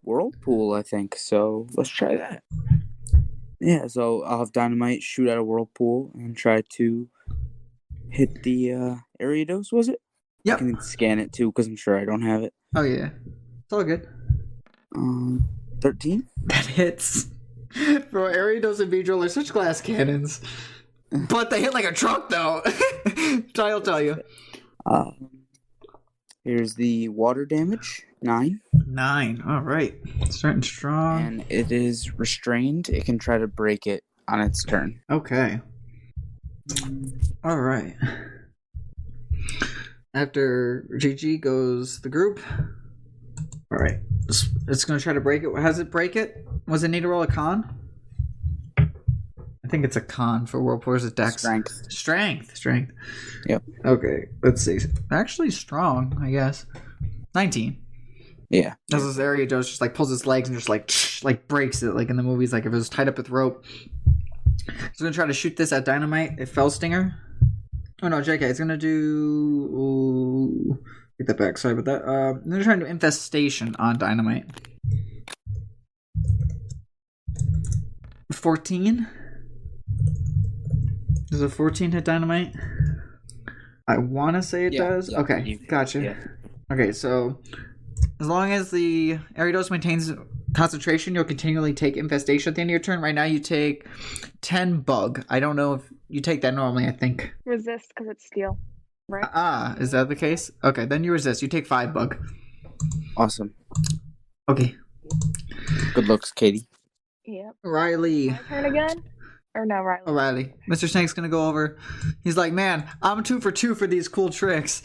whirlpool, I think. So let's try that. Yeah, so I'll have Dynamite shoot at a whirlpool and try to hit the Ariados, was it? Yep. I can scan it too, because I'm sure I don't have it. Oh yeah. It's all good. 13? That hits. Bro, Ariados and Beedrill are such glass cannons. But they hit like a truck, though. I'll tell you. Here's the water damage. 9. 9. All right. Starting strong. And it is restrained. It can try to break it on its turn. Okay. All right. After GG goes the group. All right. It's going to try to break it. How does it break it? Was it need to roll a con? I think it's a con for Whirlpool. Or is it Dex? Strength. Yep. Okay. Let's see. Actually strong, I guess. 19. Yeah. As this area Joe just like pulls its legs and just like breaks it, like in the movies, like if it was tied up with rope. It's gonna try to shoot this at Dynamite. It fell Stinger. Oh no, JK. It's gonna do. Ooh, get that back. Sorry about that. I'm gonna try to do Infestation on Dynamite. 14. Does a 14 hit Dynamite? I want to say it does. Yeah, okay, gotcha. Yeah. Okay, so as long as the Ariados maintains concentration, you'll continually take Infestation at the end of your turn. Right now you take 10 bug. I don't know if you take that normally, I think. Resist because it's steel. Right? Is that the case? Okay, then you resist. You take 5 bug. Awesome. Okay. Good looks, Katie. Yep. Riley. My turn again? Or no, Riley? Riley. Mr. Snake's gonna go over. He's like, man, I'm 2 for 2 for these cool tricks.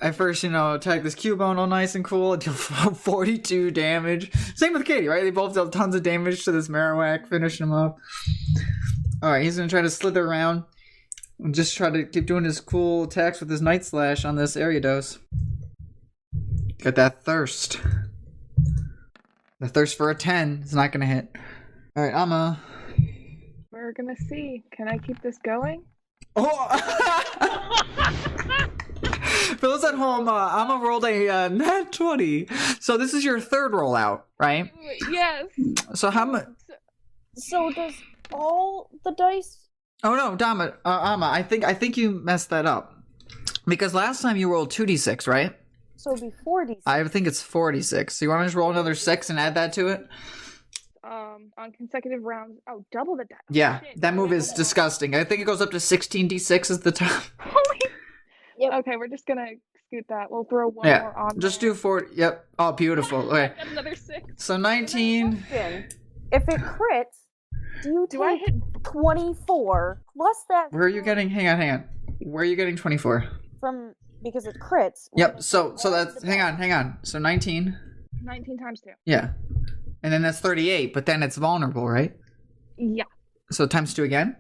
At first, attack this Cubone all nice and cool, deal 42 damage. Same with Katie, right? They both dealt tons of damage to this Marowak, finishing him up. Alright, he's gonna try to slither around and just try to keep doing his cool attacks with his Night Slash on this Ariados. Got that thirst. The thirst for a 10 is not gonna hit. Alright, Amma. We're gonna see. Can I keep this going? Oh! For those at home, Amma rolled a nat 20. So this is your third rollout, right? Yes. So how much? So does all the dice? Oh no, Amma, I think you messed that up. Because last time you rolled 2d6, right? So it'd be 40. I think it's 46. So you want to just roll another 6 and add that to it? on consecutive rounds. Oh, double the die. Yeah, Shit, that move double is the die. disgusting. I think it goes up to 16d6 is the top. Holy. Yep. Okay, we're just gonna scoot that. We'll throw one Yeah, more on. just there. do 4. Yep. Oh, beautiful. Okay. Got another 6. So 19. Question. If it crits, Do I hit? 24 plus that? Where are you getting? Hang on. Where are you getting 24? From because it crits. Yep. So that's hang on. So 19. 19 times 2. Yeah. And then that's 38, but then it's vulnerable, right? Yeah. So times 2 again?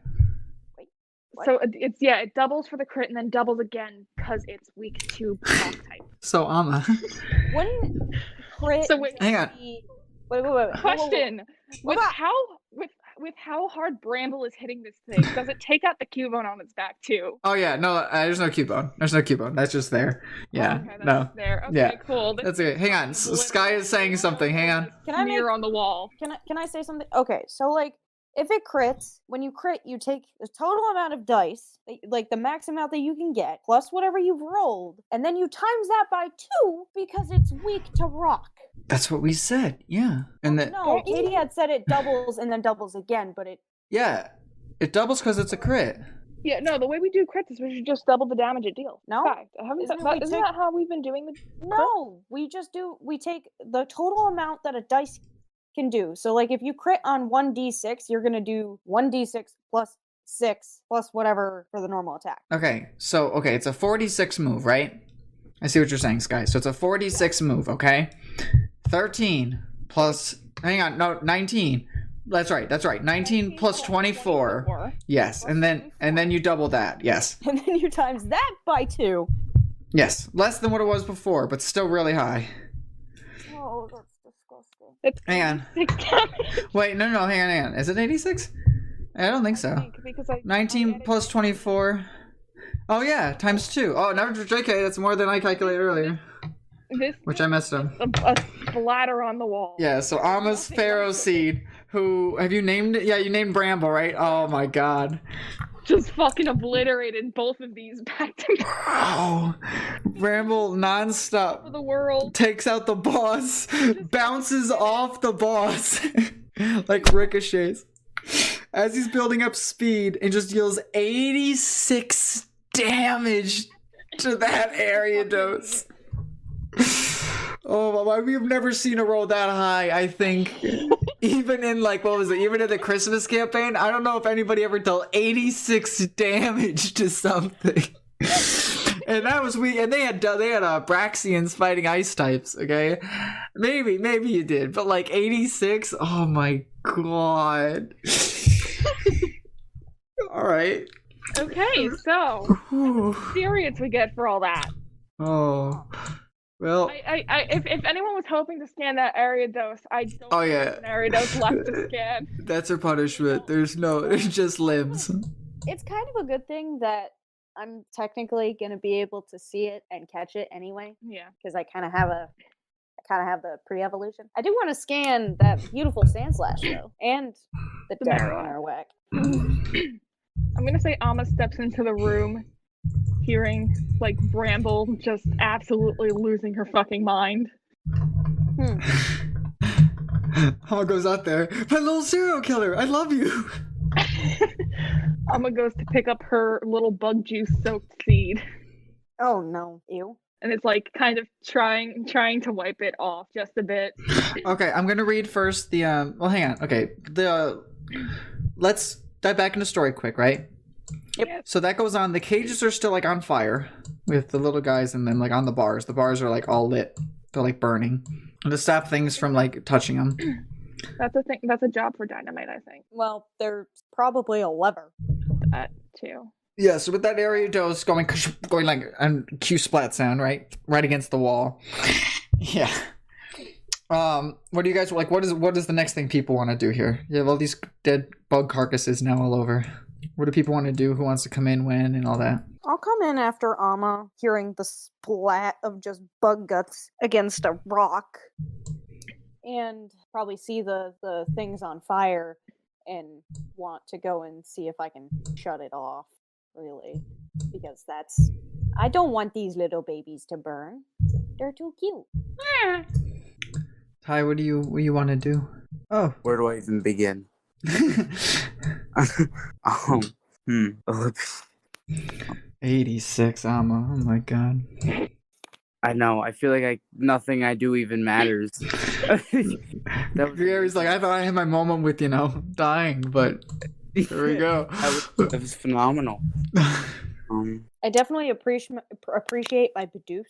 What? So it doubles for the crit and then doubles again because it's weak to rock type. So Amma. Wouldn't crit? So wait, Hang on. Wait. question: Hold on. with how hard Bramble is hitting this thing, does it take out the Cubone on its back too? Oh yeah, no, there's no Cubone. There's no Cubone. That's just there. Yeah. Okay, that's No. there. Okay, Yeah. cool. That's okay. Hang on. Sky is saying something. Hang on. Can I Smear on the wall? Can I say something? Okay, so like if it crits, when you crit, you take the total amount of dice, like the max amount that you can get, plus whatever you've rolled, and then you times that by 2 because it's weak to rock. That's what we said. Yeah. And that. No, Katie had said it doubles and then doubles again, but it. Yeah. It doubles because it's a crit. Yeah, no. The way we do crits is we should just double the damage it deals. No? Fact. Isn't that how we've been doing the? No, we take the total amount that a dice can do. So like if you crit on 1d6, you're gonna do 1d6 plus 6 plus whatever for the normal attack. Okay. So it's a 46 move, right? I see what you're saying, Sky. So it's a 46 move, okay? 13 plus. Hang on. No, 19. That's right. 19 plus 24. Yes, and then you double that. Yes. And then you times that by 2. Yes, less than what it was before, but still really high. Oh, that's disgusting. It's Hang on. 6 damage. Wait, no, hang on. Is it 86? I don't think so. Because 19 plus 24. Oh yeah, times 2. Oh, never JK. That's more than I calculated earlier. Which I messed up. A splatter on the wall. Yeah. So Amma's Pharaoh seed. Who have you named it? Yeah, you named Bramble, right? Oh my God. Just fucking obliterated both of these back to back. Oh, Bramble nonstop. For the world. Takes out the boss, bounces off the boss like ricochets as he's building up speed and just deals 86 damage to that area dose. Oh my, we've never seen a roll that high, I think. Even in even in the Christmas campaign, I don't know if anybody ever dealt 86 damage to something. And that was weak. And they had Braxians fighting ice types, okay? Maybe you did, but 86? Oh my God. All right. Okay, so experience we get for all that. Oh. Well, if anyone was hoping to scan that Ariados, I don't have an Ariados left to scan. That's her punishment. There's just limbs. It's kind of a good thing that I'm technically gonna be able to see it and catch it anyway. Yeah. Because I kind of have the pre-evolution. I do want to scan that beautiful Sand Slash though, and the death on our whack. I'm gonna say Amma steps into the room, hearing Bramble just absolutely losing her fucking mind. Amma goes out there. My little serial killer, I love you. Amma goes to pick up her little bug juice soaked seed. Oh no, ew. And it's kind of trying to wipe it off just a bit. Okay, I'm gonna read first the well hang on. Okay. Let's dive back into story quick, right? Yep. So that goes on. The cages are still on fire with the little guys, and then on the bars. The bars are all lit. They're burning. And to stop things from touching them. That's a thing. That's a job for Dynamite, I think. Well, there's probably a lever. That too. Yeah. So with that area dose going and Q splat sound right against the wall. Yeah. What do you guys What is the next thing people want to do here? You have all these dead bug carcasses now all over. What do people want to do? Who wants to come in when and all that? I'll come in after Amma, hearing the splat of just bug guts against a rock, and probably see the things on fire and want to go and see if I can shut it off, really. Because I don't want these little babies to burn. They're too cute. Ty, what do you want to do? Oh. Where do I even begin? 86 Amma. Oh my god. I know. I feel like nothing I do even matters. Gary's like, I thought I had my moment with, dying, but there we go. That was phenomenal. I definitely appreciate my Bidoof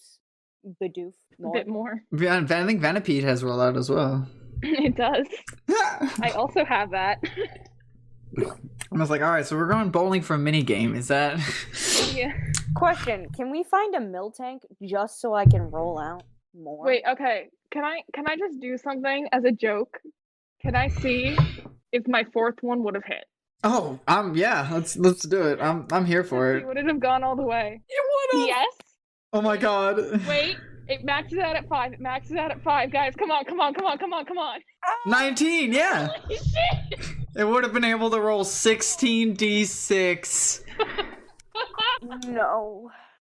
more. A bit more. Yeah, I think Venipede has rollout as well. It does. I also have that. I was like, all right, so we're going bowling for a mini game. Is that? Yeah. Question: can we find a Miltank just so I can roll out more? Wait, okay. Can I just do something as a joke? Can I see if my fourth one would have hit? Oh, yeah. Let's do it. I'm here for it. Would it have gone all the way? It would have. Yes. Oh my god. Wait. It maxes out at 5. It maxes out at 5, guys. Come on. 19. Yeah. Holy shit. It would have been able to roll 16d6. No.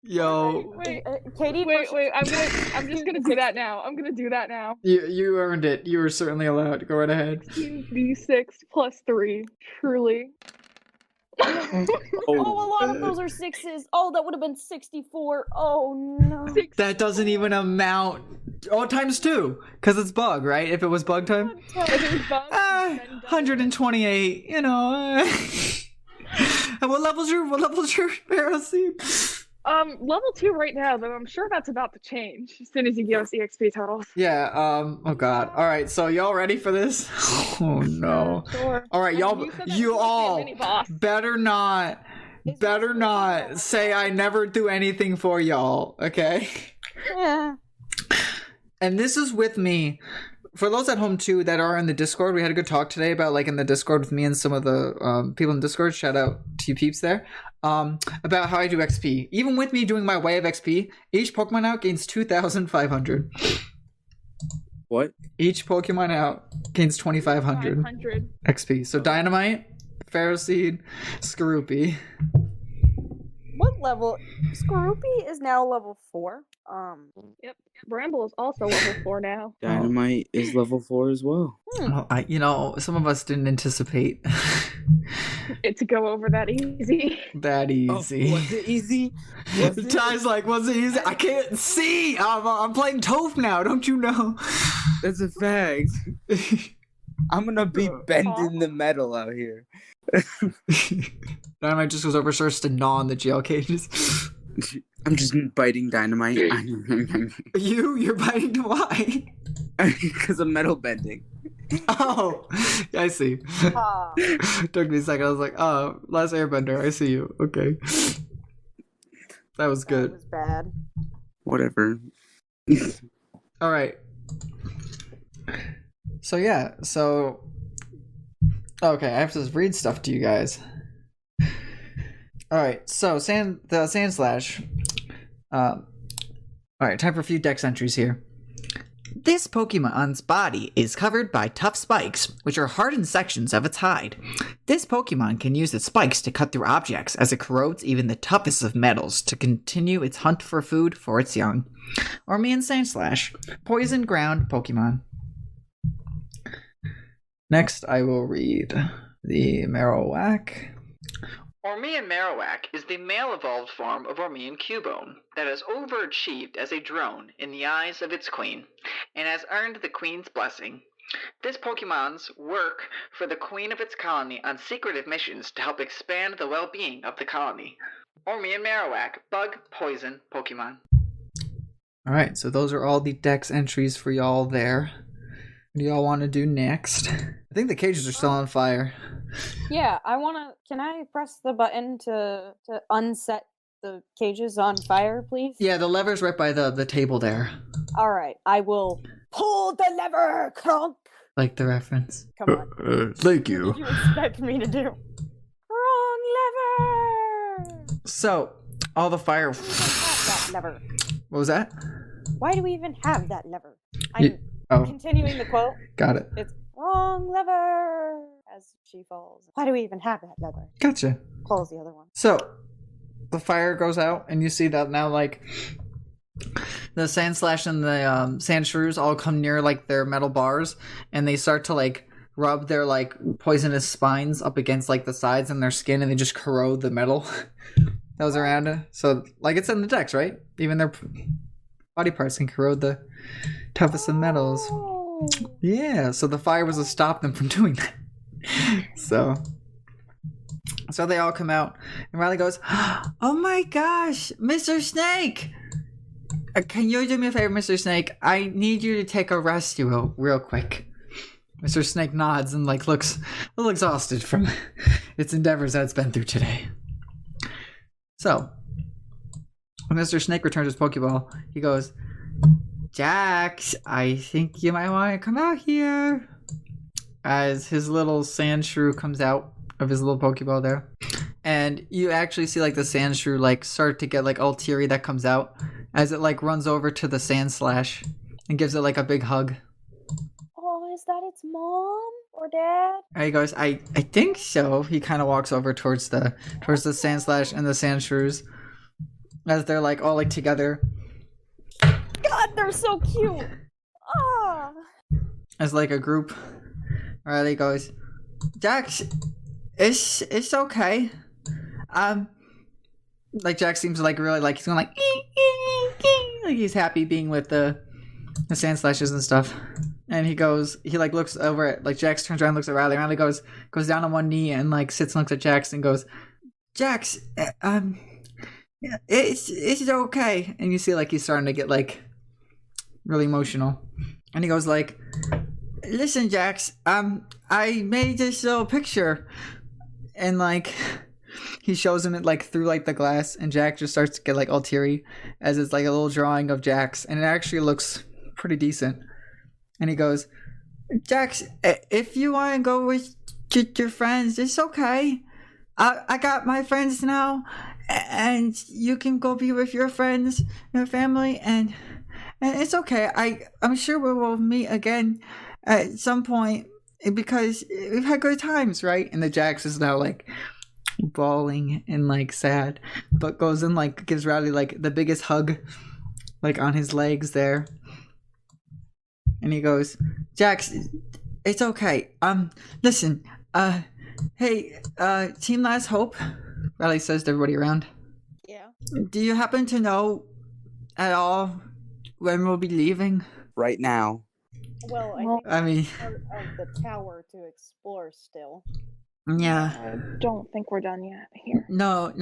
Yo. Wait. Katie. Wait. I'm just gonna do that now. I'm gonna do that now. You earned it. You were certainly allowed. Go right ahead. 16d6 plus 3. Truly. Oh, a lot of those are 6s. Oh, that would have been 64. Oh no. That doesn't even amount. Oh, times 2, because it's bug, right? If it was bug time. If it was bug, 128. And what level's your Pharaoh seed? Level 2 right now, though I'm sure that's about to change as soon as you give us EXP totals. Yeah, oh god. Alright, so y'all ready for this? Oh no. Sure. Alright, y'all, you all better not say I never do anything for y'all, okay? Yeah. And this is with me. For those at home too that are in the Discord, we had a good talk today about in the Discord with me and some of the people in Discord. Shout out to you peeps there. About how I do XP. Even with me doing my way of XP, each Pokemon out gains 2,500. What? Each Pokemon out gains 2,500 XP. So Dynamite, Pharaoh Seed, Skorupi. What level? Skorupi is now level 4. Yep. Bramble is also level 4 now. Dynamite is level 4 as well. Well, some of us didn't anticipate it to go over that easy. That easy. Oh, was it easy? Ty's like, was it easy? I can't see. I'm playing Toph now. Don't you know? That's a fact. I'm gonna be bending the metal out here. Dynamite just goes over, starts to gnaw on the jail cages. I'm just biting Dynamite. You're biting why? Because of metal bending. Oh, I see. Took me a second. I was like, oh, Last Airbender. I see you. Okay. That was good. That was bad. Whatever. All right. So, yeah. Okay, I have to read stuff to you guys. All right. So, the Sand Slash. All right, time for a few dex entries here. This Pokemon's body is covered by tough spikes, which are hardened sections of its hide. This Pokemon can use its spikes to cut through objects as it corrodes even the toughest of metals to continue its hunt for food for its young. Ormean Sandslash, poison ground Pokemon. Next, I will read the Marowak. Ormean Marowak is the male-evolved form of Ormean Cubone that has overachieved as a drone in the eyes of its queen, and has earned the queen's blessing. This Pokemon's work for the queen of its colony on secretive missions to help expand the well-being of the colony. Ormean Marowak, bug, poison, Pokemon. Alright, so those are all the dex entries for y'all there. What do y'all want to do next? I think the cages are still on fire. Yeah, can I press the button to unset the cages on fire, please? Yeah, the lever's right by the table there. Alright, I will pull the lever, Kronk! Like the reference. Come on. Thank What you. did you expect me to do? Wrong lever! So, all the fire... Why do we even have that lever? What was that? Why do we even have that lever? I'm continuing the quote. Got it. It's wrong lever as she falls. Why do we even have that lever? Gotcha. Close the other one. So, the fire goes out, and you see that now, The sand slash and the sand shrews all come near like their metal bars, and they start to like rub their like poisonous spines up against like the sides and their skin, and they just corrode the metal that was around it. So like it's in the decks, right? Even their body parts can corrode the toughest of metals. Yeah, so the fire was to stop them from doing that. So they all come out, and Riley goes, "Oh my gosh, Mr. Snake! Can you do me a favor, Mr. Snake? I need you to take a rest real quick." Mr. Snake nods and like looks a little exhausted from its endeavors that it's been through today. So when Mr. Snake returns his Pokeball, he goes, "Jax, I think you might want to come out here." As his little sand shrew comes out of his little Pokeball there. And you actually see like the sand shrew like start to get like all teary that comes out as it like runs over to the sand slash and gives it like a big hug. Oh, is that its mom or dad? And he goes, I think so. He kind of walks over towards the sand slash and the sand shrews as they're like all like together. God, they're so cute. Ah. As like a group. Riley goes, "Jax, it's okay." Like Jax seems like really like he's going like like he's happy being with the sand slashes and stuff. And he like looks over at like Jax turns around, looks at Riley. Riley goes down on one knee and like sits and looks at Jax and goes, "Jax, it's okay." And you see like he's starting to get like really emotional. And he goes like, "Listen, Jax, I made this little picture," and like he shows him it like through like the glass, and Jax just starts to get like all teary as it's like a little drawing of Jax, and it actually looks pretty decent. And he goes, "Jax, if you want to go with your friends, it's okay. I got my friends now, and you can go be with your friends, your family, and it's okay. I'm sure we will meet again at some point because we've had good times, right?" And the Jax is now like bawling and like sad, but goes and like gives Riley like the biggest hug like on his legs there. And he goes, "Jax, it's okay. Listen, hey, Team Last Hope," Riley says to everybody around. Yeah. "Do you happen to know at all when we'll be leaving?" Right now. Well, I think I mean, part of the tower to explore still. yeah. I don't think we're done yet here. No.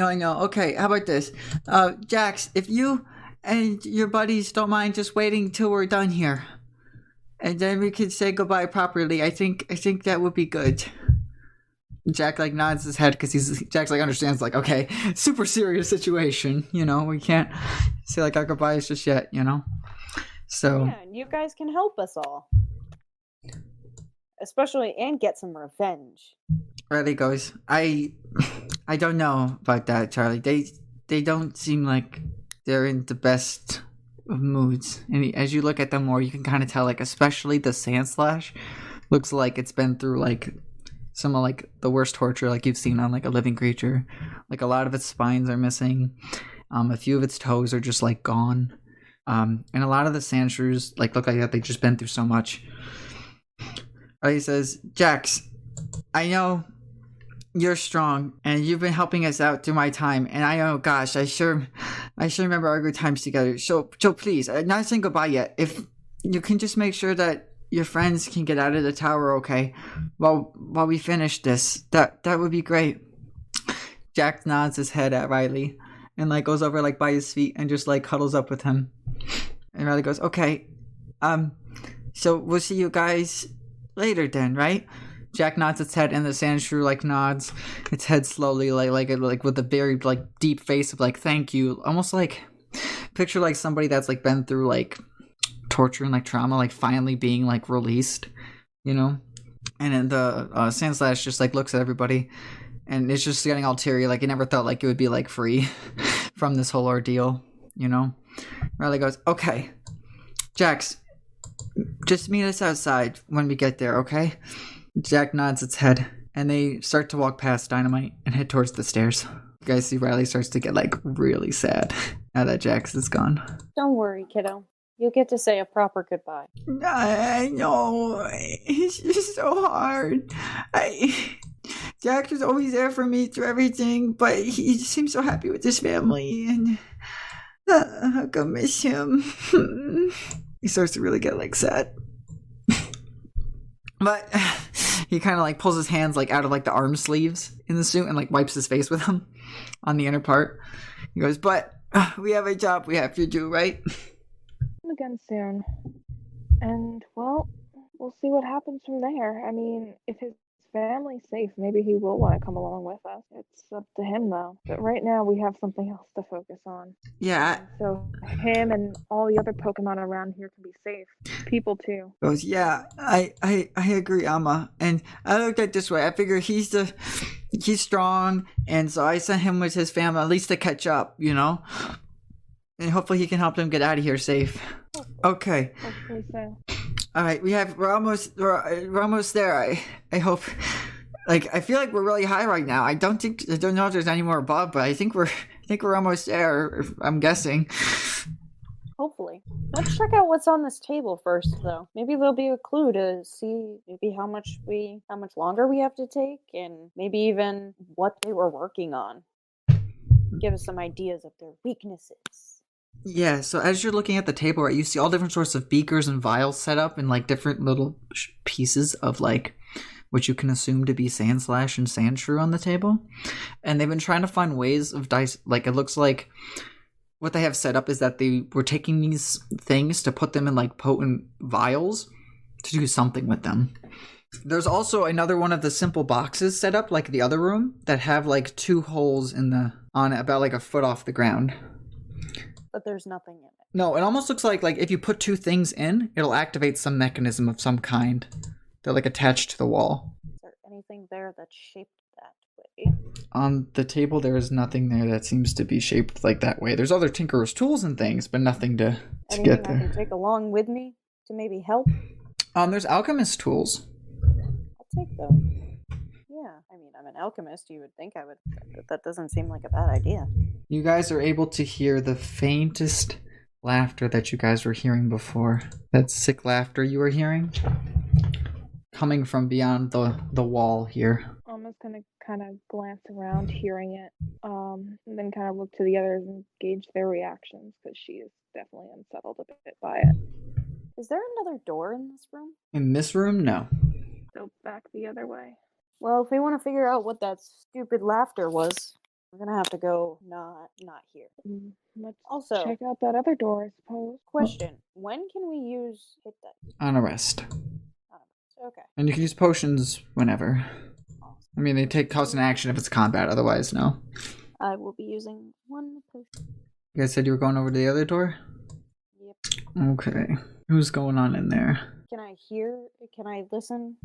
Okay, how about this? Jax, if you and your buddies don't mind just waiting till we're done here, and then we can say goodbye properly, I think that would be good. Jack like nods his head because Jax like understands like, okay, super serious situation, you know, we can't say like our goodbyes just yet, you know. So Yeah, and you guys can help us all. Especially, and get some revenge. Riley goes, I don't know about that, Charlie. They don't seem like they're in the best of moods. And as you look at them more, you can kind of tell, like, especially the sand slash looks like it's been through like some of like the worst torture like you've seen on like a living creature. Like a lot of its spines are missing. A few of its toes are just like gone. And a lot of the sand shrews like look like that they've just been through so much. He says, "Jax, I know you're strong and you've been helping us out through my time, and I know, gosh, I sure remember our good times together. So please, not saying goodbye yet. If you can just make sure that your friends can get out of the tower, okay? While we finish this, that would be great." Jax nods his head at Riley and like goes over like by his feet and just like cuddles up with him. And Riley goes, "Okay, so we'll see you guys later then, right?" Jack nods its head, and the sand shrew like nods its head slowly, like with a very like deep face of like thank you, almost like picture like somebody that's like been through like torture and like trauma, like finally being like released, you know. And then the sand slash just like looks at everybody, and it's just getting all teary, like it never thought like it would be like free from this whole ordeal, you know. Riley goes, "Okay, Jax, just meet us outside when we get there, okay?" Jack nods its head, and they start to walk past Dynamite and head towards the stairs. You guys see Riley starts to get like really sad now that Jax is gone. Don't worry, kiddo. You'll get to say a proper goodbye. I know. It's just so hard. Jax was always there for me through everything, but he just seems so happy with his family, and I'm gonna miss him. He starts to really get like sad. But he kind of like pulls his hands like out of like the arm sleeves in the suit and like wipes his face with them on the inner part. He goes, but we have a job we have to do, right? Again soon. And, well, we'll see what happens from there. I mean, if his family's safe, maybe he will want to come along with us. It's up to him, though. But right now, we have something else to focus on. Yeah. So him and all the other Pokemon around here can be safe. People, too. Goes, yeah, I agree, Amma. And I looked at it this way. I figure he's strong, and so I sent him with his family at least to catch up, you know? And hopefully he can help them get out of here safe. Okay. Hopefully so. All right, we're almost there. I hope. Like, I feel like we're really high right now. I don't know if there's any more above, but I think we're almost there. I'm guessing. Hopefully. Let's check out what's on this table first, though. Maybe there'll be a clue to see maybe how much longer we have to take, and maybe even what they were working on. Give us some ideas of their weaknesses. Yeah, so as you're looking at the table, right, you see all different sorts of beakers and vials set up in like different little pieces of like what you can assume to be sand slash and sand shrew on the table. And they've been trying to find ways of like it looks like what they have set up is that they were taking these things to put them in like potent vials to do something with them. There's also another one of the simple boxes set up like the other room that have like 2 holes on it about like a foot off the ground. But there's nothing in it. No, it almost looks like if you put 2 things in, it'll activate some mechanism of some kind. They're like attached to the wall. Is there anything there that's shaped that way? On the table, there is nothing there that seems to be shaped like that way. There's other Tinkerer's tools and things, but nothing to get there. I can take along with me to maybe help? There's alchemist tools. I'll take them. Yeah, I mean, I'm an alchemist. You would think I would, but that doesn't seem like a bad idea. You guys are able to hear the faintest laughter that you guys were hearing before. That sick laughter you were hearing coming from beyond the wall here. I'm just gonna kind of glance around, hearing it, and then kind of look to the others and gauge their reactions, because she is definitely unsettled a bit by it. Is there another door in this room? In this room, no. So back the other way. Well, if we want to figure out what that stupid laughter was, we're gonna have to go not here. Let's Also check out that other door, I suppose. Question: when can we use hit dice? On a rest. Okay. And you can use potions whenever. I mean, they cost an action if it's combat, otherwise, no. I will be using 1 potion. You guys said you were going over to the other door? Yep. Okay. Who's going on in there? Can I listen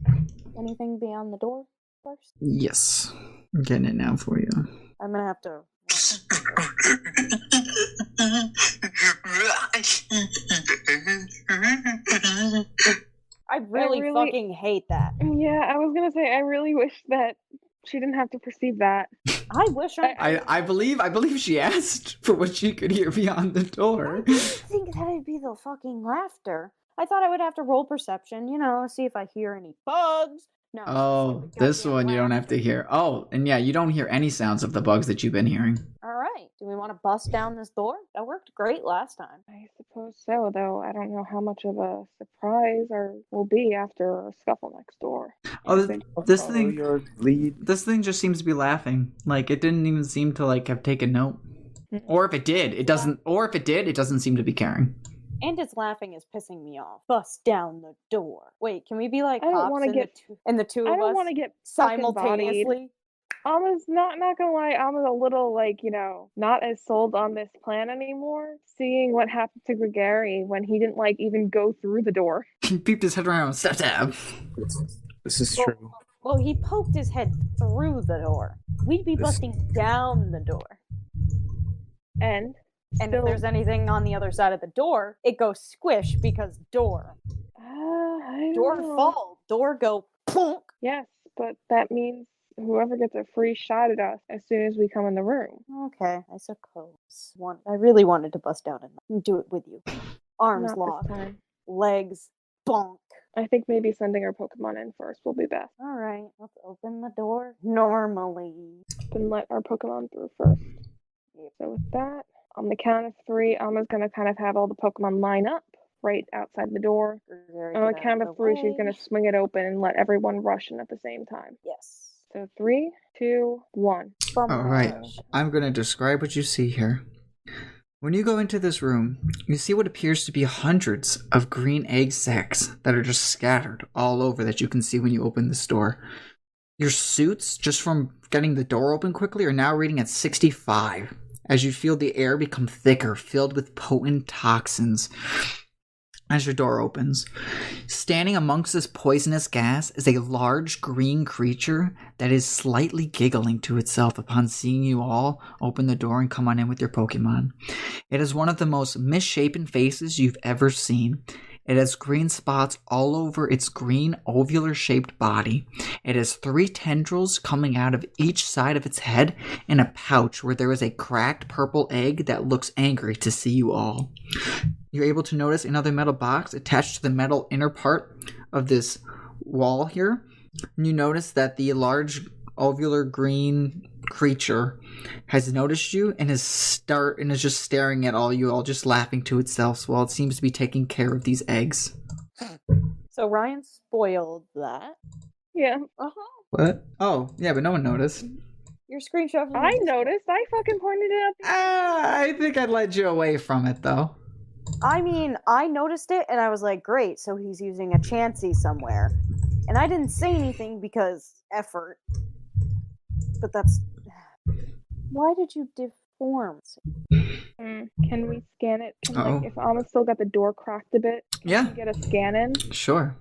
anything beyond the door first? Yes. I'm getting it now for you. I'm gonna have to. I really fucking hate that. Yeah, I was gonna say, I really wish that she didn't have to perceive that. I wish I believe she asked for what she could hear beyond the door. I didn't think that'd be the fucking laughter. I thought I would have to roll perception, see if I hear any bugs. No. Oh, this one you don't have to hear. Oh, and yeah, you don't hear any sounds of the bugs that you've been hearing. All right. Do we want to bust down this door? That worked great last time. I suppose so, though I don't know how much of a surprise will be after a scuffle next door. Oh, this thing just seems to be laughing. Like, it didn't even seem to have taken note. Or if it did, it doesn't. Or if it did, it doesn't seem to be caring. And its laughing is pissing me off. Bust down the door. Wait, can we be like I don't cops want to get and the two of us? I don't want to get simultaneously. Alma's not gonna lie. Alma's a little not as sold on this plan anymore. Seeing what happened to Gregory when he didn't even go through the door. He peeped his head around. Stab. This is true. Well, he poked his head through the door. We'd be busting down the door. And if there's anything on the other side of the door, it goes squish because door. I don't door know. fall. Door go plunk. Yes, but that means whoever gets a free shot at us as soon as we come in the room. Okay, I suppose. I really wanted to bust out and do it with you. Arms Not locked, this time. legs bonk. I think maybe sending our Pokemon in first will be best. All right, let's open the door normally. Then let our Pokemon through first. Yep. So with that, on the count of 3, Alma's gonna kind of have all the Pokemon line up right outside the door. On the count of 3, she's gonna swing it open and let everyone rush in at the same time. Yes. So 3, 2, 1. All right, I'm going to describe what you see here. When you go into this room, you see what appears to be hundreds of green egg sacs that are just scattered all over that you can see when you open this door. Your suits, just from getting the door open quickly, are now reading at 65 as you feel the air become thicker, filled with potent toxins. As your door opens, standing amongst this poisonous gas is a large green creature that is slightly giggling to itself upon seeing you all open the door and come on in with your Pokemon. It is one of the most misshapen faces you've ever seen. It has green spots all over its green ovular-shaped body. It has 3 tendrils coming out of each side of its head and a pouch where there is a cracked purple egg that looks angry to see you all. You're able to notice another metal box attached to the metal inner part of this wall here. And you notice that the large ovular green creature has noticed you and is just staring at you all, just laughing to itself while it seems to be taking care of these eggs. So Ryan spoiled that. Yeah. What? Oh, yeah, but no one noticed. Your screenshot. I noticed. I fucking pointed it out. I think I led you away from it, though. I mean, I noticed it and I was like, great, so he's using a Chansey somewhere. And I didn't say anything because effort. But that's... Why did you deform? Can we scan it? If Alma's still got the door cracked a bit, can we get a scan in? Sure.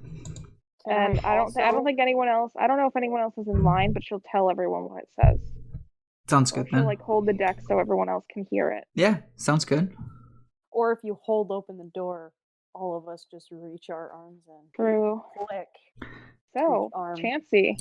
And I don't think anyone else. I don't know if anyone else is in line, but she'll tell everyone what it says. Sounds good. She'll hold the deck so everyone else can hear it. Yeah, sounds good. Or if you hold open the door, all of us just reach our arms in. True. Click. So, Chansey.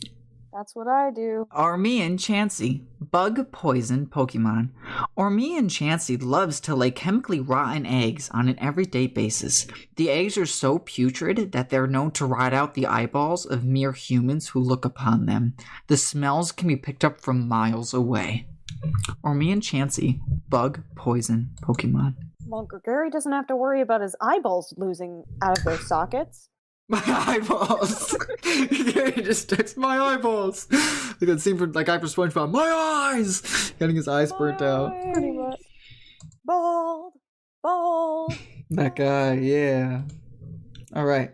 That's what I do. Armenian Chansey, bug poison Pokemon. Armenian Chansey loves to lay chemically rotten eggs on an everyday basis. The eggs are so putrid that they're known to rot out the eyeballs of mere humans who look upon them. The smells can be picked up from miles away. Armenian Chansey, bug poison Pokemon. Well, Gregory doesn't have to worry about his eyeballs losing out of their sockets. My eyeballs! He just touched my eyeballs! Like that scene from Guy from SpongeBob. My eyes! Getting his eyes burnt out. Pretty much. Bald! That guy, yeah. Alright.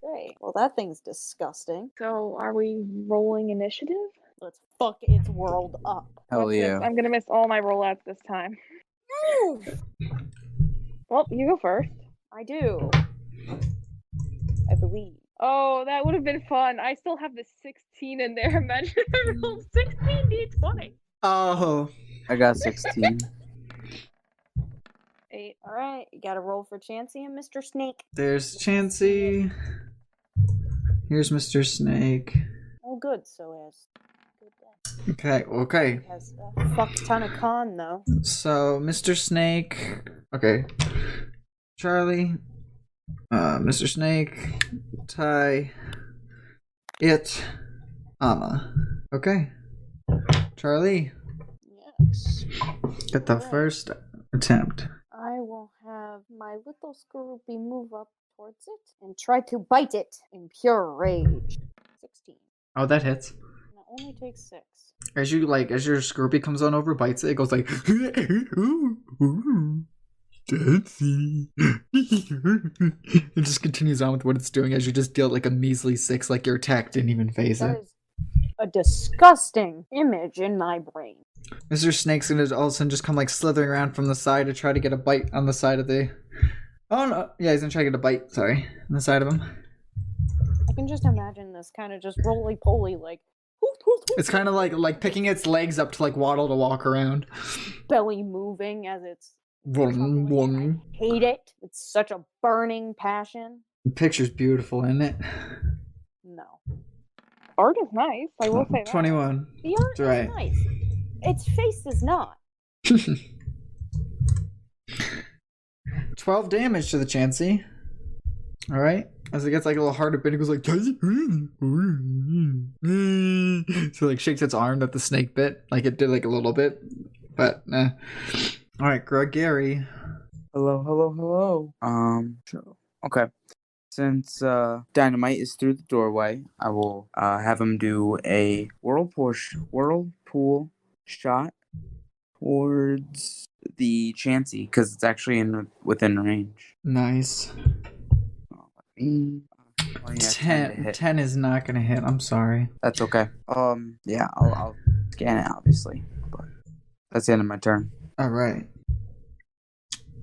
Great. Well, that thing's disgusting. So, are we rolling initiative? Let's fuck its world up. Hell yeah. I'm gonna miss all my rollouts this time. Well, you go first. I do. I believe. Oh, that would have been fun. I still have the 16 in there. Imagine I rolled 16 d20. Oh. I got 16. 8. Alright, you gotta roll for Chansey and Mr. Snake. There's Chansey. Here's Mr. Snake. Oh, good. So as good day. Okay. Has a fuck ton of con though. So, Mr. Snake. Okay. Charlie. Mr. Snake. Ty. It. Ama. Okay. Charlie. Yes. Get the first attempt. I will have my little Skorupi move up towards it and try to bite it in pure rage. 16. Oh, that hits. And it only takes 6. As your Scorpy comes on over, bites it goes like Fancy. It just continues on with what it's doing as you just deal a measly 6, like your attack didn't even phase it. That is a disgusting image in my brain. Mr. Snake's gonna all of a sudden just come slithering around from the side to try to get a bite on the side of the... Oh no, yeah, he's gonna try to get a bite, sorry, on the side of him. I can just imagine this kind of just roly-poly, It's kind of like picking its legs up to waddle to walk around. belly moving as it's... I hate it. It's such a burning passion. The picture's beautiful, isn't it? No. art is nice. I will say that. 21. The art That's right. is nice. Its face is not. 12 damage to the Chansey. Alright. As it gets like a little harder, bit, it goes like so like shakes its arm that the snake bit. Like it did like a little bit. But nah. Alright, Gary. Hello. Okay. Since Dynamite is through the doorway, I will have him do a whirlpool shot towards the Chansey because it's actually within range. Nice. 10 10 is not gonna hit. I'm sorry. That's okay. Yeah, I'll scan it obviously, but that's the end of my turn. All right.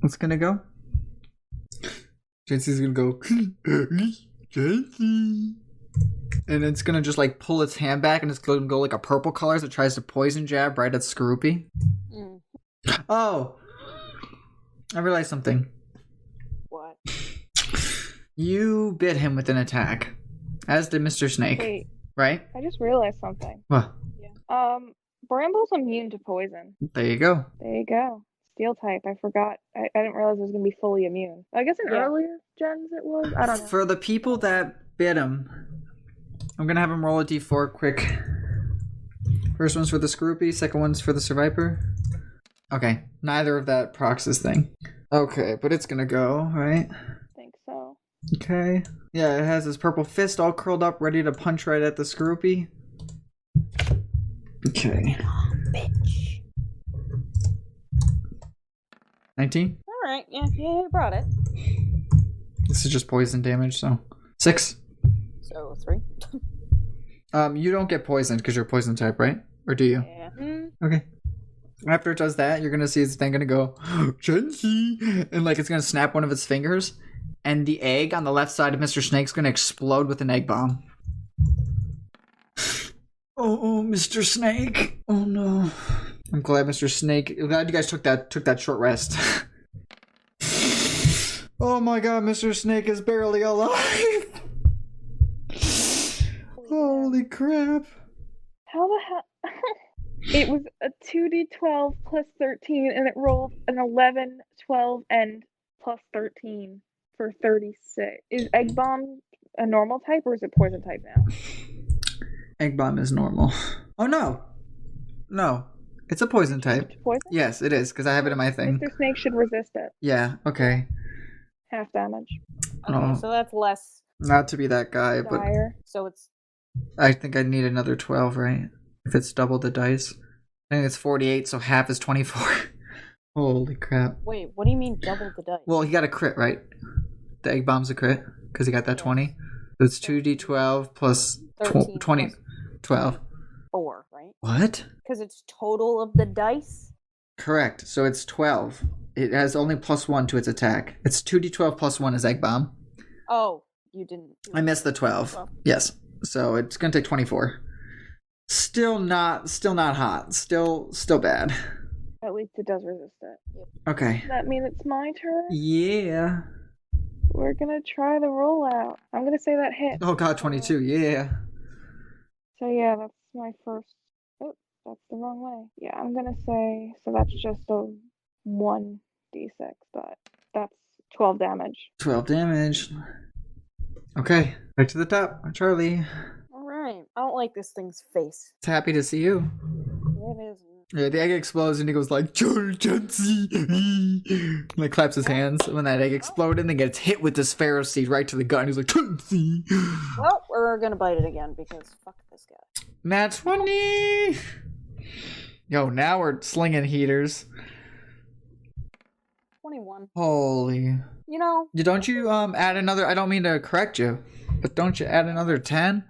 What's gonna go? Chansey's gonna go. Chansey. And it's gonna just like pull its hand back, and it's gonna go like a purple color as it tries to poison jab right at Skorupi. Oh, I realized something. What? You bit him with an attack, as did Mr. Snake. Wait, right? I just realized something. What? Yeah. Bramble's immune to poison. There you go. There you go. Steel type. I forgot. I didn't realize it was gonna be fully immune. I guess in earlier gens it was. I don't know. For the people that bit him, I'm gonna have him roll a d4 quick. First one's for the Skorupi, second one's for the Survivor. Okay, neither of that procs this thing. Okay, but it's gonna go, right? I think so. Okay. Yeah, it has his purple fist all curled up, ready to punch right at the Skorupi. Okay. Oh, bitch. 19? Alright, yeah, you brought it. This is just poison damage, so 6. So 3. You don't get poisoned because you're a poison type, right? Or do you? Yeah. Okay. After it does that, you're gonna see its thing gonna go, Chansey, and like it's gonna snap one of its fingers, and the egg on the left side of Mr. Snake's gonna explode with an egg bomb. Oh, Mr. Snake. Oh no. I'm glad Mr. Snake. Glad you guys took that short rest. Oh my god, Mr. Snake is barely alive. Holy crap. How the hell? It was a 2d12 plus 13, and it rolled an 11, 12, and plus 13 for 36. Is Egg Bomb a normal type, or is it poison type now? Egg Bomb is normal. Oh no. No. It's a poison type. Poison? Yes, it is, because I have it in my thing. Mr. Snake should resist it. Yeah, okay. Half damage. Okay, Oh. so that's less Not to be that guy, but Dire. so it's I think I need another 12, right? If it's double the dice. I think it's 48, so half is 24. Holy crap. wait, what do you mean double the dice? Well, he got a crit, right? The egg bomb's a crit, because he got that 20. So it's 2d12 plus 13 20. plus 12. 4, right? What? Because it's total of the dice? Correct. So it's 12. It has only plus 1 to its attack. It's 2d12 plus 1 is egg bomb. Oh, you didn't. I missed the 12. Well. Yes. So it's going to take 24. Still not hot. Still bad. At least it does resist it. Okay. Does that mean it's my turn? Yeah. We're gonna try the rollout. I'm gonna say that hit. Oh god, 22. Yeah. So yeah, that's my first. Oh, that's the wrong way. Yeah, I'm gonna say, so that's just a 1d6, but that's 12 damage. 12 damage. Okay. Back to the top. Charlie. Alright. I don't like this thing's face. It's happy to see you. It isn't. Yeah, the egg explodes and he goes like, Chansey. And like claps his hands when that egg exploded and then gets hit with this Pharaoh seed right to the gut. And he's like, Chansey. Well, we're gonna bite it again because fuck this guy. Nat 20. Yo, now we're slinging heaters. 21. Holy. You know. Don't you add another, I don't mean to correct you, but don't you add another 10?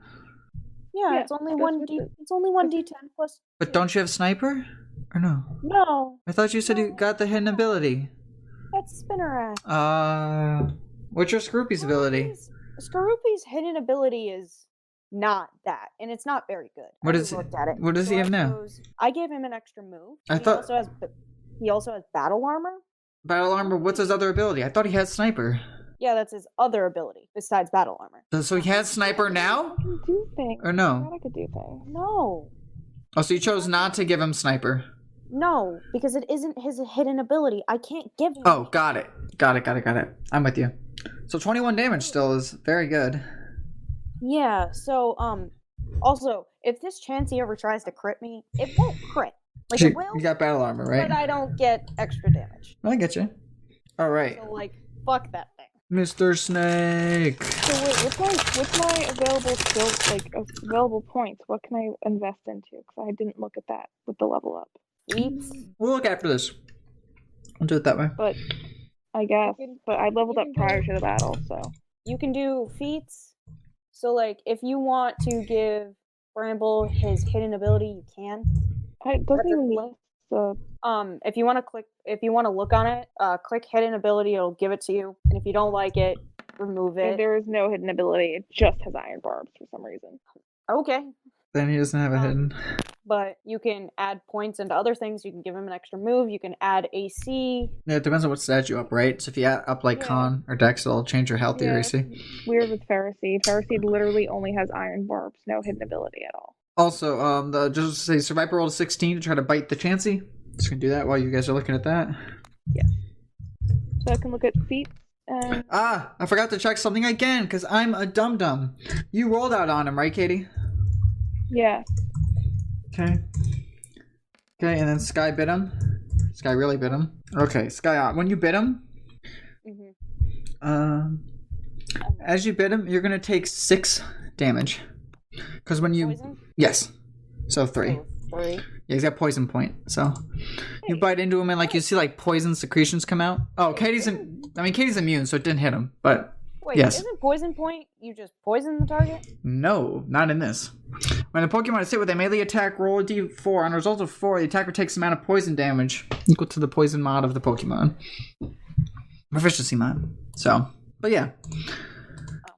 Yeah, Yeah, it's only that's 1d. what the- It's only 1d10 plus. But don't you have sniper? Or no? No, I thought you said you got the hidden ability. that's spinner ass. What's your Skorupi's ability? Skorupi's hidden ability is not that, and it's not very good. What I is it? looked at it. What does he have now? I gave him an extra move. I He thought- he also has battle armor. Battle armor, what's his other ability? I thought he had sniper. Yeah, that's his other ability besides battle armor. So he has sniper now? I can do things. Or I no? thought I could do things. No. Oh, so you chose not to give him sniper. No, because it isn't his hidden ability. I can't give him. Oh, got it. Got it. I'm with you. So 21 damage still is very good. Yeah, so, also, if this Chansey ever tries to crit me, it won't crit. Like, it will, You got battle armor, right? but I don't get extra damage. I get you. All right. So, like, fuck that thing. Mr. Snake. So wait, what's my available skills, like available points? What can I invest into? Because I didn't look at that with the level up. Feats. We'll look after this. I'll do it that way. But I guess. But I leveled you up can prior do- to the battle, so. You can do feats. So, like, if you want to give Bramble his hidden ability, you can. It doesn't even list the. If you want to look on it, click hidden ability. It'll give it to you, and if you don't like it, remove it. There is no hidden ability. It just has iron barbs for some reason. Okay, Then he doesn't have a hidden. but you can add points into other things. You can give him an extra move. You can add AC. Yeah, it depends on what stat you up, right? So if you add up like Yeah. Con or Dex, it'll change your health or Yeah. AC. Weird with Pharisee. Pharisee literally only has iron barbs, no hidden ability at all. Also, just to say, Survivor rolled a 16 to try to bite the Chansey. Just gonna do that while you guys are looking at that. So I can look at feats and Ah, I forgot to check something again because I'm a dum-dum. You rolled out on him, right, Katie? yeah. Okay. Okay, and then Sky bit him. Sky really bit him. Okay, Sky, when you bit him, Mm-hmm. as you bit him, you're gonna take 6 damage. Because when you Poison? yes, so 3. So 3. Yeah, he's got poison point. So you bite into him and like you see like poison secretions come out. Oh, Katie's immune, so it didn't hit him. But Wait, yes. isn't poison point you just poison the target? No, not in this. When a Pokemon is hit with a melee attack, roll a d4. On a result of 4, the attacker takes the amount of poison damage equal to the poison mod of the Pokemon. Proficiency mod. So, but yeah.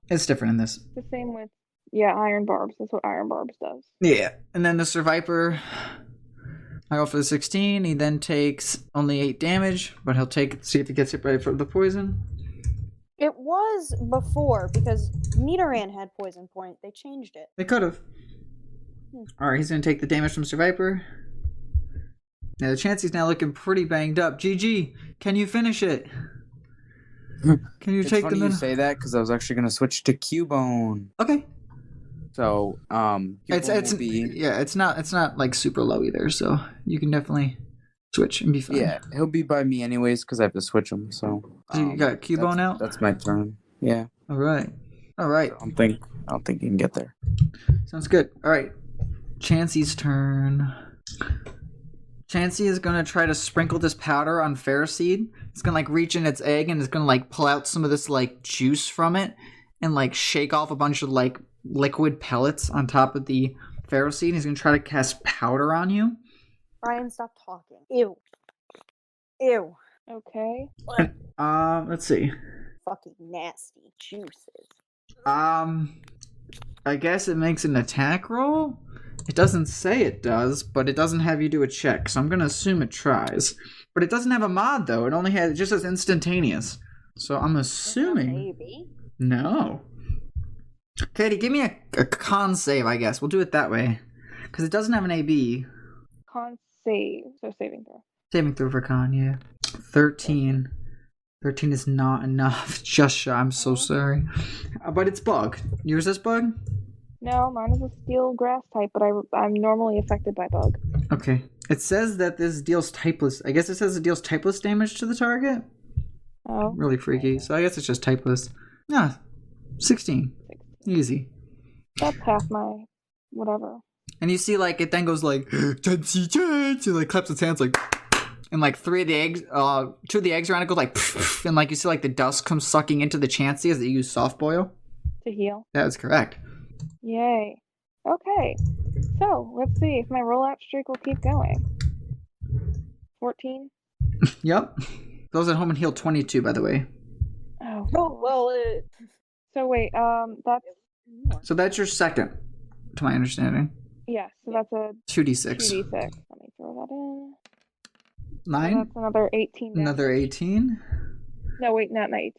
It's different in this. The same with iron barbs. That's what iron barbs does. Yeah. And then the Survivor, I go for the 16. He then takes only 8 damage, but he'll see if he gets hit by the poison. It was before because Nidoran had poison point. They changed it. They could have. Alright, he's going to take the damage from Survivor. Yeah, the Chansey's now looking pretty banged up. GG, can you finish it? Can you It's take funny the you say that because I was actually going to switch to Cubone. Okay. So, Cubone will be... Yeah, it's not like super low either, so you can definitely switch and be fine. Yeah, he'll be by me anyways because I have to switch him. So you got Cubone out? That's my turn. Yeah. All right. So I don't think you can get there. Sounds good. All right. Chansey's turn. Chansey is going to try to sprinkle this powder on Ferroseed. It's going to like reach in its egg and it's going to like pull out some of this like juice from it and like shake off a bunch of like liquid pellets on top of the Ferroseed. He's going to try to cast powder on you. Brian, stop talking. Ew. Ew. Okay. Let's see. Fucking nasty juices. I guess it makes an attack roll? It doesn't say it does, but it doesn't have you do a check, so I'm gonna assume it tries. But it doesn't have a mod though. It just says instantaneous. So I'm assuming Maybe. no. Katie, give me a con save, I guess. We'll do it that way. Because it doesn't have an AB. Con save. So saving throw. Saving throw for con, yeah. 13. 13 is not enough. Just shy. I'm so sorry. But it's bug. Yours is bug? No, mine is a steel grass type, but I'm normally affected by bug. Okay. It says that this deals typeless. I guess it says it deals typeless damage to the target. Oh. Really freaky. So I guess it's just typeless. Yeah. 16. Easy. That's half my whatever. And you see, like, it then goes like, Chansey, Chansey, like, claps its hands, like, and, like, 2 of the eggs around it go, like, and, like, you see, like, the dust comes sucking into the Chansey as they use soft boil. To heal. That is correct. Yay. Okay. So, let's see if my rollout streak will keep going. 14? Yep. Those at home and heal 22, by the way. Oh. Oh, well, So wait, that's... So that's your second, to my understanding. Yeah, so that's a 2d6. 2d6. Let me throw that in. 9? So that's another 18 now. Another 18? No, wait, not 18.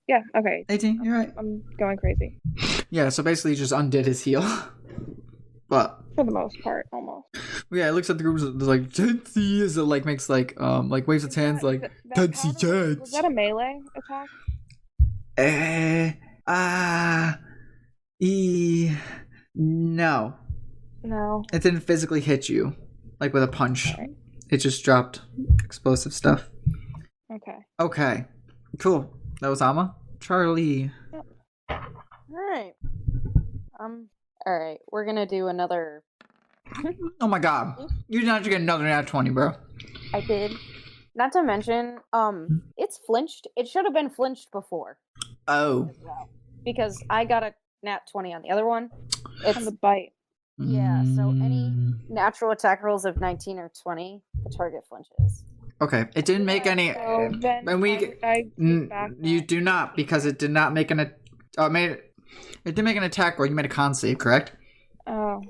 Yeah, okay. 18, you're right. I'm going crazy. Yeah, so basically he just undid his heal. But for the most part, almost. yeah, it looks at the group like Tensy as it like makes like waves its hands like Tensy Tens. Was that a melee attack? No. No. It didn't physically hit you like with a punch. Right. It just dropped explosive stuff. Okay. Okay. Cool. That was Amma. Charlie. Yep. Alright. Alright, we're gonna do another. Oh my god. You did not get another nat 20, bro. I did. Not to mention, it's flinched. It should have been flinched before. Oh. As well. Because I got a nat 20 on the other one. It's on the bite. Yeah, so any natural attack rolls of 19 or 20, the target flinches. Okay, it didn't make any. So then I back you do not, because it did not make an. It didn't make an attack roll. You made a con save, correct? Oh,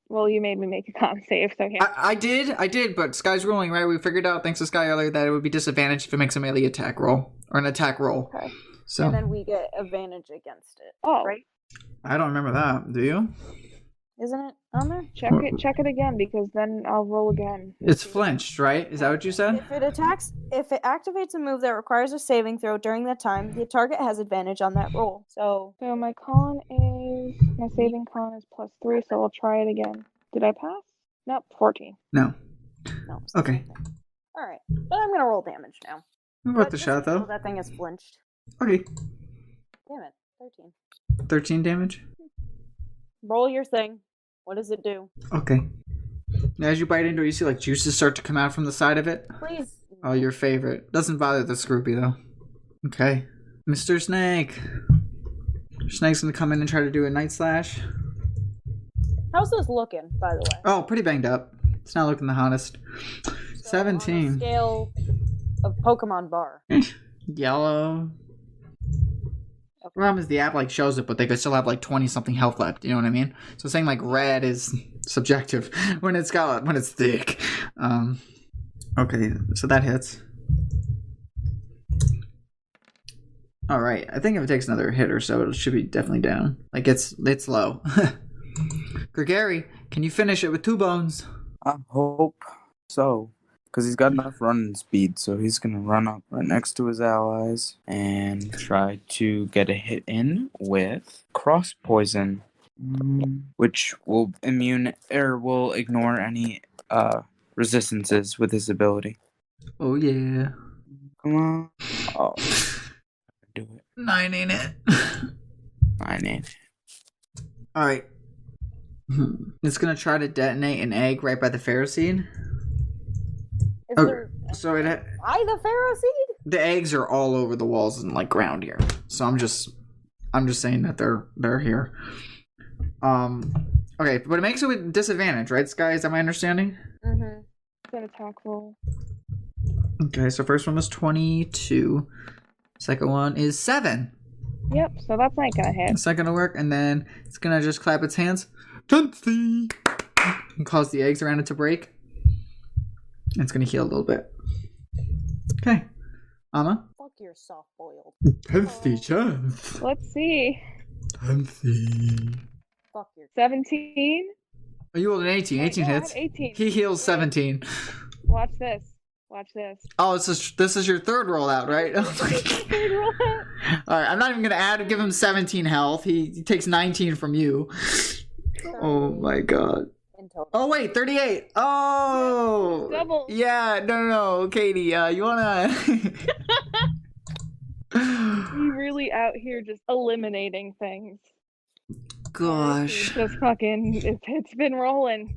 well, you made me make a con save, so yeah. I did, but Sky's ruling, right? We figured out, thanks to Sky earlier, that it would be disadvantaged if it makes a melee attack roll or an attack roll. Okay. So. And then we get advantage against it. Oh, right? I don't remember that. Do you? Isn't it on there? Check it again, because then I'll roll again. It's flinched, right? Is that what you said? If it activates a move that requires a saving throw during that time, the target has advantage on that roll. So my saving con is +3, so I'll try it again. Did I pass? Nope, 14. No. Okay. All right, but I'm gonna roll damage now. What about the shot though? That thing is flinched. Okay. Damn it, 13. 13 damage. Roll your thing. What does it do? Okay. Now, as you bite into it, you see like juices start to come out from the side of it. Please. Oh, your favorite. Doesn't bother the Scroopy though. Okay. Mr. Snake. Snake's gonna come in and try to do a night slash. How's this looking, by the way? Oh, pretty banged up. It's not looking the hottest. So 17. On a scale of Pokemon bar. Yellow. The problem is the app like shows it, but they could still have like 20 something health left. You know what I mean? So saying like red is subjective when it's thick. Okay, so that hits. All right, I think if it takes another hit or so, it should be definitely down. Like it's low. Gregory, can you finish it with 2 bones? I hope so. Because he's got enough running speed, so he's going to run up right next to his allies and try to get a hit in with Cross Poison, which will ignore any resistances with his ability. Oh, yeah. Come on. Oh. Do it. 9 ain't it? 9 ain't it. All right. It's going to try to detonate an egg right by the Ferroseed. So it why the Ferroseed? The eggs are all over the walls and like ground here. So I'm just saying that they're here. Okay, but it makes it with disadvantage, right, Sky? Is that my understanding? Mm-hmm. Good attack roll. Okay, so first one was 22. Second one is 7. Yep, so that's not gonna hit. It's not gonna work, and then it's gonna just clap its hands. Tensy! And cause the eggs around it to break. It's gonna heal a little bit. Okay. Amma? Fuck your soft boiled. Tensy chance. Let's see. Tensy. Fuck your 17. Oh, you rolled an 18. 18 hits. 18. He heals 17. Watch this. Oh, this is your third rollout, right? Third rollout. Alright, I'm not even gonna give him 17 health. He takes 19 from you. Oh my god. Oh wait, 38. Oh, double. Yeah, no, Katie. You wanna? We really out here just eliminating things. Gosh. Just fucking. It's been rolling.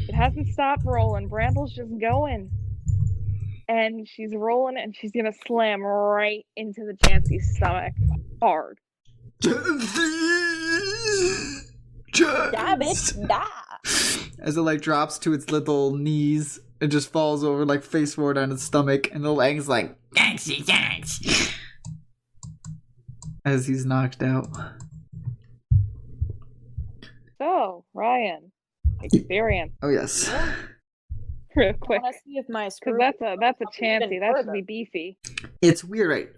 It hasn't stopped rolling. Bramble's just going, and she's rolling, and she's gonna slam right into the Chansey's stomach hard. Die, bitch, die. As it like drops to its little knees, it just falls over like face forward on its stomach, and the little egg's like thanks as he's knocked out. So, Ryan, experience. Oh yes. real I quick. want to see if my Because screw. that's a even chancy. That should further. be beefy. It's weird, right?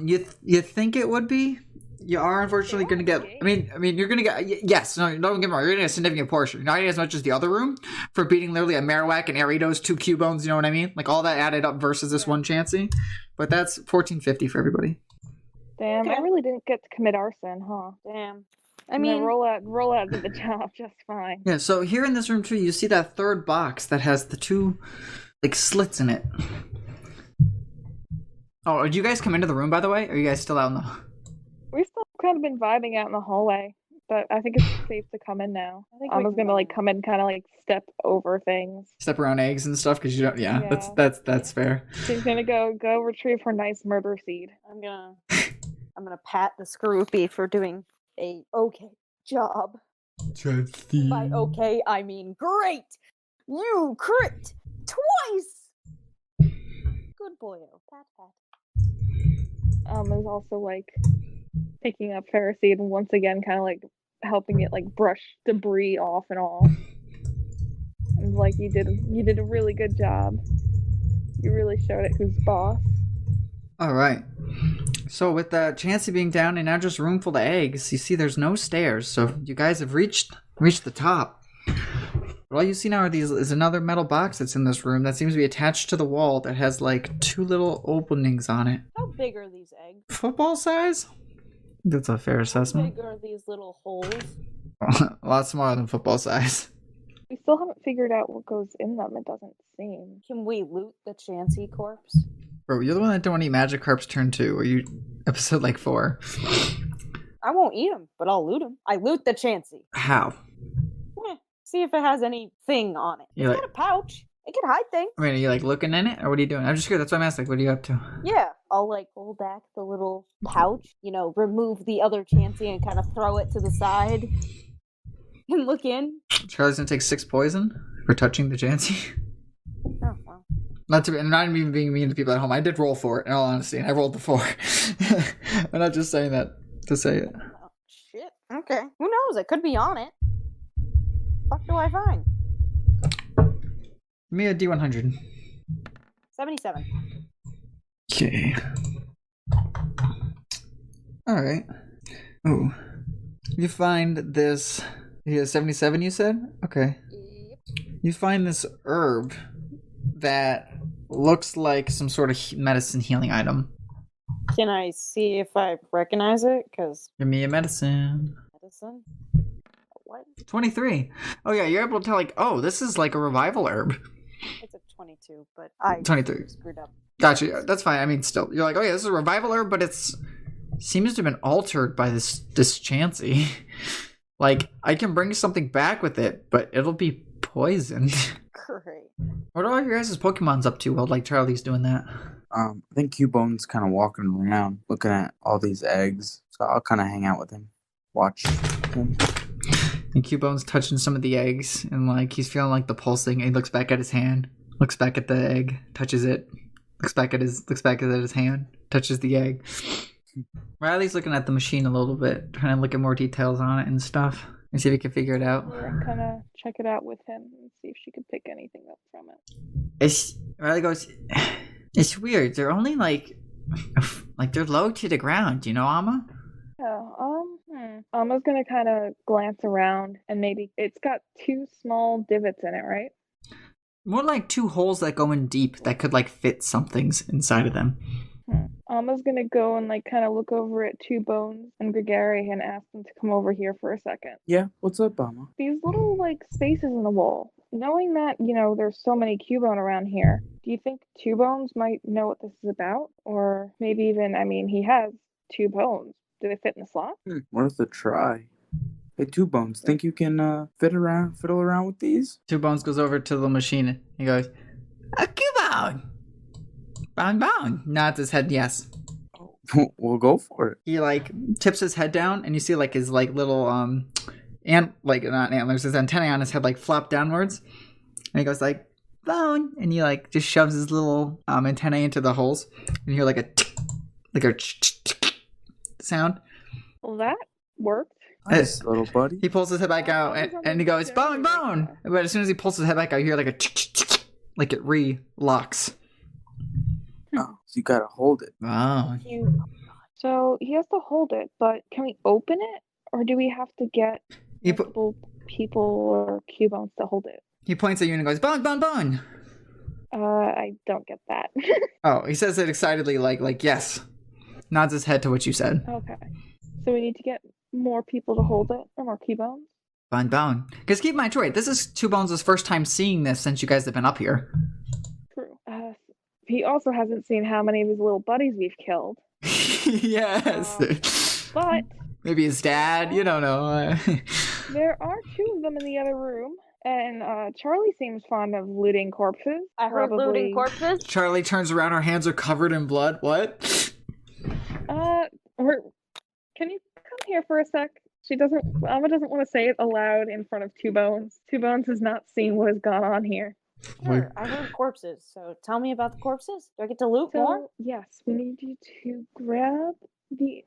You think it would be? You are unfortunately going to get. I mean, you're going to get. Yes, no, don't get me wrong. You're going to get a significant portion. You're not getting as much as the other room for beating literally a Marowak and Aridos, 2 Cubones. You know what I mean? Like all that added up versus this one Chansey. But that's $14.50 for everybody. Damn, I really didn't get to commit arson, huh? Damn. I mean, roll out to the job just fine. Yeah. So here in this room too, you see that third box that has the 2 like slits in it. Oh, did you guys come into the room by the way? Or are you guys still out in the? We've still kind of been vibing out in the hallway, but I think it's safe to come in now. I think Alma's gonna like come in, kind of like step over things, Step around eggs and stuff because you don't. Yeah, that's fair. She's gonna go retrieve her nice murder seed. I'm gonna pat the Scroopy for doing a okay job. By okay, I mean great. You crit twice. Good boyo. Pat pat. Alma's also like picking up Ferroseed and once again kind of like helping it like brush debris off and all. And like you did a really good job. You really showed it who's boss. All right. So with the Chansey being down and now just a room full of eggs, you see there's no stairs. So you guys have reached the top. But all you see now is another metal box that's in this room that seems to be attached to the wall that has like 2 little openings on it. How big are these eggs? Football size? That's a fair assessment. How big are these little holes? A lot smaller than football size. We still haven't figured out what goes in them, it doesn't seem. Can we loot the Chansey corpse? Bro, you're the one that don't want to eat Magikarp's turn 2, or you episode like 4. I won't eat them, but I'll loot them. I loot the Chansey. How? See if it has anything on it. It's got a pouch. It can hide things. I mean, are you like looking in it, or what are you doing? I'm just curious. That's why I'm asking. What are you up to? Yeah, I'll like pull back the little pouch, remove the other Chansey and kind of throw it to the side and look in. Charlie's gonna take 6 poison for touching the Chansey. Oh, wow. Not even being mean to people at home. I did roll for it, in all honesty, and I rolled the 4. I'm not just saying that to say it. Oh, shit. Okay. Who knows? It could be on it. What do I find? Give me a D100. 77. Okay. Alright. Oh. You find this... You have 77, you said? Okay. Yep. You find this herb that looks like some sort of medicine healing item. Can I see if I recognize it? Because... Give me a medicine. Medicine? What? 23. Oh yeah, you're able to tell like, oh, this is like a revival herb. It's a 22, but I 23. screwed up. Gotcha. That's fine. I mean, still, you're like, oh yeah, this is a revival herb, but it's seems to have been altered by this Chansey. Like, I can bring something back with it, but it'll be poisoned. Great. What are all your guys' Pokemon's up to while like Charlie's doing that? I think Cubone's kind of walking around, looking at all these eggs. So I'll kind of hang out with him, watch him. And Cubone's touching some of the eggs, and like he's feeling like the pulsing. And he looks back at his hand, looks back at the egg, touches it, looks back at his hand, touches the egg. Riley's looking at the machine a little bit, trying to look at more details on it and stuff, and see if he can figure it out. Kind of check it out with him and see if she could pick anything up from it. Riley goes, it's weird. They're only like they're low to the ground, you know, Amma? Alma's gonna kind of glance around, and maybe it's got 2 small divots in it, right? More like 2 holes that go in deep that could like fit something's inside of them. Alma's gonna go and like kind of look over at 2 Bones and Gregory and ask them to come over here for a second. Yeah, what's up, Amma? These little like spaces in the wall. Knowing that, there's so many Cubone around here, do you think 2 Bones might know what this is about? Or maybe even, he has 2 bones. Do they fit in the slot? Worth a try. Hey, 2 Bones, think you can fiddle around with these? 2 Bones goes over to the machine. He goes, a Cubone! Bone. Nods his head, yes. We'll go for it. He like tips his head down, and you see like his like little not antlers, his antennae on his head like flop downwards, and he goes like Bone, and he like just shoves his little antennae into the holes, and you hear like a sound. Well, that worked. Nice, little buddy. He pulls his head back out, and he goes Bone. But as soon as he pulls his head back out, you hear like a like it re-locks. Oh, so you gotta hold it. Wow. So he has to hold it, but can we open it? Or do we have to get multiple people or Cubones to hold it? He points at you and goes, "Bone, bone, bone." I don't get that. Oh, he says it excitedly, like yes. Nods his head to what you said. Okay. So we need to get more people to hold it, or more Cubones? Bone, bone. Because keep in mind, Troy, this is Two Bones' first time seeing this since you guys have been up here. True. He also hasn't seen how many of his little buddies we've killed. Yes. But maybe his dad, you don't know. there are 2 of them in the other room. And Charlie seems fond of looting corpses. I heard looting corpses. Charlie turns around, her hands are covered in blood. What? Can you come here for a sec? Alma doesn't want to say it aloud in front of Two Bones. Two Bones has not seen what has gone on here. Sure, I heard corpses, so tell me about the corpses. Do I get to loot more? Yes, we need you to grab the,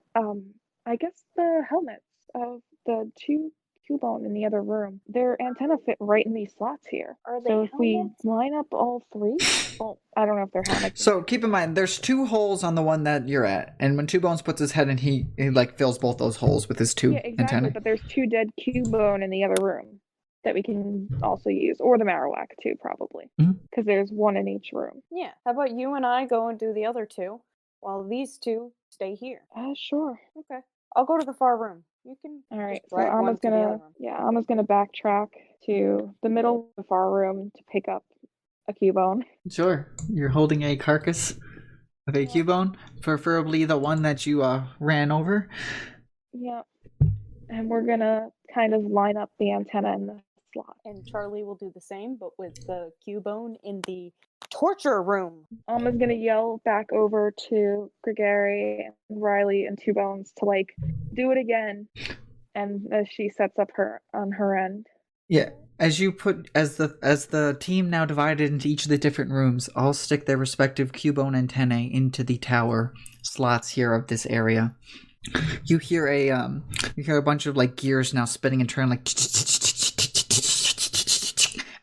I guess the helmets of the 2 Cubone in the other room. Their antenna fit right in these slots here. Are they so if we helmets? line up all 3, well, I don't know if they're helmets. So keep in mind, there's 2 holes on the one that you're at, and when Two Bones puts his head in, he like fills both those holes with his 2 exactly, antennae. But there's 2 dead Cubone in the other room that we can also use, or the Marowak too, probably, because there's 1 in each room. Yeah. How about you and I go and do the other 2, while these 2 stay here? Sure. Okay. I'll go to the far room. You can. All right. Just drag one to the other room. Alma's gonna backtrack to the middle of the far room to pick up a Cubone. Sure. You're holding a carcass of a Cubone, preferably the one that you ran over. Yeah. And we're gonna kind of line up the antenna in the slot. And Charlie will do the same, but with the Cubone in the torture room. Alma's gonna yell back over to Gregory and Riley and Two Bones to do it again, and as she sets up on her end. Yeah, as the team now divided into each of the different rooms, all stick their respective Cubone antennae into the tower slots here of this area. You hear a bunch of gears now spinning and turning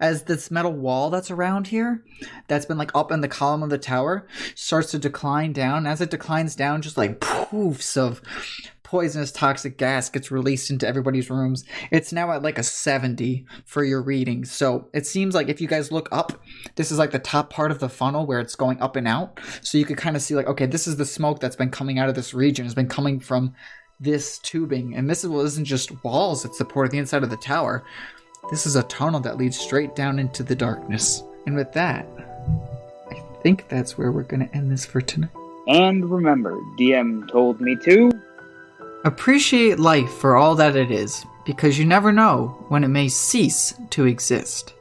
as this metal wall that's around here, that's been up in the column of the tower, starts to decline down. As it declines down, just poofs of poisonous toxic gas gets released into everybody's rooms. It's now at a 70 for your reading. So it seems like if you guys look up, this is the top part of the funnel where it's going up and out. So you could kind of see okay, this is the smoke that's been coming out of this region. It's been coming from this tubing. And this isn't just walls that support the inside of the tower. This is a tunnel that leads straight down into the darkness. And with that, I think that's where we're going to end this for tonight. And remember, DM told me to appreciate life for all that it is, because you never know when it may cease to exist.